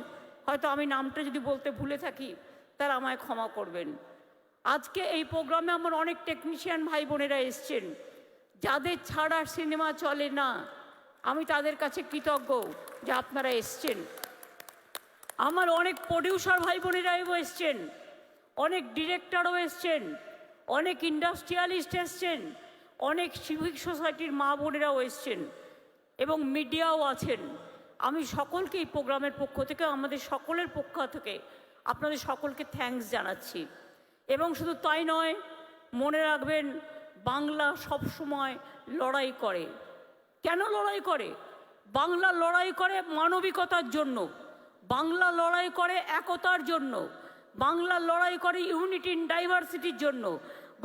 হয়তো আমি নামটা যদি বলতে ভুলে থাকি তারা আমায় ক্ষমা করবেন। আজকে এই প্রোগ্রামে আমার অনেক টেকনিশিয়ান ভাই বোনেরা এসছেন, যাদের ছাড়া সিনেমা চলে না। আমি তাদের কাছে কৃতজ্ঞ যে আপনারা এসছেন। আমার অনেক প্রডিউসার ভাই বোনেরাও এসছেন, অনেক ডিরেক্টরও এসছেন, অনেক ইন্ডাস্ট্রিয়ালিস্ট এসছেন, অনেক সিভিক সোসাইটির মা বোনেরাও এসছেন, এবং মিডিয়াও আছেন। আমি সকলকে এই প্রোগ্রামের পক্ষ থেকে, আমাদের সকলের পক্ষ থেকে আপনাদের সকলকে থ্যাঙ্কস জানাচ্ছি। এবং শুধু তাই নয়, মনে রাখবেন বাংলা সবসময় লড়াই করে। কেন লড়াই করে? বাংলা লড়াই করে মানবিকতার জন্য, বাংলা লড়াই করে একতার জন্য, বাংলা লড়াই করে ইউনিটি ইন ডাইভার্সিটির জন্য,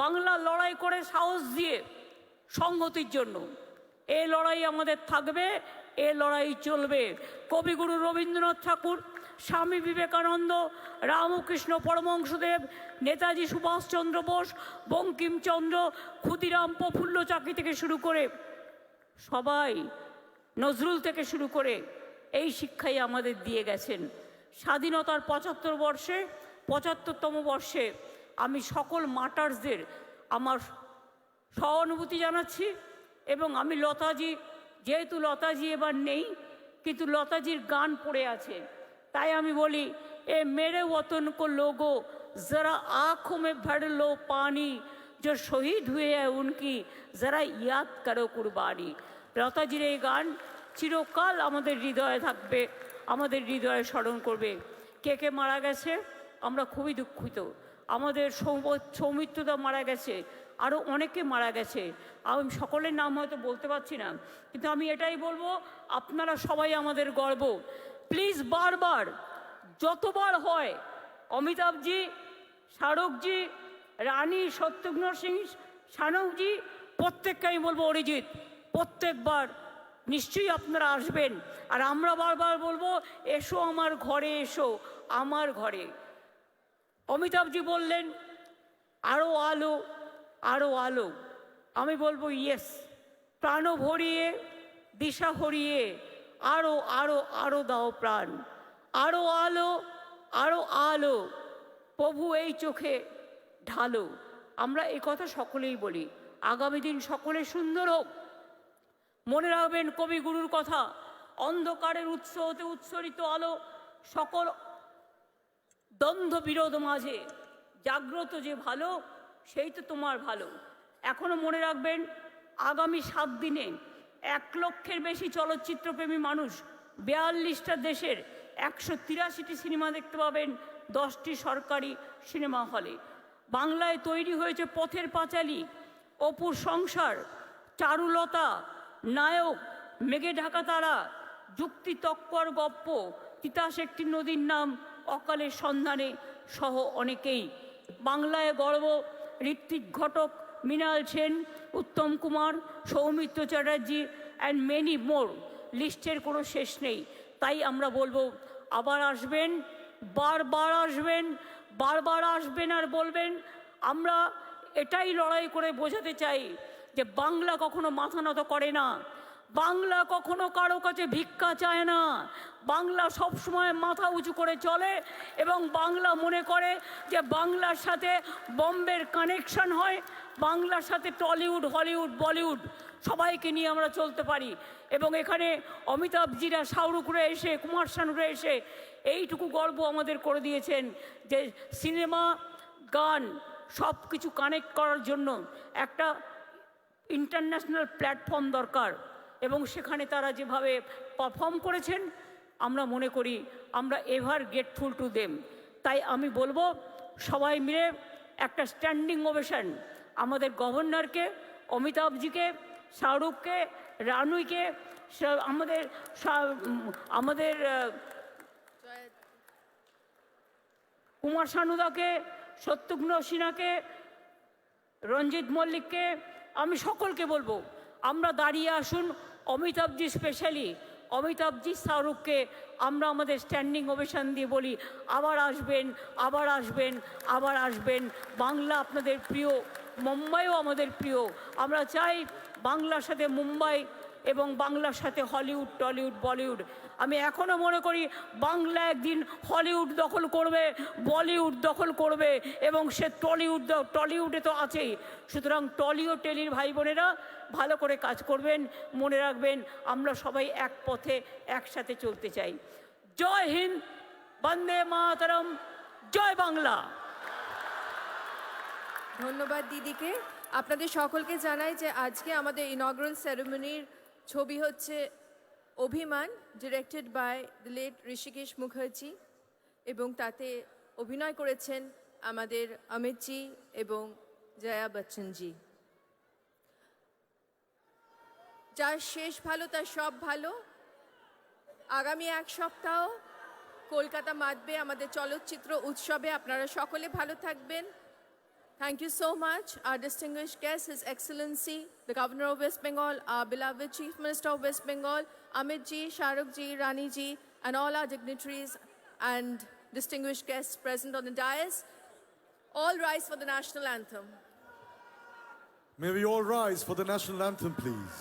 বাংলা লড়াই করে সাহস দিয়ে সংহতির জন্য। এই লড়াই আমাদের থাকবে, এই লড়াই চলবে। কবিগুরু রবীন্দ্রনাথ ঠাকুর, স্বামী বিবেকানন্দ, রামকৃষ্ণ পরমহংসদেব, নেতাজি সুভাষচন্দ্র বোস, বঙ্কিমচন্দ্র, ক্ষুদিরাম, প্রফুল্ল চাকি থেকে শুরু করে সবাই, নজরুল থেকে শুরু করে এই শিক্ষাই আমাদের দিয়ে গেছেন। স্বাধীনতার ৭৫তম বর্ষে আমি সকল মার্টার্সদের আমার সহানুভূতি জানাচ্ছি। এবং আমি লতাজি, যেহেতু লতাজি এবার নেই, কিন্তু লতাজির গান পড়ে আছে, তাই আমি বলি, এ মেরে ওতন কো লোগো जरा आँखों में भर लो पानी, जो शहीद हुए हैं उनकी जरा याद करो कुर्बानी। লতাজির এই গান চিরকাল আমাদের হৃদয়ে থাকবে, আমাদের হৃদয়ে স্মরণ করবে। কে কে মারা গেছে আমরা খুবই দুঃখিত। আমাদের সৌমিত্রদা মারা গেছে, আরও অনেকে মারা গেছে। আমি সকলের নাম হয়তো বলতে পারছি না, কিন্তু আমি এটাই বলবো, আপনারা সবাই আমাদের গর্ব। প্লিজ বারবার যতবার হয়, অমিতাভজি, শাহরুখজি, রানী, শত্রুঘ্ন সিং, শানুজি, প্রত্যেককে আমি বলবো অরিজিৎ, প্রত্যেকবার নিশ্চয়ই আপনারা আসবেন। আর আমরা বারবার বলবো, এসো আমার ঘরে, এসো আমার ঘরে। অমিতাভজি বললেন আরও আলো, আরও আলো। আমি বলবো ইয়েস, প্রাণ ভরিয়ে, দিশা হরিয়ে, আরও আরও আরও দাও প্রাণ, আরও আলো, আরও আলো, প্রভু এই চোখে ঢালো। আমরা এই কথা সকলেই বলি। আগামী দিন সকলে সুন্দর হোক। মনে রাখবেন কবিগুরুর কথা, অন্ধকারের উৎস হতে উৎসরিত আলো, সকল দ্বন্দ্ব বিরোধ মাঝে জাগ্রত যে ভালো, সেই তো তোমার ভালো। এখনো মনে রাখবেন, আগামী 7 দিনে 1 লক্ষের বেশি চলচ্চিত্রপ্রেমী মানুষ 42টা দেশের 183টি সিনেমা দেখতে পাবেন 10টি সরকারি সিনেমা হলে। বাংলায় তৈরি হয়েছে পথের পাঁচালী, অপুর সংসার, চারুলতা, নায়ক, মেঘে ঢাকা তারা, যুক্তি তৎপর গপ্প, তিতাস একটি নদীর নাম, অকালের সন্ধানে সহ অনেকেই। বাংলায় গর্ব, Ritwik Ghatak, Mrinal Sen, Uttam Kumar, Soumitra Chatterjee and many more. লিস্টের কোনো শেষ নেই। তাই আমরা বলবো আবার আসবেন, বারবার আসবেন, বারবার আসবেন আর বলবেন। আমরা এটাই লড়াই করে বোঝাতে চাই যে বাংলা কখনো মাথা নত করে না, বাংলা কখনো কারো কাছে ভিক্ষা চায় না, বাংলা সবসময় মাথা উঁচু করে চলে এবং বাংলা মনে করে যে বাংলার সাথে বম্বের কানেকশন হয়, বাংলার সাথে টলিউড, হলিউড, বলিউড সবাইকে নিয়ে আমরা চলতে পারি। এবং এখানে অমিতাভজিরা, শাহরুখরা এসে, কুমার শানুরা এসে এইটুকু গর্ব আমাদের করে দিয়েছেন যে সিনেমা, গান সব কিছু কানেক্ট করার জন্য একটা ইন্টারন্যাশনাল প্ল্যাটফর্ম দরকার। এবং সেখানে তারা যেভাবে পারফর্ম করেছেন আমরা মনে করি আমরা এভার গ্রেটফুল টু দেম। তাই আমি বলবো সবাই মিলে একটা স্ট্যান্ডিং ওভেশন আমাদের গভর্নরকে, অমিতাভজিকে, শাহরুখকে, রানুইকে, আমাদের আমাদের কুমার শানুদাকে, শত্রুঘ্ন সিনহাকে, রঞ্জিত মল্লিককে, আমি সকলকে বলবো আমরা দাঁড়িয়ে আসুন। অমিতাভজি স্পেশালি, অমিতাভজি, শাহরুখকে আমরা আমাদের স্ট্যান্ডিং ওভেশন দিয়ে বলি আবার আসবেন, আবার আসবেন, আবার আসবেন। বাংলা আপনাদের প্রিয়, মুম্বাইও আমাদের প্রিয়। আমরা চাই বাংলার সাথে মুম্বাই এবং বাংলার সাথে হলিউড, টলিউড, বলিউড। আমি এখনও মনে করি বাংলা একদিন হলিউড দখল করবে, বলিউড দখল করবে এবং সে টলিউডে তো আছেই। সুতরাং টলিও টেলির ভাই বোনেরা ভালো করে কাজ করবেন, মনে রাখবেন আমরা সবাই এক পথে একসাথে চলতে চাই। জয় হিন্দ, বন্দে মাতরম, জয় বাংলা। ধন্যবাদ দিদিকে। আপনাদের সকলকে জানাই যে আজকে আমাদের ইনগ্রাল সেরেমনির ছবি হচ্ছে Abhimaan, directed by the late Hrishikesh Mukherjee, এবং তাতে অভিনয় করেছেন আমাদের অমিতজি এবং জয়া বচ্চনজি। যার শেষ ভালো তার সব ভালো। আগামী এক সপ্তাহ কলকাতা মাতবে আমাদের চলচ্চিত্র উৎসবে। আপনারা সকলে ভালো থাকবেন। Thank you so much, our distinguished guest, His Excellency, the Governor of West Bengal, our beloved Chief Minister of West Bengal, Amit ji, Shahrukh ji, Rani ji, and all our dignitaries and distinguished guests present on the dais. All rise for the national anthem. May we all rise for the national anthem, please.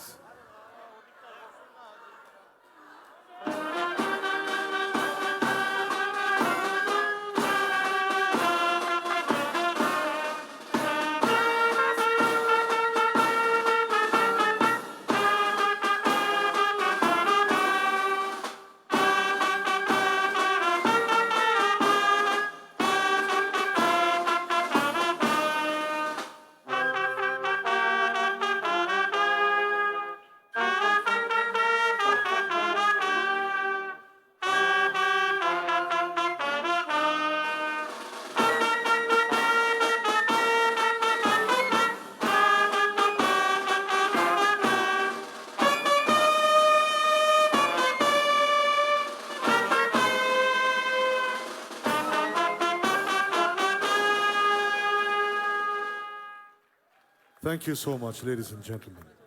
Thank you so much, ladies and gentlemen.